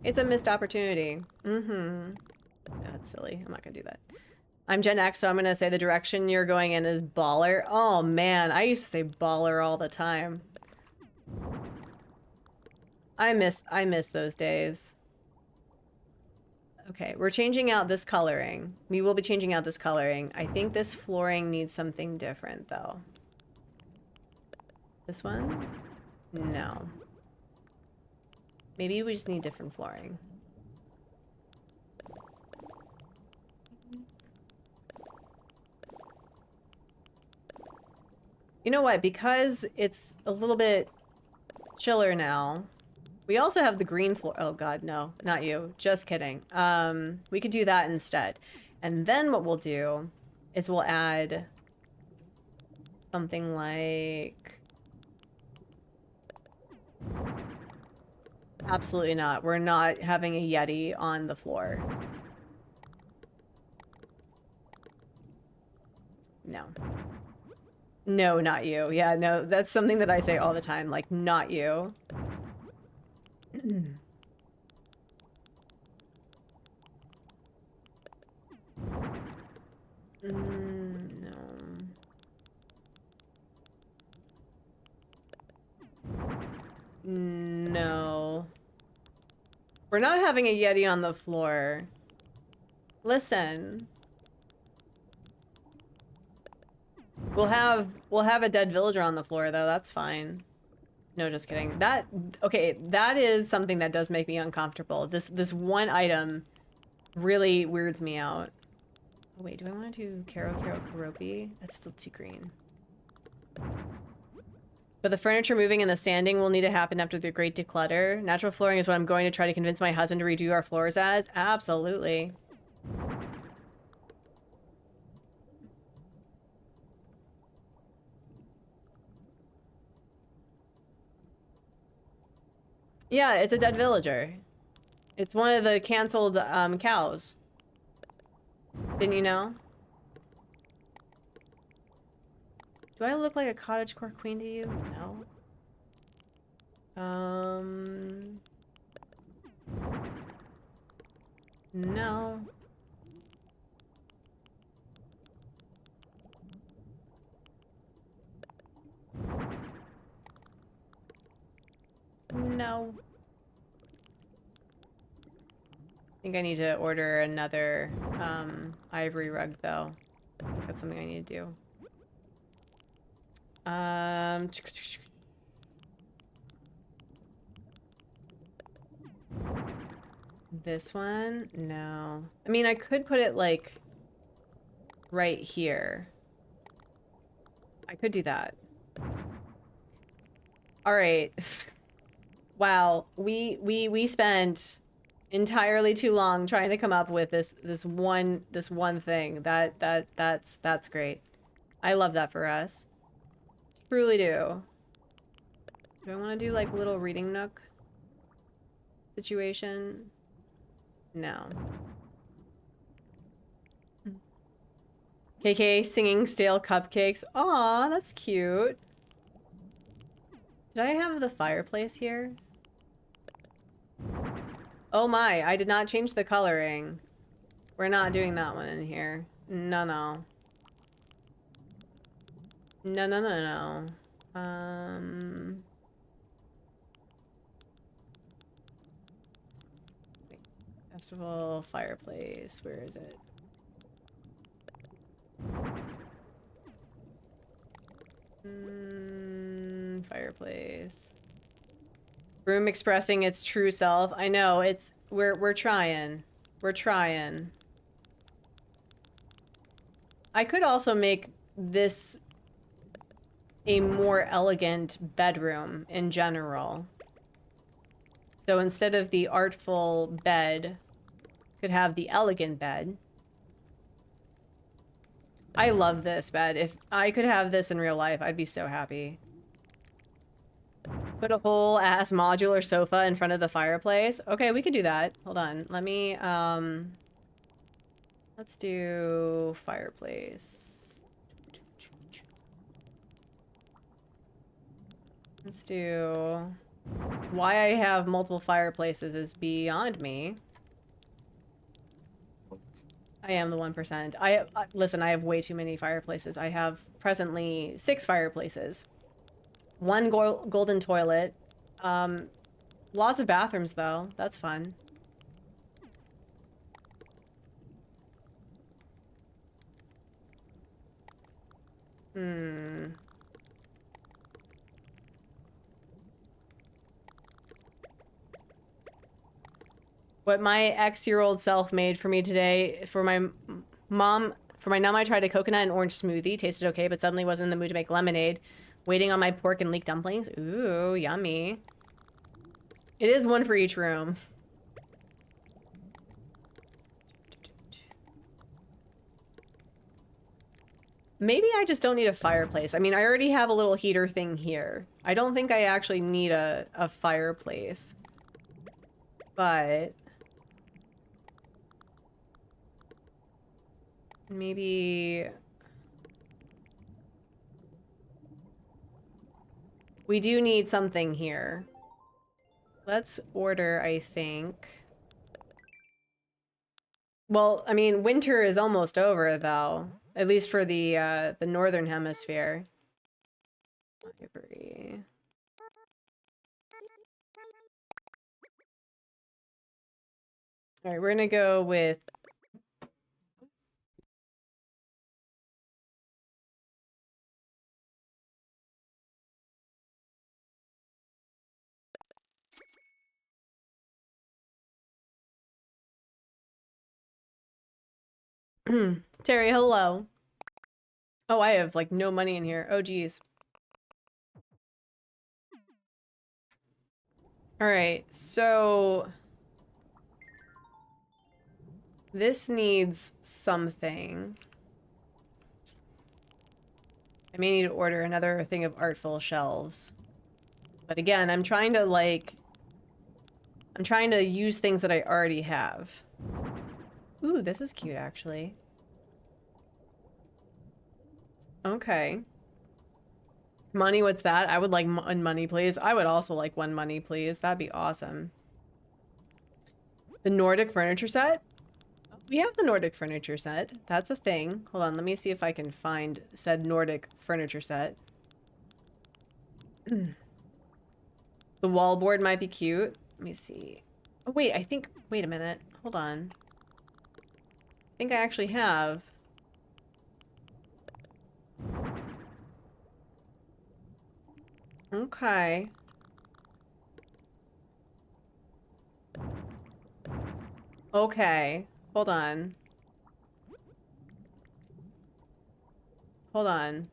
It's a missed opportunity. Mm-hmm. That's silly. I'm not gonna do that. I'm Gen X, so I'm gonna say the direction you're going in is baller. Oh man, I used to say baller all the time. I miss those days. Okay, we're changing out this coloring. We will be changing out this coloring. I think this flooring needs something different though. This one? No. Maybe we just need different flooring. You know what? Because it's a little bit chiller now. We also have the green floor. Oh god, no. Not you. Just kidding. We could do that instead. And then what we'll do is we'll add something like... Absolutely not. We're not having a Yeti on the floor. No. No, not you. Yeah, no, that's something that I say all the time. Like, not you. No. No. We're not having a Yeti on the floor. Listen. We'll have a dead villager on the floor though, that's fine. No, just kidding. Okay, that is something that does make me uncomfortable. This one item really weirds me out. Oh wait, do I want to do Karo Karopi? That's still too green. But the furniture moving and the sanding will need to happen after the great declutter. Natural flooring is what I'm going to try to convince my husband to redo our floors as. Absolutely. Yeah, it's a dead villager. It's one of the canceled cows. Didn't you know? Do I look like a cottagecore queen to you? No. No. No. I think I need to order another ivory rug though. I think that's something I need to do. This one? No. I mean, I could put it like right here. I could do that. All right. Wow, we spent entirely too long trying to come up with this one thing. That's great. I love that for us. Truly do. Do I want to do like little reading nook situation? No. KK singing stale cupcakes. Aw, that's cute. Did I have the fireplace here? Oh my, I did not change the coloring. We're not doing that one in here. No, no. No, no, no, no. Wait. Festival fireplace, where is it? fireplace. Room expressing its true self. I know, it's we're trying. We're trying. I could also make this a more elegant bedroom in general. So instead of the artful bed, could have the elegant bed. I love this bed. If I could have this in real life, I'd be so happy. Put a whole ass modular sofa in front of the fireplace. Okay, we could do that. Hold on. Let me, let's do fireplace. Let's do... Why I have multiple fireplaces is beyond me. I am the 1%. Listen, I have way too many fireplaces. I have presently 6 fireplaces. 1 golden toilet. Lots of bathrooms, though. That's fun. What my ex-year-old self made for me today, for my mom, for my numb, I tried a coconut and orange smoothie. Tasted okay, but suddenly wasn't in the mood to make lemonade. Waiting on my pork and leek dumplings. Ooh, yummy. It is 1 for each room. Maybe I just don't need a fireplace. I mean, I already have a little heater thing here. I don't think I actually need a fireplace. But... maybe... we do need something here. Let's order, I think. Well, I mean, winter is almost over, though. At least for the northern hemisphere. Library. All right, we're gonna go with... Terry, hello. Oh, I have, like, no money in here. Oh, geez. Alright, so... this needs something. I may need to order another thing of artful shelves. But again, I'm trying to, like... I'm trying to use things that I already have. Ooh, this is cute, actually. Okay. Money, what's that? I would like one money, please. I would also like 1 money, please. That'd be awesome. The Nordic furniture set? We have the Nordic furniture set. That's a thing. Hold on, let me see if I can find said Nordic furniture set. The wallboard might be cute. Let me see. Oh, wait, I think... wait a minute. Hold on. I think I actually have... okay. Okay. Hold on. Hold on.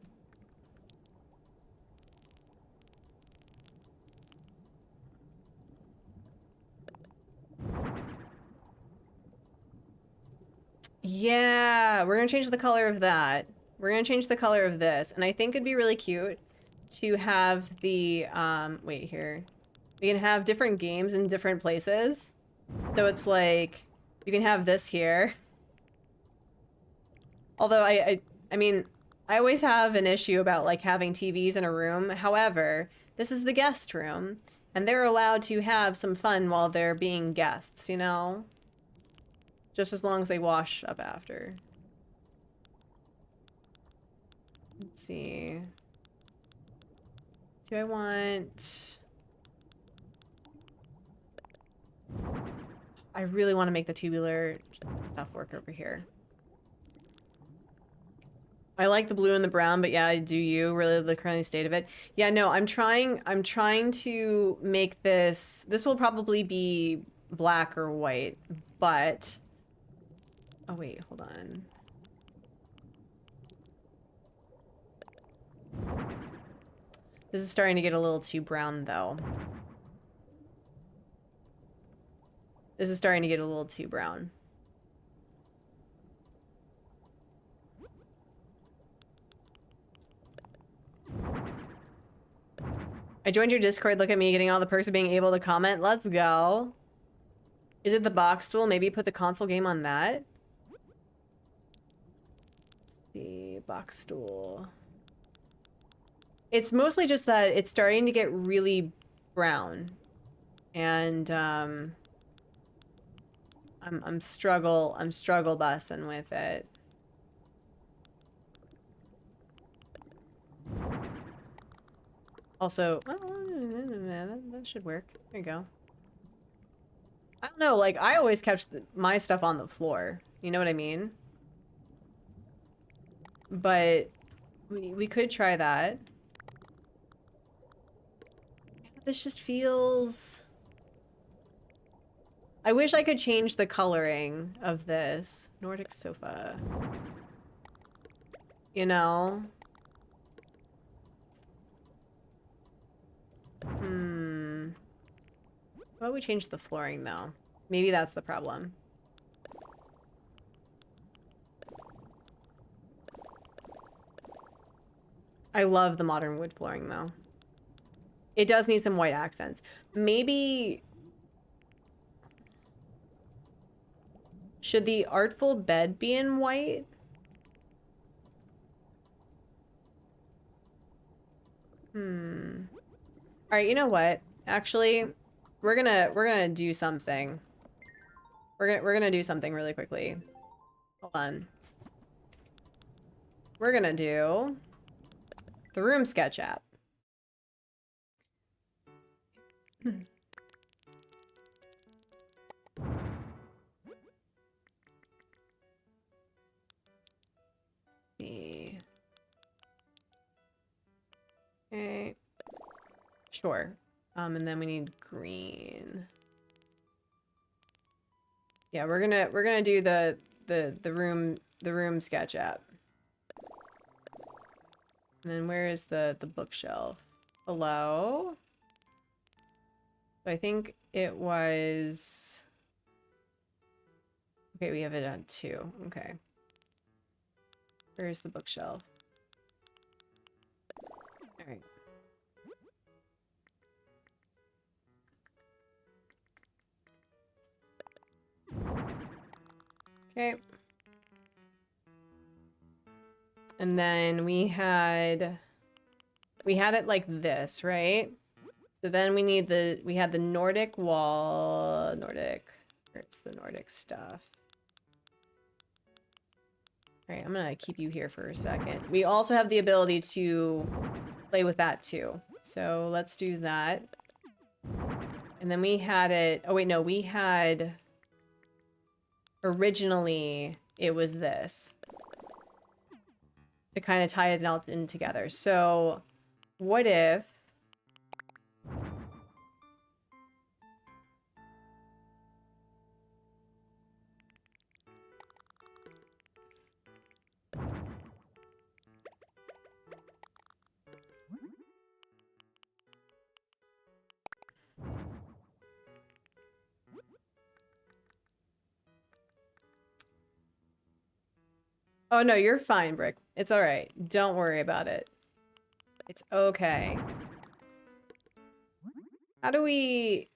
Yeah, we're gonna change the color of that. We're gonna change the color of this. And I think it'd be really cute to have the, wait here. We can have different games in different places. So it's like, you can have this here. Although I mean, I always have an issue about like having TVs in a room. However, this is the guest room, and they're allowed to have some fun while they're being guests, you know? Just as long as they wash up after. Let's see. Do I want... I really want to make the tubular stuff work over here. I like the blue and the brown, but yeah, do you really the current state of it? Yeah, no, I'm trying to make this will probably be black or white, but oh wait, hold on. This is starting to get a little too brown though. This is starting to get a little too brown. I joined your Discord. Look at me getting all the perks of being able to comment. Let's go. Is it the box tool? Maybe put the console game on that. Let's see, box stool. It's mostly just that it's starting to get really brown, and I'm struggle bussing with it. Also, well, that should work. There you go. I don't know, like, I always kept my stuff on the floor. You know what I mean? But we could try that. This just feels... I wish I could change the coloring of this. Nordic sofa. You know? How about we change the flooring, though? Maybe that's the problem. I love the modern wood flooring, though. It does need some white accents. Maybe... Should the artful bed be in white? Alright, you know what? Actually, we're gonna do something. We're gonna do something really quickly. Hold on. We're gonna do the room sketch app. Okay. Sure. And then we need green. Yeah, we're gonna do the room sketch app. And then where is the bookshelf? Hello? I think it was... Okay, we have it on 2. Okay. Where's the bookshelf? Alright. Okay. And then we had it like this, right? So then we had the Nordic wall, where's the Nordic stuff? All right, I'm gonna keep you here for a second. We also have the ability to play with that too. So let's do that. And then we had it, oh wait, no, we had, originally it was this. To kind of tie it all in together. So what if oh no, you're fine, Brick. It's all right. Don't worry about it. It's okay. How do we...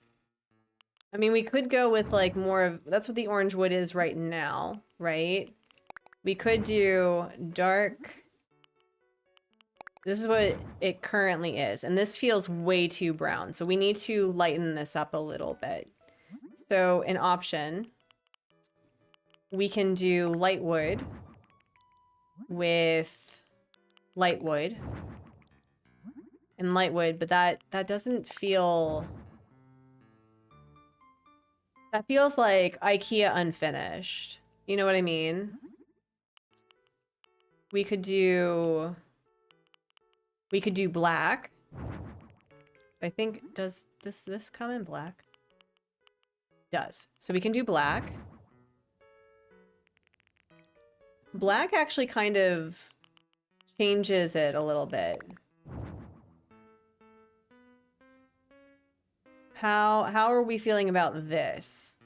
I mean, we could go with like more of... That's what the orange wood is right now, right? We could do dark... This is what it currently is. And this feels way too brown. So we need to lighten this up a little bit. So an option, we can do light wood with light wood and light wood, but that doesn't feel... That feels like IKEA unfinished. You know what I mean? We could do black. I think, does this come in black? Does. So we can do black. Black actually kind of changes it a little bit. How are we feeling about this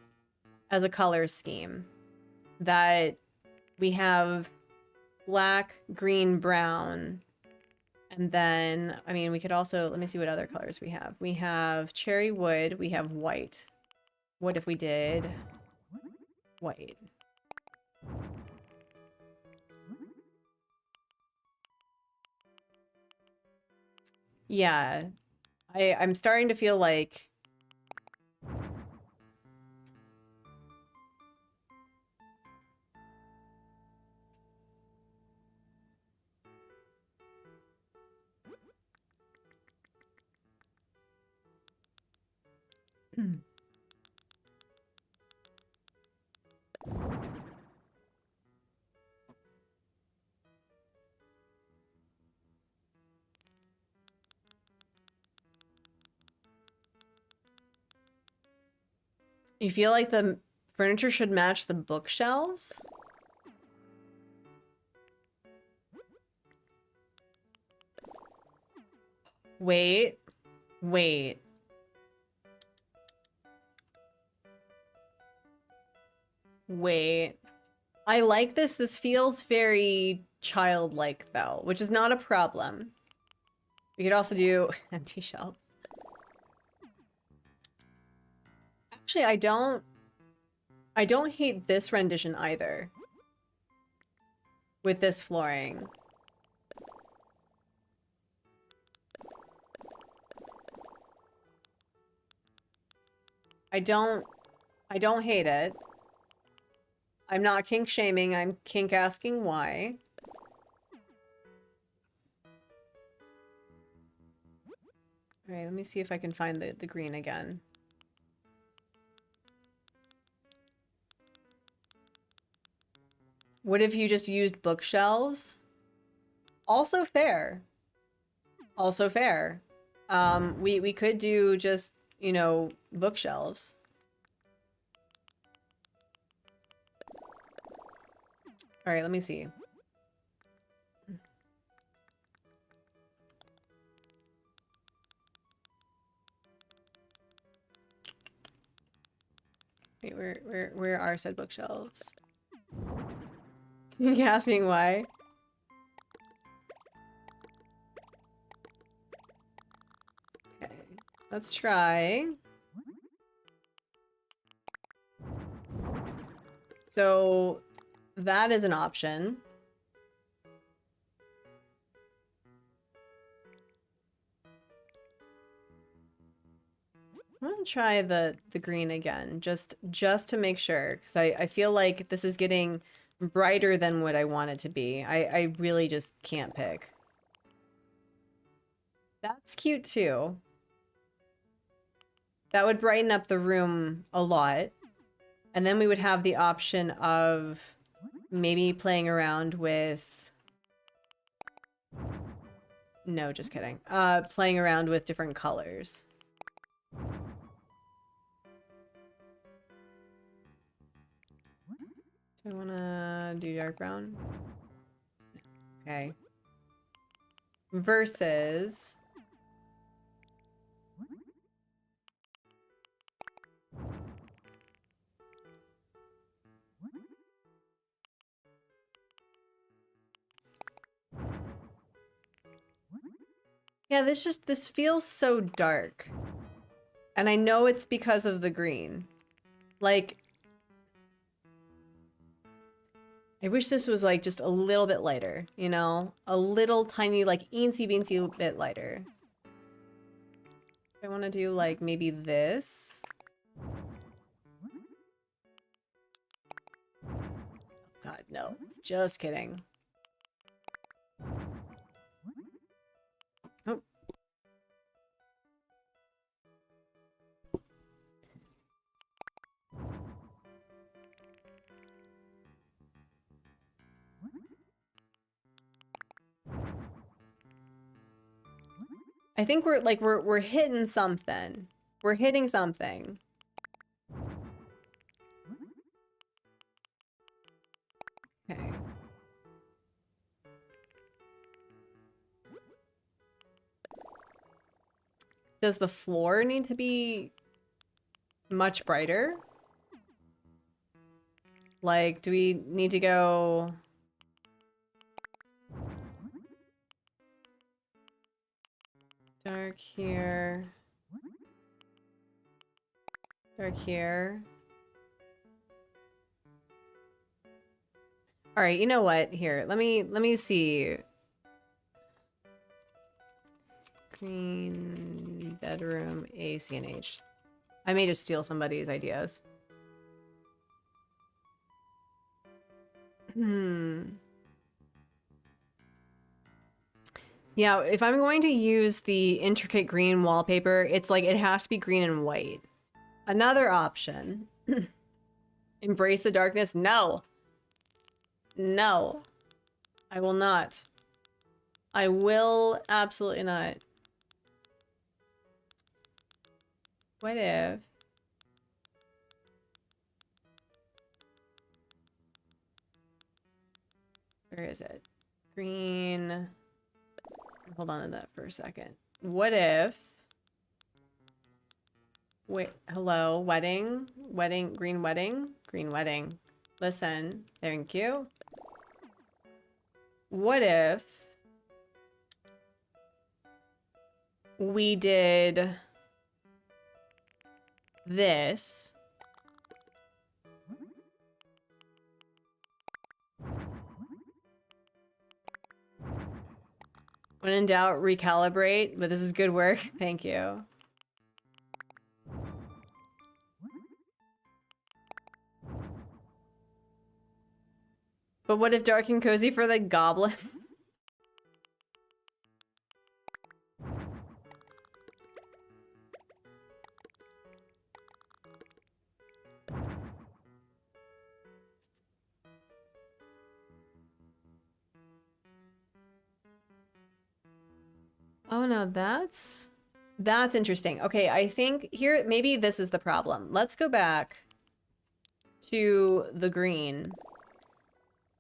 as a color scheme? That we have black, green, brown, and then, I mean, we could also, let me see what other colors we have. We have cherry wood, we have white. What if we did white? Yeah, I'm starting to feel like you feel like the furniture should match the bookshelves? Wait. Wait. Wait. I like this. This feels very childlike, though, which is not a problem. We could also do empty shelves. Actually, I don't hate this rendition either. With this flooring. I don't hate it. I'm not kink shaming, I'm kink asking why. Alright, let me see if I can find the green again. What if you just used bookshelves? Also fair. Also fair. We could do just, you know, bookshelves. All right, let me see. Wait, where are said bookshelves? You asking why? Okay, let's try. So that is an option. I'm gonna try the green again, just to make sure, because I feel like this is getting brighter than what I want it to be. I really just can't pick. That's cute too. That would brighten up the room a lot. And then we would have the option of maybe playing around with... No, just kidding. Playing around with different colors. Do I want to do dark brown? Okay. Versus... Yeah, this feels so dark. And I know it's because of the green. Like, I wish this was like just a little bit lighter, you know? A little tiny, like, eensy beensy bit lighter. I want to do like maybe this. God, no. Just kidding. Oh. I think we're hitting something. We're hitting something. Okay. Does the floor need to be much brighter? Like, do we need to go... dark here. Dark here. All right, you know what? Here, let me see. Green bedroom ACNH. I may just steal somebody's ideas. Yeah, if I'm going to use the intricate green wallpaper, it's like it has to be green and white. Another option. Embrace the darkness? No. No. I will not. I will absolutely not. What if... where is it? Green... hold on to that for a second. What if... wait, hello, wedding? Wedding, green wedding? Green wedding. Listen, thank you. What if... we did... this... when in doubt, recalibrate, but this is good work. Thank you. But what if dark and cozy for the goblins? Oh no, that's interesting. Okay, I think here, maybe this is the problem. Let's go back to the green.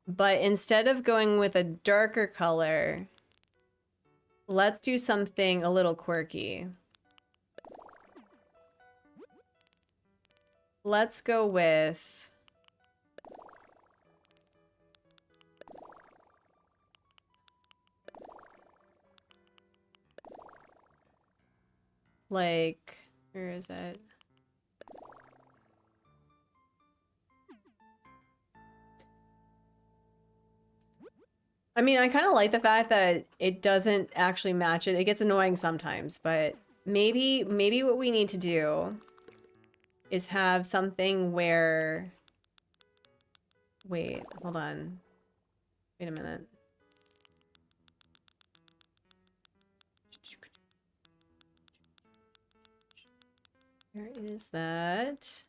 But instead of going with a darker color, let's do something a little quirky. Let's go with... like, where is it? I mean, I kind of like the fact that it doesn't actually match it. It gets annoying sometimes, but maybe what we need to do is have something where... wait, hold on. Wait a minute. Where is that?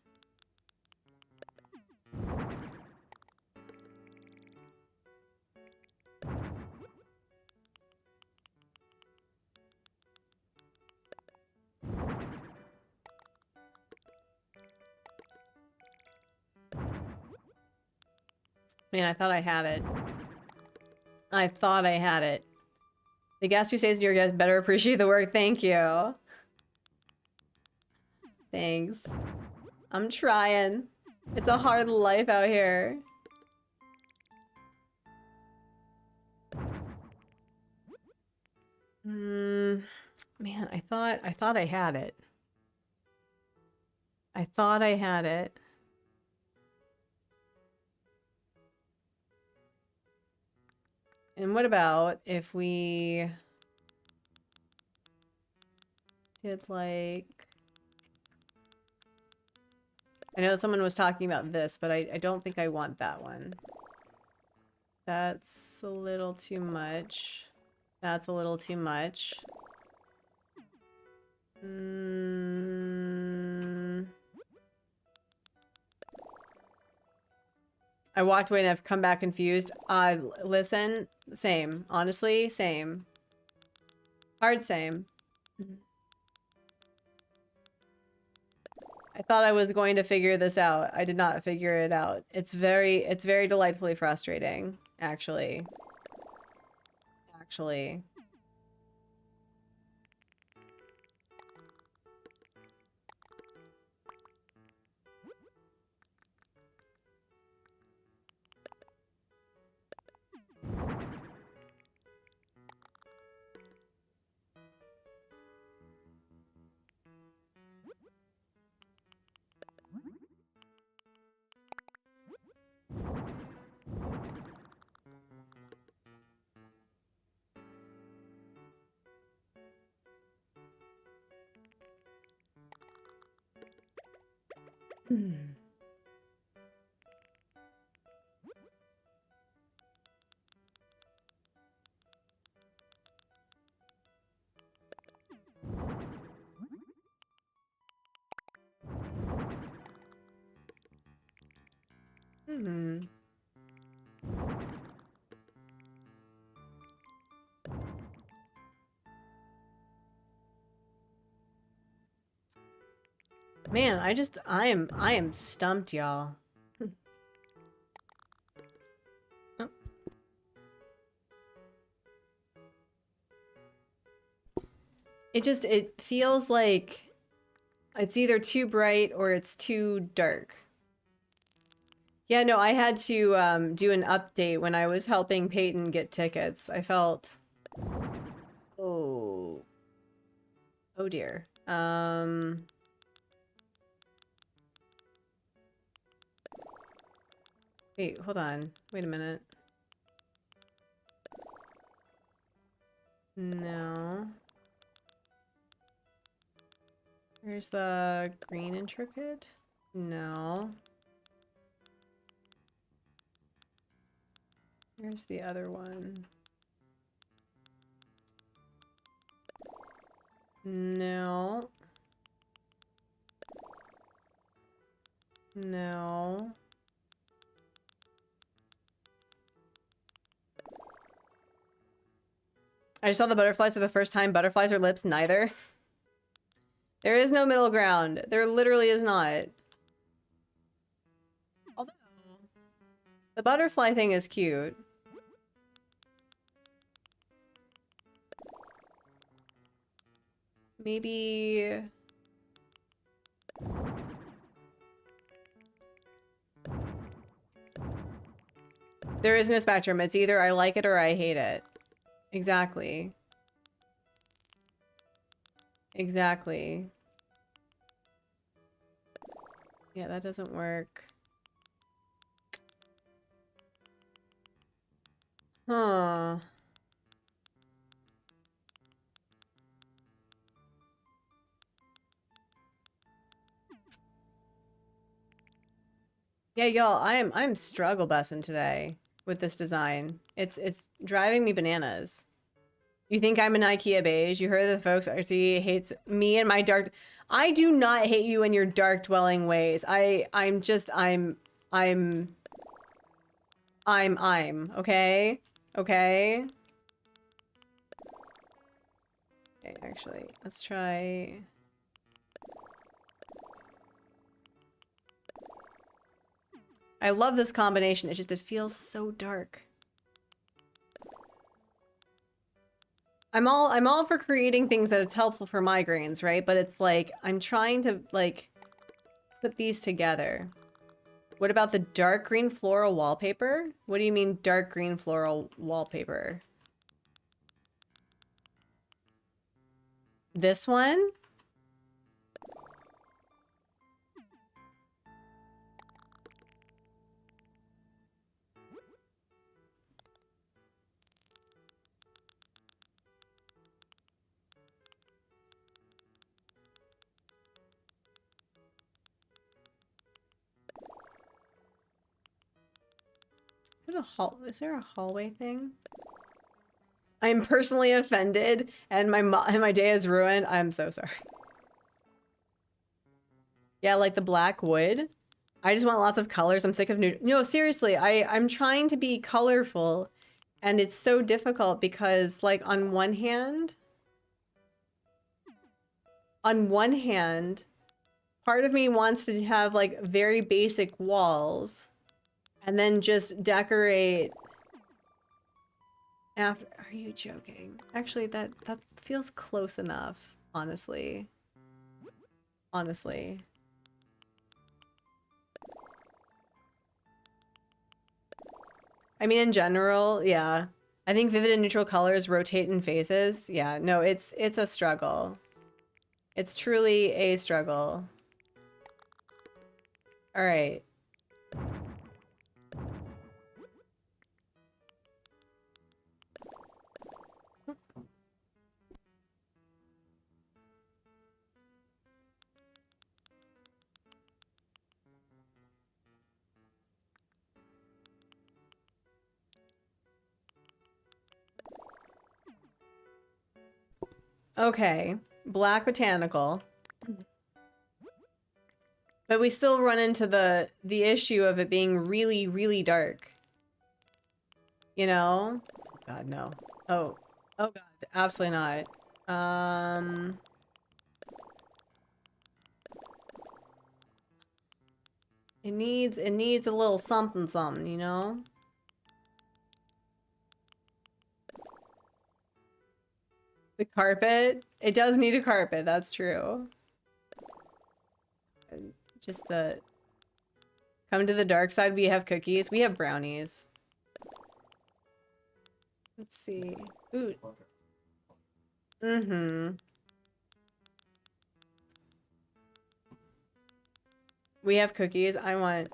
Man, I thought I had it. I thought I had it. The guest who stays with your guest better appreciate the work. Thank you. Thanks. I'm trying. It's a hard life out here. Man, I thought I had it. I thought I had it. And what about if we did like... I know someone was talking about this, but I don't think I want that one. That's a little too much. That's a little too much. I walked away and I've come back confused. Listen, same. Honestly, same. Hard same. I thought I was going to figure this out. I did not figure it out. It's very delightfully frustrating, actually. Actually. Hmm. Man, I am stumped, y'all. Oh. It feels like it's either too bright or it's too dark. Yeah, no, I had to do an update when I was helping Peyton get tickets. I felt... Oh. Oh dear. Wait, hold on. Wait a minute. No. Here's the green intricate. No. Here's the other one. No. No. I just saw the butterflies for the first time. Butterflies or lips? Neither. There is no middle ground. There literally is not. Although, the butterfly thing is cute. Maybe... There is no spectrum. It's either I like it or I hate it. Exactly. Exactly. Yeah, that doesn't work. Huh. Yeah, y'all, I'm struggle bussing today with this design. It's driving me bananas. You think I'm an IKEA beige? You heard the folks Artsy hates me and my dark. I do not hate you and your dark dwelling ways. I'm okay? Okay? Okay, actually, let's try. I love this combination. It feels so dark. I'm all for creating things that it's helpful for migraines, right? But it's like I'm trying to like put these together. What about the dark green floral wallpaper? What do you mean dark green floral wallpaper? This one? Is there a hallway thing? I'm personally offended and my day is ruined. I'm so sorry. Yeah, like the black wood. I just want lots of colors. I'm sick of no, seriously, I'm trying to be colorful and it's so difficult because like on one hand, on one hand, part of me wants to have like very basic walls and then just decorate after. Are you joking? Actually, that feels close enough, honestly. Honestly. I mean, in general, yeah. I think vivid and neutral colors rotate in phases. Yeah, no, it's a struggle. It's truly a struggle. All right. Okay, black botanical. But we still run into the issue of it being really, really dark. You know? God, no. Oh. Oh god, absolutely not. It needs a little something something, you know? The carpet? It does need a carpet, that's true. Just the... Come to the dark side, we have cookies. We have brownies. Let's see. Ooh. Mm-hmm. We have cookies. I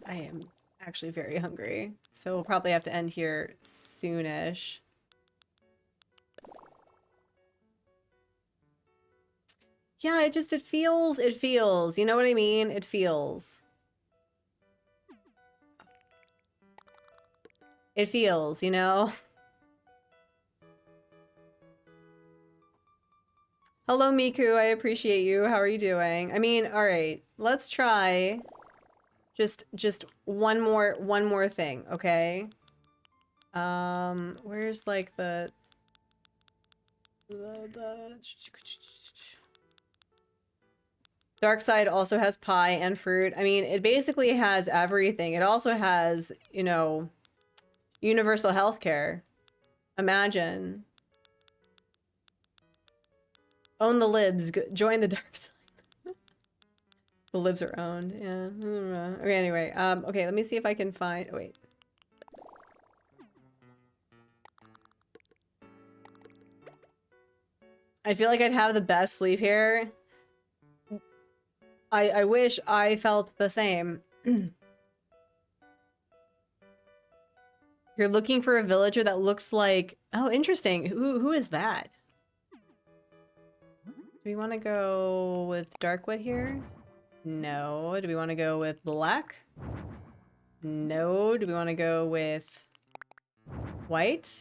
am actually very hungry. So we'll probably have to end here soonish. Yeah, it feels, you know what I mean? It feels. It feels, you know? Hello, Miku. I appreciate you. How are you doing? I mean, all right. Let's try just one more thing, okay? Where's like the dark side also has pie and fruit. I mean, it basically has everything. It also has, you know, universal healthcare. Imagine. Own the libs. Join the dark side. The libs are owned. Yeah. Okay, anyway. Okay, let me see if I can find... Oh, wait. I feel like I'd have the best sleep here. I wish I felt the same. You're looking for a villager that looks like... Oh, interesting. Who is that? Do we want to go with Darkwood here? No. Do we want to go with black? No. Do we want to go with white?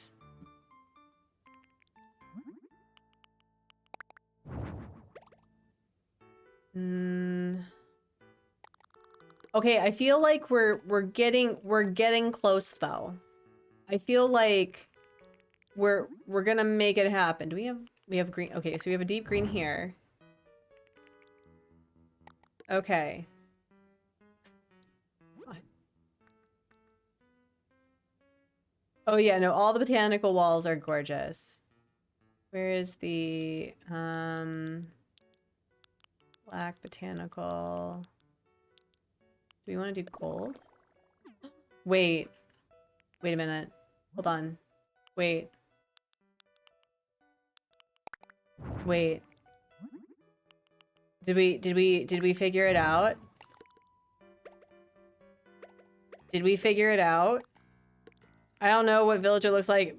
Okay, I feel like we're getting close though. I feel like we're gonna make it happen. Do we have green? Okay, so we have a deep green here. Okay. Oh yeah, no, all the botanical walls are gorgeous. Where is the black botanical? Do we want to do gold? Wait. Wait a minute. Hold on. Wait. Wait. Did we figure it out? Did we figure it out? I don't know what villager looks like,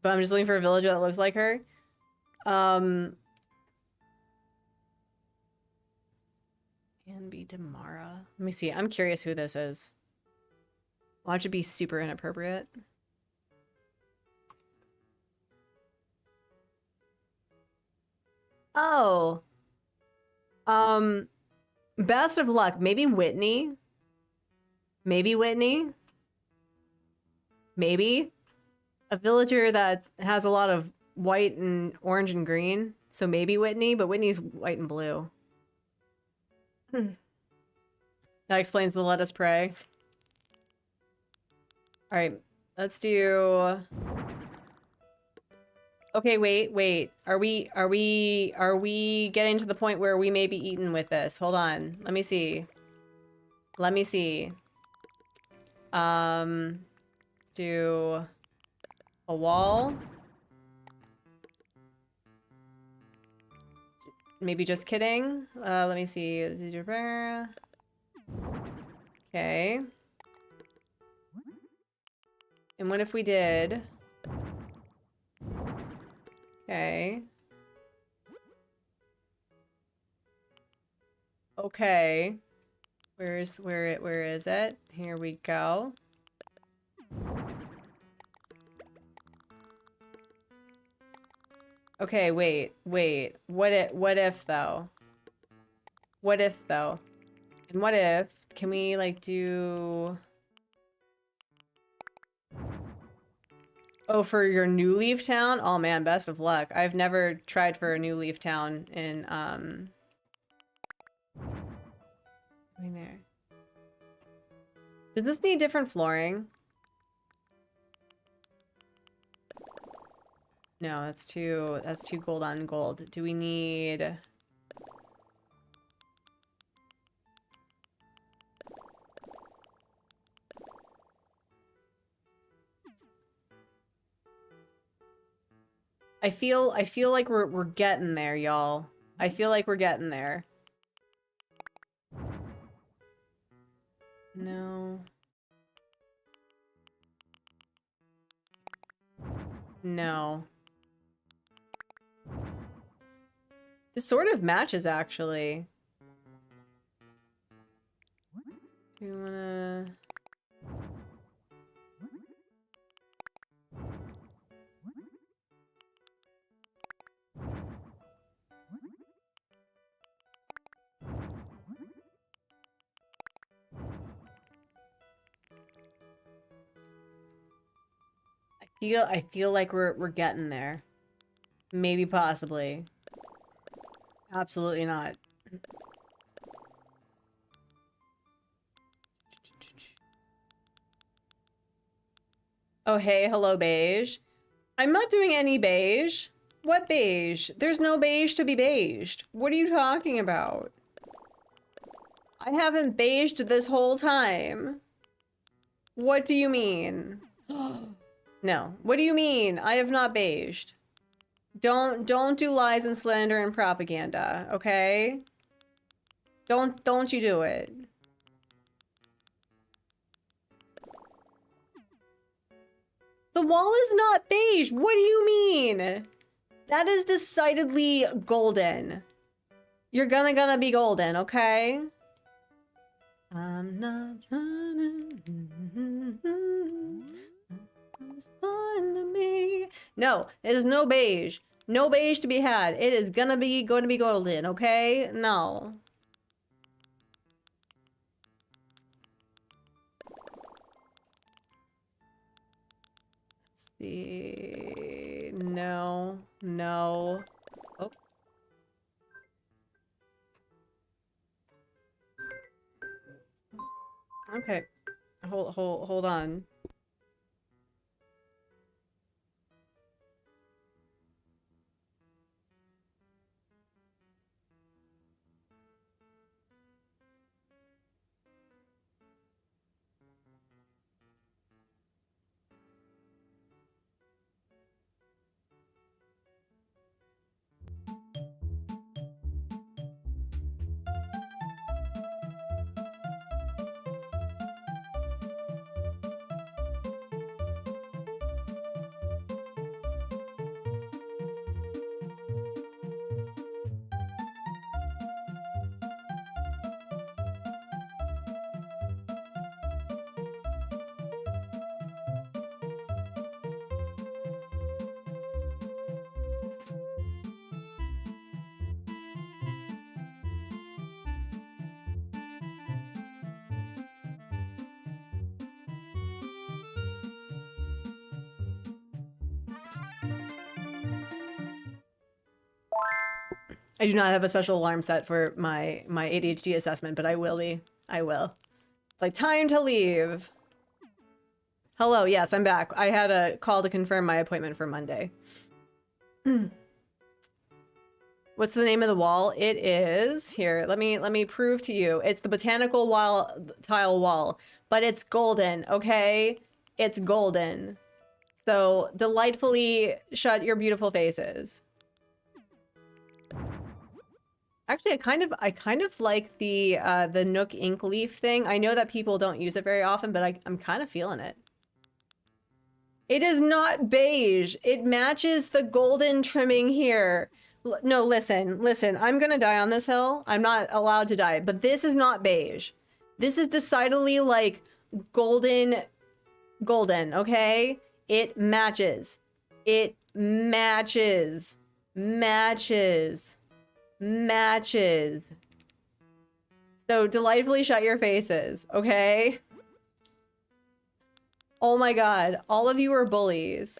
but I'm just looking for a villager that looks like her. Can be Damara. Let me see. I'm curious who this is. Watch it be super inappropriate. Oh. Best of luck. Maybe Whitney. Maybe Whitney. Maybe. A villager that has a lot of white and orange and green. So maybe Whitney, but Whitney's white and blue. That explains the let us pray. All right, let's do... Okay, wait. Are we getting to the point where we may be eaten with this? Hold on. Let me see. Do a wall. Maybe just kidding. Let me see. Okay. And what if we did? Okay. Okay. Where is it? Here we go. Okay, wait. What if though? What if though? And what if, can we like do... Oh, for your New Leaf Town? Oh man, best of luck. I've never tried for a New Leaf Town in, there. Does this need different flooring? No, that's too gold on gold. Do we need... I feel like we're getting there, y'all. I feel like we're getting there. No. No. This sort of matches, actually. Do you wanna... I feel like we're getting there. Maybe, possibly. Absolutely not. Oh, hey, hello, beige. I'm not doing any beige. What beige? There's no beige to be beiged. What are you talking about? I haven't beiged this whole time. What do you mean? No. What do you mean? I have not beiged. Don't do lies and slander and propaganda, okay? Don't you do it. The wall is not beige. What do you mean? That is decidedly golden. You're gonna be golden, okay? I'm not running. It's fun to me. No, there's no beige. No beige to be had. It is gonna be golden, okay? No. Let's see. No. Oh. Okay. Hold on. I do not have a special alarm set for my ADHD assessment, but I will be. I will. It's like time to leave. Hello, yes, I'm back. I had a call to confirm my appointment for Monday. What's the name of the wall? It is here. Let me prove to you. It's the botanical tile wall, but it's golden, okay? It's golden. So delightfully shut your beautiful faces. Actually, I kind of like the Nook ink leaf thing. I know that people don't use it very often, but I'm kind of feeling it. It is not beige. It matches the golden trimming here. No, listen. I'm gonna die on this hill. I'm not allowed to die, but this is not beige. This is decidedly like golden, okay? It matches. It matches. So delightfully shut your faces, okay? Oh my god, all of you are bullies.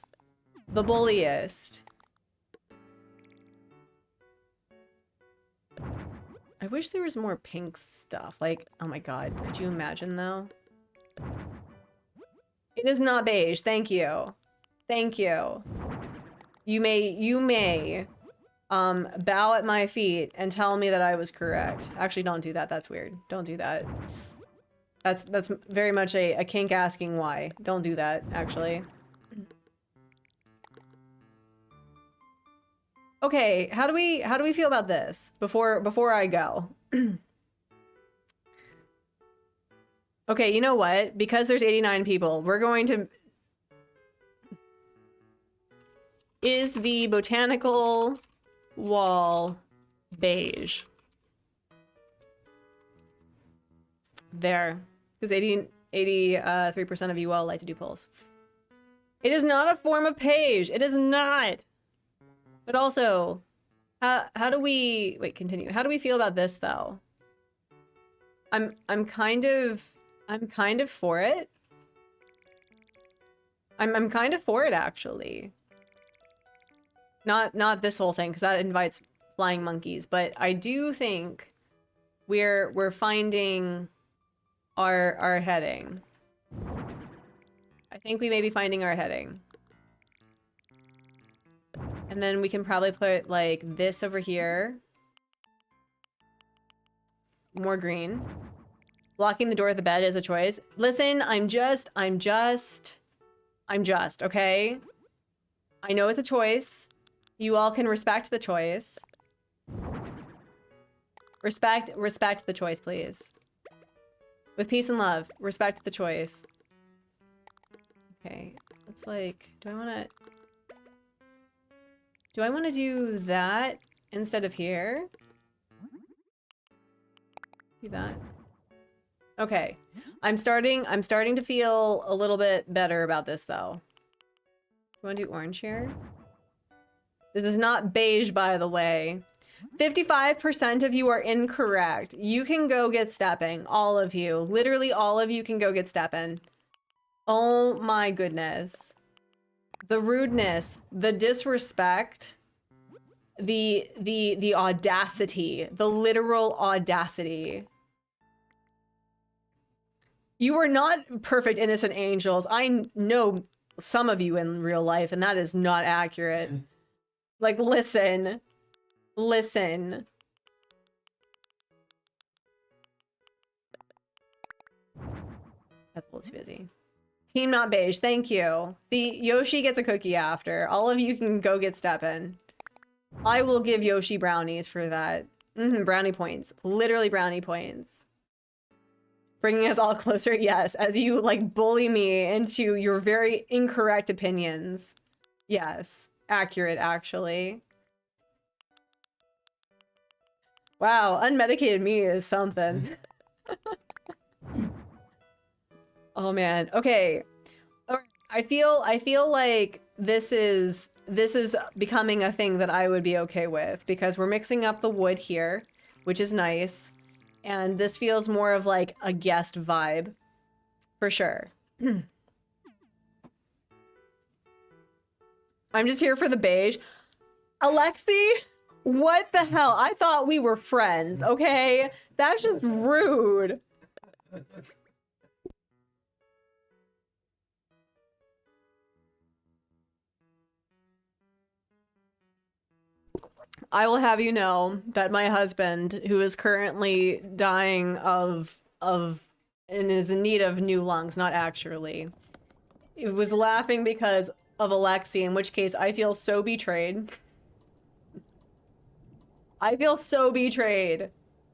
The bulliest. I wish there was more pink stuff. Like, oh my god, could you imagine though? It is not beige, thank you. Thank you. You may bow at my feet and tell me that I was correct. Actually, don't do that, that's weird. Don't do that. That's very much a kink asking why. Don't do that, actually. Okay, how do we feel about this before I go? Okay, you know what? Because there's 89 people, we're going to... Is the botanical wall beige? There. Because 83% of you all like to do polls. It is not a form of beige. It is not. But also, how do we... Wait, continue. How do we feel about this, though? I'm kind of for it. I'm kind of for it, actually. Not this whole thing, because that invites flying monkeys. But I do think we're finding our heading. I think we may be finding our heading. And then we can probably put like this over here. More green. Blocking the door of the bed is a choice. Listen, I'm just, okay? I know it's a choice. You all can respect the choice. Respect the choice, please. With peace and love, respect the choice. Okay, it's like, do I want to do that instead of here? Do that. Okay, I'm starting to feel a little bit better about this though. You want to do orange here? This is not beige, by the way. 55% of you are incorrect. You can go get stepping, all of you. Literally all of you can go get stepping. Oh my goodness. The rudeness, the disrespect, the audacity, the literal audacity. You are not perfect, innocent angels. I know some of you in real life, and that is not accurate. Like, listen. Listen. That's a little too busy. Team not beige, thank you. See, Yoshi gets a cookie after. All of you can go get steppin'. I will give Yoshi brownies for that. Brownie points. Literally brownie points. Bringing us all closer, yes, as you like bully me into your very incorrect opinions. Yes, accurate actually. Wow, unmedicated me is something. Oh man, okay. I feel like this is becoming a thing that I would be okay with because we're mixing up the wood here, which is nice. And this feels more of like a guest vibe, for sure. I'm just here for the beige. Alexi, What the hell? I thought we were friends, okay? That's just rude. I will have you know that my husband, who is currently dying of and is in need of new lungs, not actually, it was laughing because of Alexi, in which case I feel so betrayed. I feel so betrayed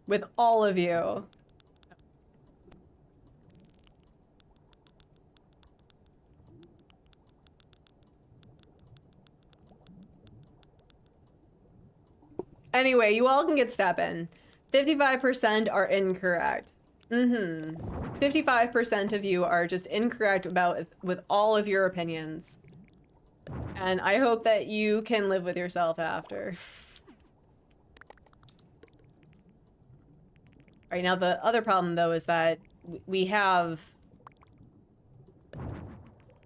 with all of you. Anyway, you all can get step in. 55% are incorrect. 55% of you are just incorrect with all of your opinions. And I hope that you can live with yourself after. Right now, the other problem though is that we have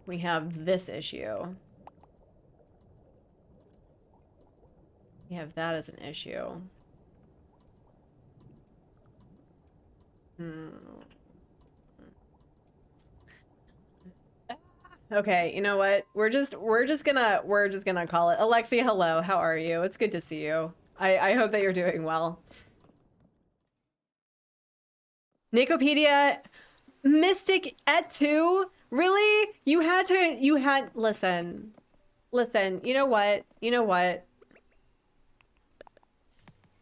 this issue. We have that as an issue. Okay, you know what? We're just gonna call it. Alexi, hello. How are you? It's good to see you. I hope that you're doing well. Nicopedia, Mystic et tu? Really? Listen, you know what?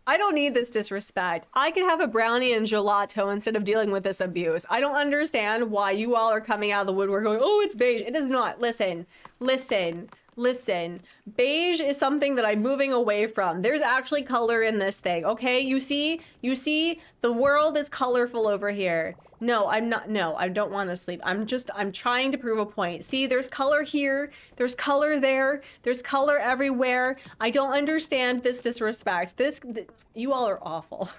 I don't need this disrespect. I could have a brownie and gelato instead of dealing with this abuse. I don't understand why you all are coming out of the woodwork going, oh, it's beige. It is not. Listen. Beige is something that I'm moving away from. There's actually color in this thing, okay? You see? The world is colorful over here. No, I'm not. No, I don't want to sleep. I'm trying to prove a point. See, there's color here. There's color there. There's color everywhere. I don't understand this disrespect. You all are awful.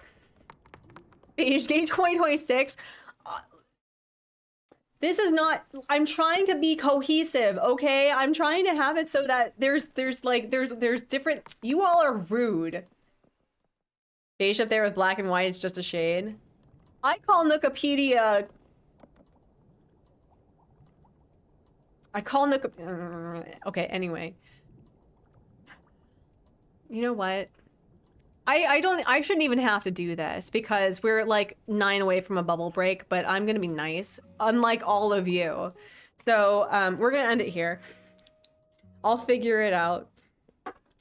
Beige Gate 2026. This is not, I'm trying to be cohesive, okay? I'm trying to have it so that there's different, you all are rude. Beige up there with black and white, it's just a shade. I call Nookopedia... Okay, anyway. You know what? I shouldn't even have to do this because we're like 9 away from a bubble break, but I'm gonna be nice, unlike all of you. So we're gonna end it here. I'll figure it out.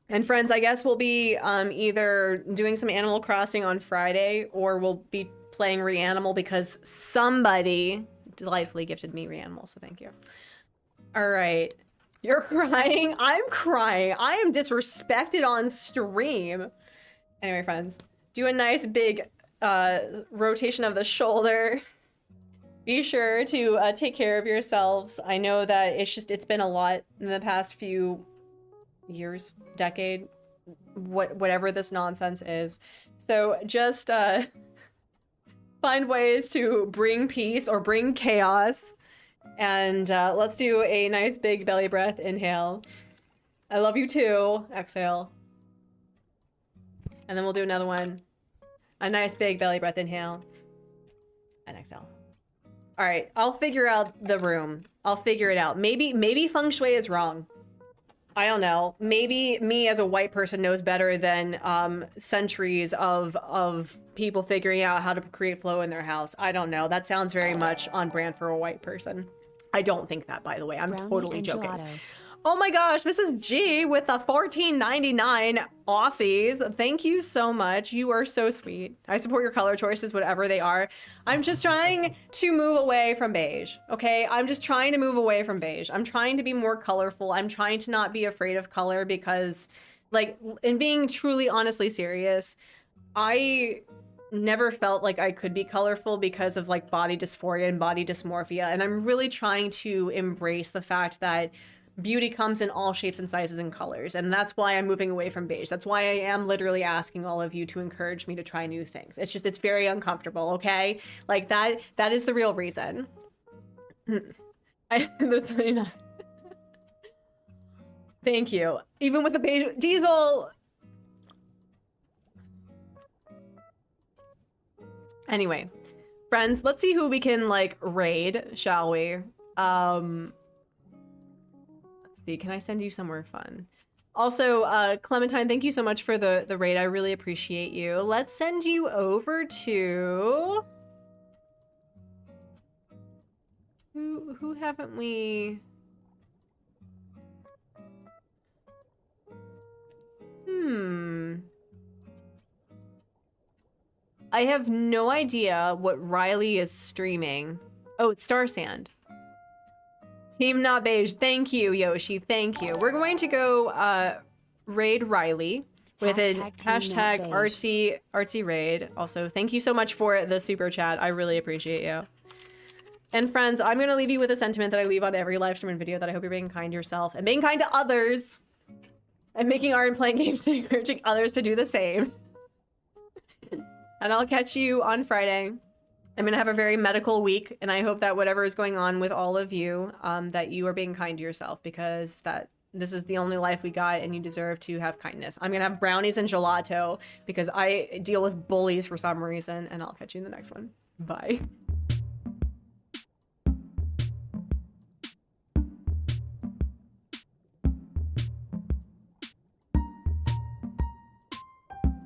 And friends, I guess we'll be either doing some Animal Crossing on Friday or we'll be playing Reanimal because somebody delightfully gifted me Reanimal, so thank you. All right. You're crying? I'm crying. I am disrespected on stream. Anyway, friends, do a nice big rotation of the shoulder. Be sure to take care of yourselves. I know that it's been a lot in the past few years, decade, whatever this nonsense is. So just find ways to bring peace or bring chaos. And let's do a nice big belly breath. Inhale. I love you too. Exhale. And then we'll do another one. A nice big belly breath. Inhale. And exhale. All right, I'll figure out the room. I'll figure it out. Maybe feng shui is wrong. I don't know. Maybe me as a white person knows better than centuries of people figuring out how to create flow in their house. I don't know. That sounds very much on brand for a white person. I don't think that, by the way. I'm totally joking. Oh my gosh, Mrs. G with the $14.99 Aussies. Thank you so much. You are so sweet. I support your color choices, whatever they are. I'm just trying to move away from beige, okay? I'm just trying to move away from beige. I'm trying to be more colorful. I'm trying to not be afraid of color because, like, in being truly, honestly serious, I never felt like I could be colorful because of, like, body dysphoria and body dysmorphia. And I'm really trying to embrace the fact that beauty comes in all shapes and sizes and colors, and that's why I'm moving away from beige. That's why I am literally asking all of you to encourage me to try new things. It's just, it's very uncomfortable, okay? Like, that is the real reason. The 39. Thank you. Even with the beige, Diesel, Anyway, friends, let's see who we can like raid, shall we? Let's see, can I send you somewhere fun? Also, Clementine, thank you so much for the raid. I really appreciate you. Let's send you over to... Who haven't we... I have no idea what Riley is streaming. Oh, it's Star Sand. Team Not Beige. Thank you, Yoshi. Thank you. We're going to go raid Riley with a hashtag artsy raid. Also, thank you so much for the super chat. I really appreciate you. And friends, I'm going to leave you with a sentiment that I leave on every live stream and video, that I hope you're being kind to yourself and being kind to others and making art and playing games and encouraging others to do the same. And I'll catch you on Friday. I'm gonna have a very medical week, and I hope that whatever is going on with all of you, that you are being kind to yourself, because this is the only life we got, and you deserve to have kindness. I'm gonna have brownies and gelato because I deal with bullies for some reason, and I'll catch you in the next one. Bye.